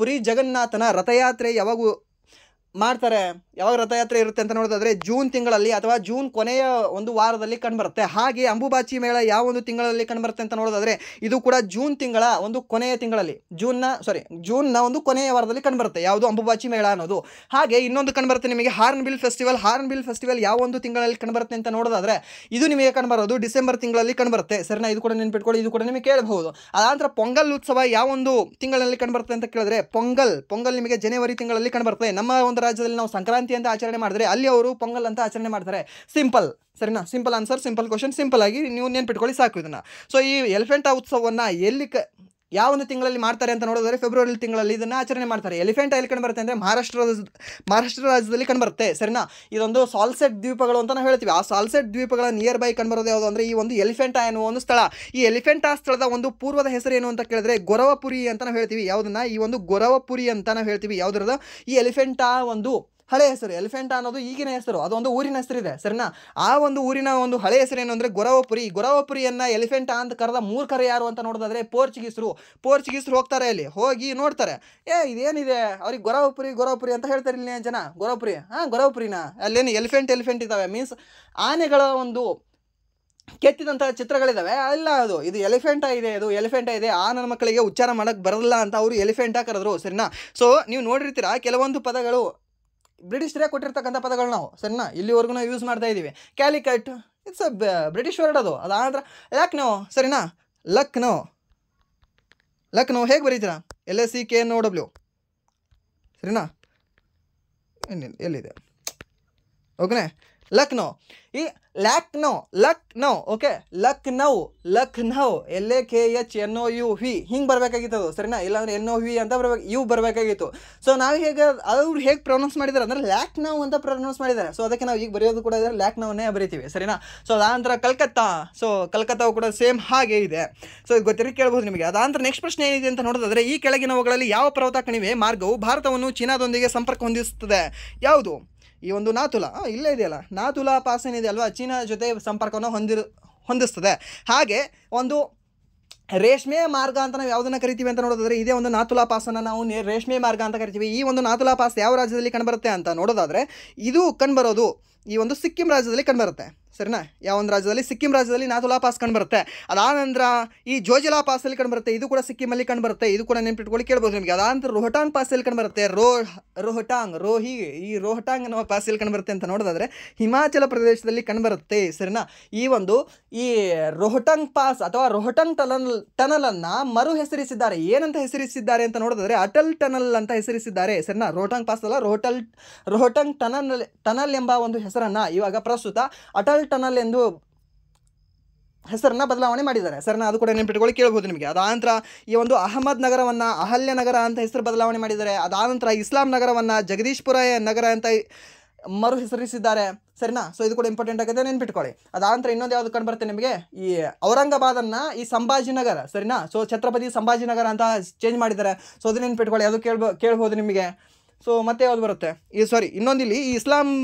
ಪುರಿ ಜಗನ್ನಾಥನ ರಥಯಾತ್ರೆ ಯಾವಾಗ ಮಾಡ್ತಾರೆ, ಯಾವಾಗ ರಥಯಾತ್ರೆ ಇರುತ್ತೆ ಅಂತ ನೋಡೋದಾದ್ರೆ ಜೂನ್ ತಿಂಗಳಲ್ಲಿ ಅಥವಾ ಜೂನ್ ಕೊನೆಯ ಒಂದು ವಾರದಲ್ಲಿ ಕಂಡುಬರುತ್ತೆ. ಹಾಗೆ ಅಂಬುಬಾಚಿ ಮೇಳ ಯಾವ ಒಂದು ತಿಂಗಳಲ್ಲಿ ಕಂಡುಬರುತ್ತೆ ಅಂತ ನೋಡೋದಾದ್ರೆ ಇದು ಕೂಡ ಜೂನ್ ತಿಂಗಳ ಒಂದು ಕೊನೆಯ ತಿಂಗಳಲ್ಲಿ, ಜೂನ್ನ ಒಂದು ಕೊನೆಯ ವಾರದಲ್ಲಿ ಕಂಡುಬರುತ್ತೆ ಯಾವುದು ಅಂಬುಬಾಚಿ ಮೇಳ ಅನ್ನೋದು. ಹಾಗೆ ಇನ್ನೊಂದು ಕಂಡುಬರುತ್ತೆ ನಿಮಗೆ ಹಾರ್ನ್ ಬಿಲ್ ಫೆಸ್ಟಿವಲ್ ಯಾವ ಒಂದು ತಿಂಗಳಲ್ಲಿ ಕಂಡುಬರುತ್ತೆ ಅಂತ ನೋಡೋದಾದ್ರೆ ಇದು ನಿಮಗೆ ಕಂಡುಬರೋದು ಡಿಸೆಂಬರ್ ತಿಂಗಳಲ್ಲಿ ಕಂಡುಬರುತ್ತೆ ಸರಿನಾ. ಇದು ಕೂಡ ನೆನ್ಪಿಟ್ಕೊಳ್ಳಿ, ಇದು ಕೂಡ ನಿಮಗೆ ಕೇಳಬಹುದು. ಅದಾನಂತರ ಪೊಂಗಲ್ ಉತ್ಸವ ಯಾವ ಒಂದು ತಿಂಗಳಲ್ಲಿ ಕಂಡುಬರುತ್ತೆ ಅಂತ ಕೇಳಿದ್ರೆ ಪೊಂಗಲ್ ನಿಮಗೆ ಜನವರಿ ತಿಂಗಳಲ್ಲಿ ಕಂಡುಬರುತ್ತೆ. ನಮ್ಮ ಒಂದು ರಾಜ್ಯದಲ್ಲಿ ನಾವು ಸಂಕ್ರಾಂತಿ ಅಂತ ಆಚರಣೆ ಮಾಡಿದ್ರೆ ಅಲ್ಲಿ ಅವರು ಪೊಂಗಲ್ ಅಂತ ಆಚರಣೆ ಮಾಡ್ತಾರೆ. ಸಿಂಪಲ್ ಸರಿನಾ. Simple answer, simple question, simple ಆಗಿ ನೀವು ನೆನ್ಪಿಟ್ಕೊಳ್ಳಿ ಸಾಕು ಇದನ್ನ. ಸೊ ಈ ಎಲಿಫೆಂಟಾ ಉತ್ಸವವನ್ನು ಯಾವ ಒಂದು ತಿಂಗಳಲ್ಲಿ ಮಾಡ್ತಾರೆ ಅಂತ ನೋಡಿದ್ರೆ ಫೆಬ್ರವರಿ ತಿಂಗಳಲ್ಲಿ ಇದನ್ನು ಆಚರಣೆ ಮಾಡ್ತಾರೆ. ಎಲಿಫೆಂಟಾ ಎಲ್ಲಿ ಕಂಡು ಬರುತ್ತೆ ಅಂದರೆ ಮಹಾರಾಷ್ಟ್ರ ರಾಜ್ಯದಲ್ಲಿ ಕಂಡುಬರುತ್ತೆ ಸರಿನಾ. ಇದೊಂದು ಸಾಲ್ಸೆಟ್ ದ್ವೀಪಗಳು ಅಂತ ನಾವು ಹೇಳ್ತೀವಿ. ಆ ಸಾಲ್ಸೆಟ್ ದ್ವೀಪಗಳ ನಿಯರ್ ಬೈ ಕಂಡುಬರೋದು ಯಾವುದು ಅಂದರೆ ಈ ಒಂದು ಎಲಿಫೆಂಟಾ ಎನ್ನುವ ಒಂದು ಸ್ಥಳ. ಈ ಎಲಿಫೆಂಟಾ ಸ್ಥಳದ ಒಂದು ಪೂರ್ವದ ಹೆಸರು ಏನು ಅಂತ ಕೇಳಿದ್ರೆ ಗೊರವಪುರಿ ಅಂತ ನಾವು ಹೇಳ್ತೀವಿ. ಯಾವುದನ್ನ? ಈ ಒಂದು ಗೊರವಪುರಿ ಅಂತ ನಾವು ಹೇಳ್ತೀವಿ. ಯಾವುದ್ರದ? ಈ ಎಲಿಫೆಂಟಾ ಒಂದು ಹಳೆ ಹೆಸರು. ಎಲಿಫೆಂಟಾ ಅನ್ನೋದು ಈಗಿನ ಹೆಸರು, ಅದೊಂದು ಊರಿನ ಹೆಸರಿದೆ ಸರಿನಾ. ಆ ಒಂದು ಊರಿನ ಒಂದು ಹಳೆ ಹೆಸರು ಏನು ಅಂದರೆ ಗೊರವಪುರಿಯನ್ನು ಎಲಿಫೆಂಟಾ ಅಂತ ಕರೆದ ಮೂರ್ಖರು ಯಾರು ಅಂತ ನೋಡೋದಾದ್ರೆ ಪೋರ್ಚುಗೀಸರು ಹೋಗ್ತಾರೆ, ಅಲ್ಲಿ ಹೋಗಿ ನೋಡ್ತಾರೆ, ಇದೇನಿದೆ, ಅವ್ರಿಗೆ ಗೊರವಪುರಿ ಅಂತ ಹೇಳ್ತಾರೆ ಇಲ್ಲಿ ಜನ. ಗೊರವಪುರಿನ ಅಲ್ಲೇನು ಎಲಿಫೆಂಟ್ ಇದ್ದಾವೆ, ಮೀನ್ಸ್ ಆನೆಗಳ ಒಂದು ಕೆತ್ತಿದಂಥ ಚಿತ್ರಗಳಿದ್ದಾವೆ ಅಲ್ಲ. ಇದು ಎಲಿಫೆಂಟಾ ಇದೆ. ಆ ನನ್ನ ಮಕ್ಕಳಿಗೆ ಉಚ್ಚಾರ ಮಾಡೋಕ್ಕೆ ಬರಲ್ಲ ಅಂತ ಅವರು ಎಲಿಫೆಂಟಾ ಕರೆದ್ರು ಸರಿನಾ. ಸೊ ನೀವು ನೋಡಿರ್ತೀರಾ ಕೆಲವೊಂದು ಪದಗಳು ಬ್ರಿಟಿಷರೇ ಕೊಟ್ಟಿರ್ತಕ್ಕಂಥ ಪದಗಳು ನಾವು ಸರಿನಾ ಇಲ್ಲಿವರೆಗೂ ನಾವು ಯೂಸ್ ಮಾಡ್ತಾ ಇದ್ದೀವಿ. ಕ್ಯಾಲಿಕಟ್ ಇಟ್ಸ್ ಬ್ರಿಟಿಷ್ ವರ್ಡ್ ಅದು. ಅದಾದ್ರೆ ಲಕ್ನೋ ಸರಿನಾ. ಲಕ್ನೋ ಹೇಗೆ ಬರೀತೀರಾ? LACKNOW ಸರಿನಾ. ಎಲ್ಲಿದೆ? ಓಕೆನೆ. ಲಕ್ನೋ. ಈ ಲಕ್ನೋ ಓಕೆ, ಲಕ್ನೌ LAKHNOU ಹಿಂಗೆ ಬರಬೇಕಾಗಿತ್ತು ಅದು, ಸರಿನಾ? ಇಲ್ಲಾಂದ್ರೆ NOV ಅಂತ ಬರ್ಬೇಕು, ಇವು ಬರಬೇಕಾಗಿತ್ತು. ಸೊ ನಾವು ಅವ್ರು ಹೇಗೆ ಪ್ರೊನೌನ್ಸ್ ಮಾಡಿದ್ದಾರೆ ಅಂದರೆ ಲ್ಯಾಕ್ನೌ ಅಂತ ಪ್ರೊನೌನ್ಸ್ ಮಾಡಿದ್ದಾರೆ. ಸೊ ಅದಕ್ಕೆ ನಾವು ಈಗ ಬರೆಯೋದು ಕೂಡ ಇದ್ರೆ ಲ್ಯಾಕ್ನೌನೇ ಬರಿತೀವಿ, ಸರಿನಾ? ಸೊ ಅದಾನಂತರ ಕಲ್ಕತ್ತಾ. ಸೊ ಕಲ್ಕತ್ತಾವು ಕೂಡ ಸೇಮ್ ಹಾಗೆ ಇದೆ. ಸೊ ಇದು ಗೊತ್ತಿರೋ ಕೇಳ್ಬೋದು ನಿಮಗೆ. ಅದಾನಂತರ ನೆಕ್ಸ್ಟ್ ಪ್ರಶ್ನೆ ಏನಿದೆ ಅಂತ ನೋಡೋದಾದ್ರೆ, ಈ ಕೆಳಗಿನವುಗಳಲ್ಲಿ ಯಾವ ಪರ್ವತ ಕಣಿವೆ ಮಾರ್ಗವು ಭಾರತವನ್ನು ಚೀನಾದೊಂದಿಗೆ ಸಂಪರ್ಕ ಹೊಂದಿಸುತ್ತದೆ? ಯಾವುದು? ಈ ಒಂದು ನಾಥುಲಾ, ಇಲ್ಲೇ ಇದೆಯಲ್ಲ, ನಾಥುಲಾ ಪಾಸ್ ಏನಿದೆ ಅಲ್ವಾ, ಚೀನಾ ಜೊತೆ ಸಂಪರ್ಕವನ್ನು ಹೊಂದಿಸ್ತದೆ. ಹಾಗೆ ಒಂದು ರೇಷ್ಮೆ ಮಾರ್ಗ ಅಂತ ನಾವು ಯಾವುದನ್ನು ಕರಿತೀವಿ ಅಂತ ನೋಡೋದಾದ್ರೆ, ಇದೇ ಒಂದು ನಾಥುಲಾ ಪಾಸನ್ನು ನಾವು ರೇಷ್ಮೆ ಮಾರ್ಗ ಅಂತ ಕರಿತೀವಿ. ಈ ಒಂದು ನಾಥುಲಾ ಪಾಸ್ ಯಾವ ರಾಜ್ಯದಲ್ಲಿ ಕಂಡುಬರುತ್ತೆ ಅಂತ ನೋಡೋದಾದರೆ, ಇದು ಕಂಡುಬರೋದು ಈ ಒಂದು ಸಿಕ್ಕಿಂ ರಾಜ್ಯದಲ್ಲಿ ಕಂಡುಬರುತ್ತೆ, ಸರಿನಾ? ಯಾವ ಒಂದು ರಾಜ್ಯದಲ್ಲಿ? ಸಿಕ್ಕಿಂ ರಾಜ್ಯದಲ್ಲಿ ನಾಥುಲಾ ಪಾಸ್ ಕಂಡುಬರುತ್ತೆ. ಅದಾನಂತರ ಈ ಜೋಜಿಲಾ ಪಾಸಲ್ಲಿ ಕಂಡುಬರುತ್ತೆ, ಇದು ಕೂಡ ಸಿಕ್ಕಿಮಲ್ಲಿ ಕಂಡುಬರುತ್ತೆ, ಇದು ಕೂಡ ನೆನಪಿಟ್ಕೊಳ್ಳಿ, ಕೇಳ್ಬೋದು ನಿಮಗೆ. ಅದಾನಂತರ ರೋಹಟಾಂಗ್ ಪಾಸಲ್ಲಿ ಕಂಡುಬರುತ್ತೆ, ಈ ರೋಹಟಾಂಗ್ ಅನ್ನೋ ಪಾಸಲ್ಲಿ ಕಂಡುಬರುತ್ತೆ ಅಂತ ನೋಡೋದಾದರೆ ಹಿಮಾಚಲ ಪ್ರದೇಶದಲ್ಲಿ ಕಂಡುಬರುತ್ತೆ, ಸರಿನಾ? ಈ ರೋಹಟಾಂಗ್ ಪಾಸ್ ಅಥವಾ ರೋಹಟಾಂಗ್ ಟನಲನ್ನು ಮರು ಹೆಸರಿಸಿದ್ದಾರೆ. ಏನಂತ ಹೆಸರಿಸಿದ್ದಾರೆ ಅಂತ ನೋಡೋದಾದರೆ ಅಟಲ್ ಟನಲ್ ಅಂತ ಹೆಸರಿಸಿದ್ದಾರೆ, ಸರಿನಾ? ರೋಹಟಾಂಗ್ ಪಾಸ್ ಅಲ್ಲ, ರೋಹಟಾಂಗ್ ಟನಲ್ ಎಂಬ ಒಂದು ಹೆಸರನ್ನು ಇವಾಗ ಪ್ರಸ್ತುತ ಅಟಲ್ ಟನಲ್ ಎಂದು ಹೆಸರನ್ನ ಬದಲಾವಣೆ ಮಾಡಿದ್ದಾರೆ, ಸರಿನಾ? ಅದು ಕೂಡ ನೆನಪಿಟ್ಕೊಳ್ಳಿ, ಕೇಳ್ಬೋದು ನಿಮಗೆ. ಅದಾನಂತರ ಈ ಒಂದು ಅಹಮದ್ ನಗರವನ್ನು ಅಹಲ್ಯ ನಗರ ಅಂತ ಹೆಸರು ಬದಲಾವಣೆ ಮಾಡಿದ್ದಾರೆ. ಅದಾನಂತರ ಇಸ್ಲಾಂ ನಗರವನ್ನು ಜಗದೀಶ್ಪುರ ನಗರ ಅಂತ ಮರು ಹೆಸರಿಸಿದ್ದಾರೆ, ಸರಿನಾ? ಸೊ ಇದು ಕೂಡ ಇಂಪಾರ್ಟೆಂಟ್ ಆಗುತ್ತೆ, ನೆನ್ಪಿಟ್ಕೊಳ್ಳಿ. ಅದಾನಂತರ ಇನ್ನೊಂದು ಯಾವುದು ಕಂಡು ಬರುತ್ತೆ ನಿಮಗೆ, ಈ ಔರಂಗಾಬಾದನ್ನು ಈ ಸಂಭಾಜಿನಗರ, ಸರಿನಾ? ಸೊ ಛತ್ರಪತಿ ಸಂಭಾಜಿನಗರ ಅಂತ ಚೇಂಜ್ ಮಾಡಿದ್ದಾರೆ. ಸೊ ಅದು ನೆನ್ಪಿಟ್ಕೊಳ್ಳಿ, ಅದು ಕೇಳ್ಬೋದು ನಿಮಗೆ. ಸೊ ಮತ್ತೆ ಯಾವುದು ಬರುತ್ತೆ, ಇನ್ನೊಂದಿಲ್ಲಿ ಈ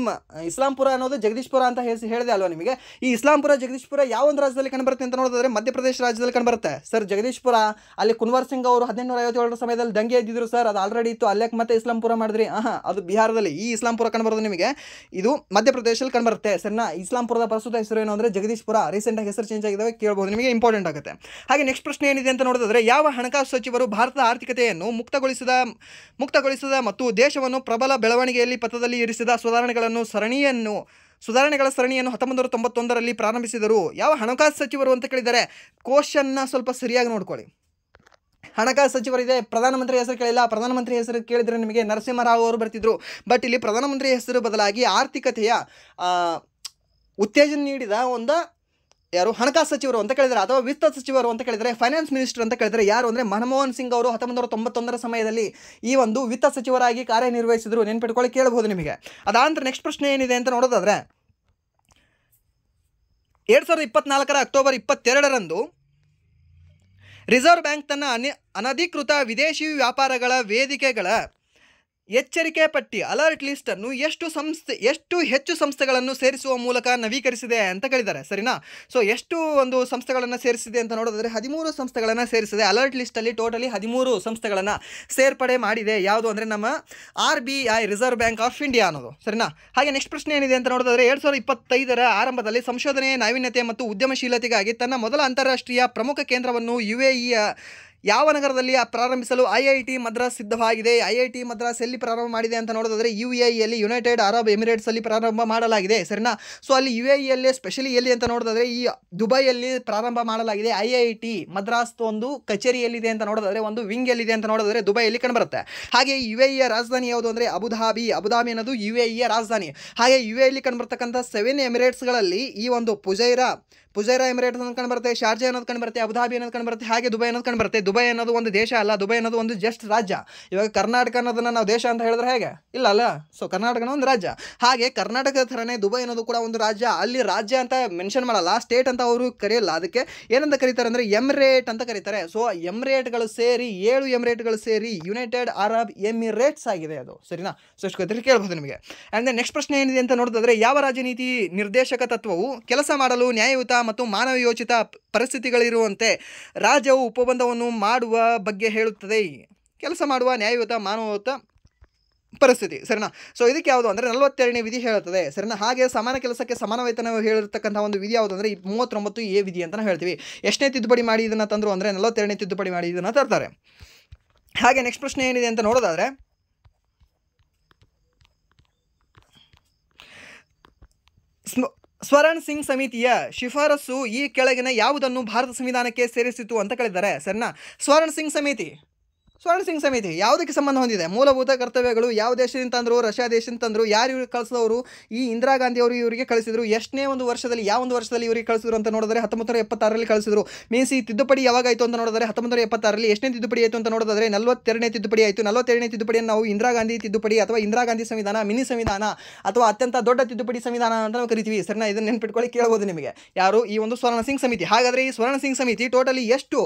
ಇಸ್ಲಾಂಪುರ ಅನ್ನೋದು ಜಗದೀಶ್ಪುರ ಅಂತ ಹೇಳಿದೆ ಅಲ್ವಾ ನಿಮಗೆ. ಈ ಇಸ್ಲಾಂಪುರ ಜಗದೀಶ್ಪುರ ಯಾವ ಒಂದು ರಾಜ್ಯದಲ್ಲಿ ಕಂಡುಬರುತ್ತೆ ಅಂತ ನೋಡೋದಾದ್ರೆ ಮಧ್ಯಪ್ರದೇಶ ರಾಜ್ಯದಲ್ಲಿ ಕಂಡುಬರುತ್ತೆ ಸರ್. ಜಗದೀಶ್ಪುರ ಅಲ್ಲಿ ಕುನ್ವರ್ ಸಿಂಗ್ ಅವರು 1857 ಸಮಯದಲ್ಲಿ ದಂಗೆ ಎದ್ದಿದ್ರು ಸರ್, ಅದು ಆಲ್ರೆಡಿ ಇತ್ತು, ಅಲ್ಲಕ್ಕೆ ಮತ್ತೆ ಇಸ್ಲಾಂಪುರ ಮಾಡಿದ್ರಿ. ಅದು ಬಿಹಾರದಲ್ಲಿ. ಈ ಇಸ್ಲಾಂಪುರ ಕಂಡುಬರೋದು ನಿಮಗೆ ಇದು ಮಧ್ಯಪ್ರದೇಶದಲ್ಲಿ ಕಂಡುಬರುತ್ತೆ, ಸರಿನಾ? ಇಸ್ಲಾಂಪುರದ ಪ್ರಸ್ತುತ ಹೆಸರು ಏನು ಅಂದರೆ ಜಗದೀಶ್ಪುರ. ರೀಸೆಂಟಾಗಿ ಹೆಸರು ಚೇಂಜ್ ಆಗಿದ್ದಾವೆ, ಕೇಳ್ಬೋದು ನಿಮಗೆ, ಇಂಪಾರ್ಟೆಂಟ್ ಆಗುತ್ತೆ. ಹಾಗೆ ನೆಕ್ಸ್ಟ್ ಪ್ರಶ್ನೆ ಏನಿದೆ ಅಂತ ನೋಡೋದಾದ್ರೆ, ಯಾವ ಹಣಕಾಸು ಸಚಿವರು ಭಾರತದ ಆರ್ಥಿಕತೆಯನ್ನು ಮುಕ್ತಗೊಳಿಸಿದ ಮತ್ತು ದೇಶವನ್ನು ಪ್ರಬಲ ಬೆಳವಣಿಗೆಯಲ್ಲಿ ಪಥದಲ್ಲಿ ಇರಿಸಿದ ಸುಧಾರಣೆಗಳ ಸರಣಿಯನ್ನು 1991ರಲ್ಲಿ ಪ್ರಾರಂಭಿಸಿದರು? ಯಾವ ಹಣಕಾಸು ಸಚಿವರು ಅಂತ ಕೇಳಿದ್ದಾರೆ. ಕ್ವಶನ್ನ ಸ್ವಲ್ಪ ಸರಿಯಾಗಿ ನೋಡ್ಕೊಳ್ಳಿ. ಹಣಕಾಸು ಸಚಿವರಿದೆ, ಪ್ರಧಾನಮಂತ್ರಿ ಹೆಸರು ಕೇಳಿಲ್ಲ. ಪ್ರಧಾನಮಂತ್ರಿ ಹೆಸರು ಕೇಳಿದರೆ ನಿಮಗೆ ನರಸಿಂಹರಾವ್ ಅವರು ಬರ್ತಿದ್ರು. ಬಟ್ ಇಲ್ಲಿ ಪ್ರಧಾನಮಂತ್ರಿ ಹೆಸರು ಬದಲಾಗಿ ಆರ್ಥಿಕತೆಯ ಉತ್ತೇಜನ ನೀಡಿದ ಯಾರು ಹಣಕಾಸು ಸಚಿವರು ಅಂತ ಕೇಳಿದರೆ, ಅಥವಾ ವಿತ್ತ ಸಚಿವರು ಅಂತ ಕೇಳಿದರೆ, ಫೈನಾನ್ಸ್ ಮಿನಿಸ್ಟರ್ ಅಂತ ಕೇಳಿದರೆ ಯಾರು ಅಂದರೆ ಮನಮೋಹನ್ ಸಿಂಗ್ ಅವರು 1991ರ ಸಮಯದಲ್ಲಿ ಈ ಒಂದು ವಿತ್ತ ಸಚಿವರಾಗಿ ಕಾರ್ಯನಿರ್ವಹಿಸಿದರು, ನೆನ್ಪಿಟ್ಕೊಳ್ಳಿ, ಕೇಳಬಹುದು ನಿಮಗೆ. ಅದಾನಂತರ ನೆಕ್ಸ್ಟ್ ಪ್ರಶ್ನೆ ಏನಿದೆ ಅಂತ ನೋಡೋದಾದರೆ, 2024 ಅಕ್ಟೋಬರ್ 22ರಂದು ರಿಸರ್ವ್ ಬ್ಯಾಂಕ್ ತನ್ನ ಅನಧಿಕೃತ ವಿದೇಶಿ ವ್ಯಾಪಾರಗಳ ವೇದಿಕೆಗಳ ಎಚ್ಚರಿಕೆ ಪಟ್ಟಿ ಅಲರ್ಟ್ ಲಿಸ್ಟ್ ಅನ್ನು ಎಷ್ಟು ಹೆಚ್ಚು ಸಂಸ್ಥೆಗಳನ್ನು ಸೇರಿಸುವ ಮೂಲಕ ನವೀಕರಿಸಿದೆ ಅಂತ ಕೇಳಿದ್ದಾರೆ, ಸರಿನಾ? ಸೊ ಎಷ್ಟು ಒಂದು ಸಂಸ್ಥೆಗಳನ್ನು ಸೇರಿಸಿದೆ ಅಂತ ನೋಡೋದಾದ್ರೆ 13 ಸಂಸ್ಥೆಗಳನ್ನು ಸೇರಿಸಿದೆ. ಅಲರ್ಟ್ ಲಿಸ್ಟಲ್ಲಿ ಟೋಟಲಿ 13 ಸಂಸ್ಥೆಗಳನ್ನು ಸೇರ್ಪಡೆ ಮಾಡಿದೆ. ಯಾವುದು ಅಂದರೆ ನಮ್ಮ RBI, reserve bank of India ಅನ್ನೋದು, ಸರಿನಾ? ಹಾಗೆ ನೆಕ್ಸ್ಟ್ ಪ್ರಶ್ನೆ ಏನಿದೆ ಅಂತ ನೋಡೋದಾದ್ರೆ 2025ರ ಆರಂಭದಲ್ಲಿ ಸಂಶೋಧನೆ, ನಾವೀನ್ಯತೆ ಮತ್ತು ಉದ್ಯಮಶೀಲತೆಗಾಗಿ ತನ್ನ ಮೊದಲ ಅಂತಾರಾಷ್ಟ್ರೀಯ ಪ್ರಮುಖ ಕೇಂದ್ರವನ್ನು UAEಯ ಯಾವ ನಗರದಲ್ಲಿ ಪ್ರಾರಂಭಿಸಲು IIT ಮದ್ರಾಸ್ ಸಿದ್ಧವಾಗಿದೆ? IIT ಮದ್ರಾಸ್ ಎಲ್ಲಿ ಪ್ರಾರಂಭ ಮಾಡಿದೆ ಅಂತ ನೋಡೋದಾದರೆ UAEಯಲ್ಲಿ, ಯುನೈಟೆಡ್ ಅರಬ್ ಎಮಿರೇಟ್ಸಲ್ಲಿ ಪ್ರಾರಂಭ ಮಾಡಲಾಗಿದೆ, ಸರಿನಾ? ಸೊ ಅಲ್ಲಿ UAEಯಲ್ಲಿ ಸ್ಪೆಷಲಿ ಎಲ್ಲಿ ಅಂತ ನೋಡೋದಾದರೆ ಈ ದುಬೈಯಲ್ಲಿ ಪ್ರಾರಂಭ ಮಾಡಲಾಗಿದೆ. IIT ಮದ್ರಾಸ್ ಒಂದು ಕಚೇರಿಯಲ್ಲಿದೆ ಅಂತ ನೋಡೋದಾದರೆ, ಒಂದು ವಿಂಗ್ ಎಲ್ಲಿದೆ ಅಂತ ನೋಡೋದಾದರೆ ದುಬೈಯಲ್ಲಿ ಕಂಡುಬರುತ್ತೆ. ಹಾಗೆ UAEಯ ರಾಜಧಾನಿ ಯಾವುದು ಅಂದರೆ ಅಬುಧಾಬಿ ಅನ್ನೋದು UAEಯ ರಾಜಧಾನಿ. ಹಾಗೆ UAEಯಲ್ಲಿ ಕಂಡುಬರ್ತಕ್ಕಂಥ 7 ಎಮಿರೇಟ್ಸ್ಗಳಲ್ಲಿ ಈ ಒಂದು ಪುಜೈರಾ ಎಮಿರೇಟ್ಸ್ ಅನ್ನೋದು ಕಂಡುಬರುತ್ತೆ, ಶಾರ್ಜಾ ಅನ್ನೋದು ಕಂಡುಬರುತ್ತೆ, ಅಬುಧಾಬಿ ಅನ್ನೋದು ಕಂಡುಬರುತ್ತೆ, ಹಾಗೆ ದುಬೈ ಅನ್ನೋದು ಕಂಡುಬರುತ್ತೆ. ದುಬೈ ಅನ್ನೋದು ಒಂದು ದೇಶ ಅಲ್ಲ, ದುಬೈ ಅನ್ನೋದು ಒಂದು ಜಸ್ಟ್ ರಾಜ್ಯ. ಇವಾಗ ಕರ್ನಾಟಕ ಅನ್ನೋದನ್ನು ನಾವು ದೇಶ ಅಂತ ಹೇಳಿದ್ರೆ ಹೇಗೆ ಇಲ್ಲ ಅಲ್ಲ. ಸೊ ಕರ್ನಾಟಕನ ಒಂದು ರಾಜ್ಯ. ಹಾಗೆ ಕರ್ನಾಟಕದ ಥರನೇ ದುಬೈ ಅನ್ನೋದು ಕೂಡ ಒಂದು ರಾಜ್ಯ. ಅಲ್ಲಿ ರಾಜ್ಯ ಅಂತ ಮೆನ್ಷನ್ ಮಾಡಲ್ಲ, ಸ್ಟೇಟ್ ಅಂತ ಅವರು ಕರೆಯಲ್ಲ. ಅದಕ್ಕೆ ಏನಂತ ಕರೀತಾರೆ ಅಂದರೆ ಎಮಿರೇಟ್ ಅಂತ ಕರೀತಾರೆ. ಸೊ ಎಮಿರೇಟ್ಗಳು ಸೇರಿ 7 ಎಮಿರೇಟ್ಗಳು ಸೇರಿ ಯುನೈಟೆಡ್ ಅರಬ್ ಎಮಿರೇಟ್ಸ್ ಆಗಿದೆ ಅದು, ಸರಿನಾ? ಸೊ ಇಷ್ಟು ಗೊತ್ತಿಲ್ಲ, ಕೇಳ್ಬೋದು ನಿಮಗೆ. ಆ್ಯಂಡ್ ನೆಕ್ಸ್ಟ್ ಪ್ರಶ್ನೆ ಏನಿದೆ ಅಂತ ನೋಡೋದಾದರೆ, ಯಾವ ರಾಜನೀತಿ ನಿರ್ದೇಶಕ ತತ್ವವು ಕೆಲಸ ಮಾಡಲು ನ್ಯಾಯಯುತ ಮತ್ತು ಮಾನವಯೋಚಿತ ಪರಿಸ್ಥಿತಿಗಳಿರುವಂತೆ ರಾಜ್ಯವು ಒಪ್ಪಂದವನ್ನು ಮಾಡುವ ಬಗ್ಗೆ ಹೇಳುತ್ತದೆ? ಕೆಲಸ ಮಾಡುವ ನ್ಯಾಯಯುತ ಮಾನವಯುತ ಪರಿಸ್ಥಿತಿ, ಸರಿನಾ? ಸೊ ಇದಕ್ಕೆ ಯಾವುದು ಅಂದರೆ 42ನೇ ವಿಧಿ ಹೇಳುತ್ತದೆ, ಸರಿನಾ? ಹಾಗೆ ಸಮಾನ ಕೆಲಸಕ್ಕೆ ಸಮಾನ ವೇತನ ಹೇಳಿರ್ತಕ್ಕಂಥ ಒಂದು ವಿಧಿ ಯಾವುದು ಅಂದರೆ 39A ವಿಧಿ ಅಂತ ಹೇಳ್ತೀವಿ. ಎಷ್ಟನೇ ತಿದ್ದುಪಡಿ ಮಾಡಿ ಇದನ್ನು ತಂದರು ಅಂದರೆ 42ನೇ ತಿದ್ದುಪಡಿ ಮಾಡಿ ಇದನ್ನು ತರ್ತಾರೆ. ಹಾಗೆ ನೆಕ್ಸ್ಟ್ ಪ್ರಶ್ನೆ ಏನಿದೆ ಅಂತ ನೋಡೋದಾದರೆ, ಸ್ವರ್ಣ ಸಿಂಗ್ ಸಮಿತಿಯ ಶಿಫಾರಸು ಈ ಕೆಳಗಿನ ಯಾವುದನ್ನು ಭಾರತ ಸಂವಿಧಾನಕ್ಕೆ ಸೇರಿಸಿತು ಅಂತ ಕೇಳಿದ್ದಾರೆ, ಸರಿನಾ? ಸ್ವರ್ಣ ಸಿಂಗ್ ಸಮಿತಿ ಸ್ವರ್ಣ ಸಿಂಗ್ ಸಮಿತಿ ಯಾವುದಕ್ಕೆ ಸಂಬಂಧ ಹೊಂದಿದೆ? ಮೂಲಭೂತ ಕರ್ತವ್ಯಗಳು. ಯಾವ ದೇಶದಿಂದ ತಂದರು? ರಷ್ಯಾ ದೇಶದಿಂದ ತಂದರು. ಯಾರು ಇವ್ರಿಗೆ ಕಳಿಸಿದವರು? ಈ ಇಂದಿರಾ ಗಾಂಧಿ ಅವರು ಇವರಿಗೆ ಕಳಿಸಿದರು. ಎಷ್ಟನೇ ಒಂದು ವರ್ಷದಲ್ಲಿ, ಯಾವ ಒಂದು ವರ್ಷದಲ್ಲಿ ಇವರಿಗೆ ಕಳಿಸಿದ್ರು ಅಂತ ನೋಡಿದ್ರೆ 1976ರಲ್ಲಿ ಕಳಿಸಿದ್ರು. ಮೀನ್ಸ್ ಈ ತಿದ್ದುಪಡಿ ಯಾವಾಗ ಆಯಿತು ಅಂತ ನೋಡಿದ್ರೆ 1976ರಲ್ಲಿ ಎಷ್ಟನೇ ತಿದ್ದುಪಡಿ ಆಯಿತು ಅಂತ ನೋಡಿದ್ರೆ 42ನೇ ತಿದ್ದುಪಡಿ ಆಯಿತು. 42ನೇ ತಿದ್ದುಪಡಿಯನ್ನು ನಾವು ಇಂದಿರಾ ಗಾಂಧಿ ತಿದ್ದುಪಡಿ ಅಥವಾ ಇಂದಿರಾ ಗಾಂಧಿ ಸಂವಿಧಾನ, ಮಿನಿ ಸಂವಿಧಾನ ಅಥವಾ ಅತ್ಯಂತ ದೊಡ್ಡ ತಿದ್ದುಪಡಿ ಸಂವಿಧಾನ ಅಂತ ನಾವು ಕರಿತೀವಿ. ಸರಿನಾ? ಇದನ್ನು ನೆನ್ಪಿಟ್ಕೊಳ್ಳಿ, ಕೇಳ್ಬೋದು ನಿಮಗೆ. ಯಾರು? ಈ ಒಂದು ಸ್ವರ್ಣ ಸಿಂಗ್ ಸಮಿತಿ. ಹಾಗಾದರೆ ಈ ಸ್ವರ್ಣ ಸಿಂಗ್ ಸಮಿತಿ ಟೋಟಲಿ ಎಷ್ಟು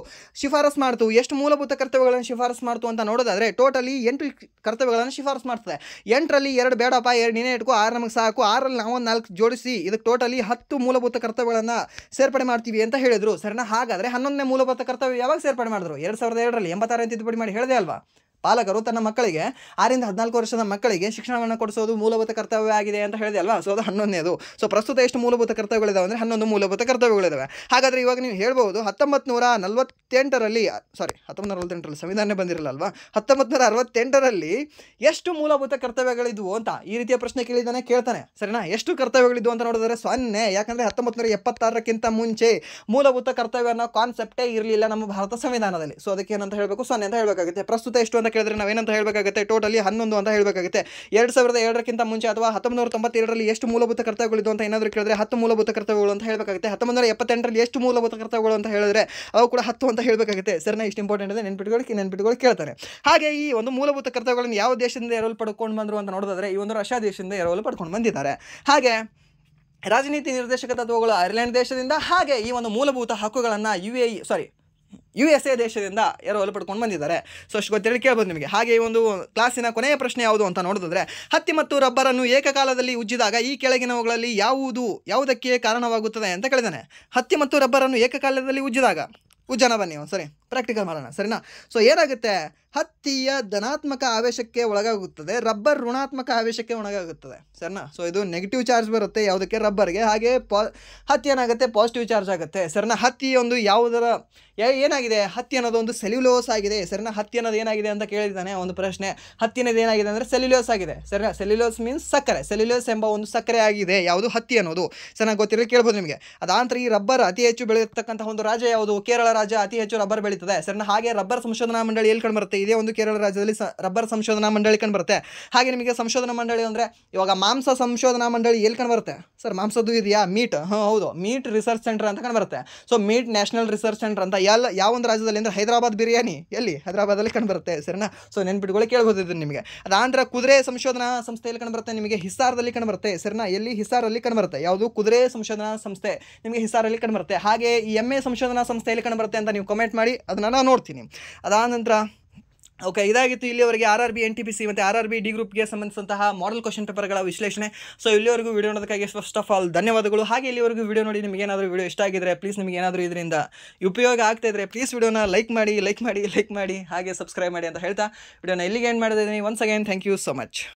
ಶಿಫಾರಸ್ ಮಾಡ್ತು, ಎಷ್ಟು ಮೂಲಭೂತ ಕರ್ತವ್ಯಗಳನ್ನು ಶಿಫಾರಸ್ ಮಾಡ್ತು ಅಂತ ನೋಡೋದಾದ್ರೆ ಟೋಟಲಿ 8 ಕರ್ತವ್ಯಗಳನ್ನು ಶಿಫಾರಸ್ ಮಾಡ್ತದೆ. 8ರಲ್ಲಿ 2 ಬೇಡಪ್ಪ, 2 ನೀನೇ ಇಟ್ಕೋ, 6 ನಮಗೆ ಸಾಕು, 6ರಲ್ಲಿ ನಾವು 4 ಜೋಡಿಸಿ ಇದಕ್ಕೆ ಟೋಟಲಿ 10 ಮೂಲಭೂತ ಕರ್ತವ್ಯಗಳನ್ನು ಸೇರ್ಪಡೆ ಮಾಡ್ತೀವಿ ಅಂತ ಹೇಳಿದ್ರು. ಸರಿನಾ? ಹಾಗಾದರೆ 11ನೇ ಮೂಲಭೂತ ಕರ್ತವ್ಯ ಯಾವಾಗ ಸೇರ್ಪಡೆ ಮಾಡಿದ್ರು? 2002ರಲ್ಲಿ 86ನೇ ತಿದ್ದುಪಡಿ ಮಾಡಿ ಹೇಳಿದೆ ಅಲ್ವಾ? ಪಾಲಕರು ತನ್ನ ಮಕ್ಕಳಿಗೆ 6ರಿಂದ 14 ವರ್ಷದ ಮಕ್ಕಳಿಗೆ ಶಿಕ್ಷಣವನ್ನು ಕೊಡಿಸೋದು ಮೂಲಭೂತ ಕರ್ತವ್ಯ ಆಗಿದೆ ಅಂತ ಹೇಳಿದೆ ಅಲ್ವಾ? ಸೊ ಅದು 11ನೇದು. ಸೊ ಪ್ರಸ್ತುತ ಎಷ್ಟು ಮೂಲಭೂತ ಕರ್ತವ್ಯಗಳಿದಾವೆ ಅಂದರೆ 11 ಮೂಲಭೂತ ಕರ್ತವ್ಯಗಳಿದ್ದಾವೆ. ಹಾಗಾದರೆ ಇವಾಗ ನೀವು ಹೇಳ್ಬೋದು 1948ರಲ್ಲಿ ಸಂವಿಧಾನ ಬಂದಿರಲ್ಲ ಅಲ್ವಾ? 1968ರಲ್ಲಿ ಎಷ್ಟು ಮೂಲಭೂತ ಕರ್ತವ್ಯಗಳಿದ್ವು ಅಂತ ಈ ರೀತಿಯ ಪ್ರಶ್ನೆ ಕೇಳ್ತಾನೆ. ಸರಿನಾ? ಎಷ್ಟು ಕರ್ತವ್ಯಗಳಿದ್ವು ಅಂತ ನೋಡಿದ್ರೆ 0. ಯಾಕಂದರೆ 1976ಕ್ಕಿಂತ ಮುಂಚೆ ಮೂಲಭೂತ ಕರ್ತವ್ಯ ಅನ್ನೋ ಕಾನ್ಸೆಪ್ಟೇ ಇರಲಿಲ್ಲ ನಮ್ಮ ಭಾರತ ಸಂವಿಧಾನದಲ್ಲಿ. ಸೊ ಅದಕ್ಕೆ ಏನಂತ ಹೇಳಬೇಕು? 0 ಅಂತ ಹೇಳಬೇಕಾಗುತ್ತೆ. ಪ್ರಸ್ತುತ ಎಷ್ಟು ಅಂತ ಕೇಳಿದ್ರೆ ನಾವೇನಂತ ಹೇಳಬೇಕಾಗುತ್ತೆ? ಟೋಟಲಿ 11 ಅಂತ ಹೇಳಬೇಕಾಗುತ್ತೆ. 2002ಕ್ಕಿಂತ ಮುಂಚೆ ಅಥವಾ 1992ರಲ್ಲಿ ಎಷ್ಟು ಮೂಲಭೂತ ಕರ್ತವ್ಯಗಳಿದ್ದು ಅಂತ ಏನಾದರೂ ಕೇಳಿದ್ರೆ 10 ಮೂಲಭೂತ ಕರ್ತವ್ಯಗಳು ಅಂತ ಹೇಳಬೇಕಾಗುತ್ತೆ. 1978ರಲ್ಲಿ ಎಷ್ಟು ಮೂಲಭೂತ ಕರ್ತವ್ಯಗಳು ಅಂತ ಹೇಳಿದ್ರೆ ಅವು ಕೂಡ 10 ಅಂತ ಹೇಳಬೇಕಾಗುತ್ತೆ. ಸರಿನಾ? ಇಷ್ಟು ಇಂಪಾರ್ಟೆಂಟ್ ಇದೆ, ನೆನ್ಪಿಟ್ಕೊಳ್ಳಿ ಕೇಳ್ತಾನೆ. ಹಾಗೆ ಈ ಒಂದು ಮೂಲಭೂತ ಕರ್ತವ್ಯಗಳನ್ನು ಯಾವ ದೇಶದಿಂದ ಎರವಲು ಪಡ್ಕೊಂಡು ಬಂದರು ಅಂತ ನೋಡೋದಾದ್ರೆ ಈ ಒಂದು ರಷ್ಯಾ ದೇಶದಿಂದ ಎರವಲು ಪಡ್ಕೊಂಡು ಬಂದಿದ್ದಾರೆ. ಹಾಗೆ ರಾಜನೀತಿ ನಿರ್ದೇಶಕ ತತ್ವಗಳು ಐರ್ಲೆಂಡ್ ದೇಶದಿಂದ, ಹಾಗೆ ಈ ಒಂದು ಮೂಲಭೂತ ಹಕ್ಕುಗಳನ್ನು USA ದೇಶದಿಂದ ಎರವಲು ಪಡ್ಕೊಂಡು ಬಂದಿದ್ದಾರೆ. ಸೊ ಅಷ್ಟು ಗೊತ್ತೇಳಿ ಕೇಳ್ಬೋದು ನಿಮಗೆ. ಹಾಗೆ ಈ ಒಂದು ಕ್ಲಾಸಿನ ಕೊನೆಯ ಪ್ರಶ್ನೆ ಯಾವುದು ಅಂತ ನೋಡಿದ್ರೆ ಹತ್ತಿ ಮತ್ತು ರಬ್ಬರನ್ನು ಏಕಕಾಲದಲ್ಲಿ ಉಜ್ಜಿದಾಗ ಈ ಕೆಳಗಿನವುಗಳಲ್ಲಿ ಯಾವುದಕ್ಕೆ ಕಾರಣವಾಗುತ್ತದೆ ಅಂತ ಕೇಳಿದಾನೆ. ಹತ್ತಿ ಮತ್ತು ರಬ್ಬರನ್ನು ಏಕಕಾಲದಲ್ಲಿ ಉಜ್ಜೋಣ ಬನ್ನಿ ಸರಿ, ಪ್ರಾಕ್ಟಿಕಲ್ ಮಾಡೋಣ. ಸರಿನಾ? ಸೊ ಏನಾಗುತ್ತೆ? ಹತ್ತಿಯ ಧನಾತ್ಮಕ ಆವೇಶಕ್ಕೆ ಒಳಗಾಗುತ್ತದೆ, ರಬ್ಬರ್ ಋಣಾತ್ಮಕ ಆವೇಶಕ್ಕೆ ಒಳಗಾಗುತ್ತದೆ. ಸರಿನಾ? ಸೊ ಇದು ನೆಗೆಟಿವ್ ಚಾರ್ಜ್ ಬರುತ್ತೆ ಯಾವುದಕ್ಕೆ? ರಬ್ಬರ್ಗೆ. ಹಾಗೆ ಹತ್ತಿ ಏನಾಗುತ್ತೆ? ಪಾಸಿಟಿವ್ ಚಾರ್ಜ್ ಆಗುತ್ತೆ. ಸರಿನಾ? ಹತ್ತಿ ಒಂದು ಏನಾಗಿದೆ? ಹತ್ತಿ ಅನ್ನೋದು ಒಂದು ಸೆಲ್ಯುಲೋಸ್ ಆಗಿದೆ. ಸರಿನಾ? ಹತ್ತಿ ಅನ್ನೋದು ಏನಾಗಿದೆ ಅಂತ ಕೇಳಿದ್ದಾನೆ ಒಂದು ಪ್ರಶ್ನೆ. ಹತ್ತಿ ಅನ್ನೋದು ಏನಾಗಿದೆ ಅಂದರೆ ಸೆಲ್ಯುಲೋಸ್ ಆಗಿದೆ. ಸರಿನಾ? ಸೆಲ್ಯುಲೋಸ್ ಮೀನ್ಸ್ ಸಕ್ಕರೆ. ಸೆಲ್ಯುಲೋಸ್ ಎಂಬ ಒಂದು ಸಕ್ಕರೆ ಆಗಿದೆ ಯಾವುದು? ಹತ್ತಿ ಅನ್ನೋದು. ಸರಿನಾ? ಗೊತ್ತಿರಲಿ ಕೇಳ್ಬೋದು ನಿಮಗೆ. ಅದಾಂತರ ಈ ರಬ್ಬರ್ ಅತಿ ಹೆಚ್ಚು ಬೆಳೆಯತಕ್ಕಂಥ ಒಂದು ರಾಜ್ಯ ಯಾವುದು? ಕೇರಳ ರಾಜ್ಯ ಅತಿ ಹೆಚ್ಚು ರಬ್ಬರ್ ಬೆಳೀತದೆ. ಸರಿನಾ? ಹಾಗೆ ರಬ್ಬರ್ ಸಂಶೋಧನಾ ಮಂಡಳಿ ಎಲ್ಲಿ ಕಂಡು ಬರುತ್ತೆ? ಇದೇ ಒಂದು ಕೇರಳ ರಾಜ್ಯದಲ್ಲಿ ರಬ್ಬರ್ ಸಂಶೋಧನಾ ಮಂಡಳಿ ಕಂಡು ಬರುತ್ತೆ. ಹಾಗೆ ನಿಮಗೆ ಸಂಶೋಧನಾ ಮಂಡಳಿ ಅಂದರೆ ಇವಾಗ ಮಾಂಸ ಸಂಶೋಧನಾ ಮಂಡಳಿ ಎಲ್ಲಿ ಕಂಡು ಬರುತ್ತೆ? ಸರ್ ಮಾಂಸದ್ದು ಇದೆಯಾ? ಮೀಟ್. ಹೌದು, ಮೀಟ್ ರಿಸರ್ಚ್ ಸೆಂಟರ್ ಅಂತ ಕಂಡು ಬರುತ್ತೆ. So meet national research centre ಅಂತ ಯಾವ ಒಂದು ರಾಜ್ಯದಲ್ಲಿ ಅಂದರೆ ಹೈದರಾಬಾದ್ ಬಿರಿಯಾನಿ ಎಲ್ಲಿ? ಹೈದರಾಬಾದಲ್ಲಿ ಕಂಡು ಬರುತ್ತೆ. ಸರಿನಾ? ಸೊ ನೆನ್ಪಿಟ್ಕೊಳ್ಳಿ ಕೇಳ್ಬೋದು ನಿಮಗೆ. ಅದಾಂತರ ಕುದುರೆ ಸಂಶೋಧನಾ ಸಂಸ್ಥೆಯಲ್ಲಿ ಕಂಡು ಬರುತ್ತೆ ನಿಮಗೆ, ಹಿಸಾರದಲ್ಲಿ ಕಂಡು ಬರುತ್ತೆ. ಸರಿನಾ? ಎಲ್ಲಿ? ಹಿಸಾರಲ್ಲಿ ಕಂಡು ಬರುತ್ತೆ. ಯಾವುದು? ಕುದುರೆ ಸಂಶೋಧನಾ ಸಂಸ್ಥೆ ನಿಮಗೆ ಹಿಸಾರಲ್ಲಿ ಕಂಡು ಬರುತ್ತೆ. ಹಾಗೆ ಈ ಎಮ್ಮೆ ಸಂಶೋಧನಾ ಸಂಸ್ಥೆಯಲ್ಲಿ ಕಂಡು ಬರುತ್ತೆ ಅಂತ ನೀವು ಕಮೆಂಟ್ ಮಾಡಿ, ಅದನ್ನು ನಾನು ನೋಡ್ತೀನಿ. ಅದಾದ ನಂತರ ಓಕೆ, ಇದಾಗಿತ್ತು ಇಲ್ಲಿವರೆಗೆ RRB NTPC ಮತ್ತು RRB D ಗ್ರೂಪ್ಗೆ ಸಂಬಂಧಿಸಿದಂತಹ ಮಾಡೆಲ್ ಕ್ವಶನ್ ಪೇಪರ್ಗಳ ವಿಶ್ಲೇಷಣೆ. ಸೊ ಇಲ್ಲಿವರೆಗೂ ವಿಡಿಯೋ ನೋಡೋದಕ್ಕಾಗಿ ಫಸ್ಟ್ ಆಫ್ ಆಲ್ ಧನ್ಯವಾದಗಳು. ಹಾಗೆ ಇಲ್ಲಿವರೆಗೂ ವಿಡಿಯೋ ನೋಡಿ ನಿಮಗೆ ಏನಾದರೂ ವಿಡಿಯೋ ಇಷ್ಟ ಆಗಿದ್ರೆ, ಪ್ಲೀಸ್ ನಿಮಗೆ ಏನಾದರೂ ಇದರಿಂದ ಉಪಯೋಗ ಆಗ್ತಾಯಿದ್ರೆ ಪ್ಲೀಸ್ ವಿಡಿಯೋನ ಲೈಕ್ ಮಾಡಿ ಹಾಗೆ ಸಬ್ಸ್ಕ್ರೈಬ್ ಮಾಡಿ ಅಂತ ಹೇಳ್ತಾ ವಿಡಿಯೋನ ಇಲ್ಲಿಗೆ ಎಂಡ್ ಮಾಡಿದ್ದೀನಿ. Once again thank you so much.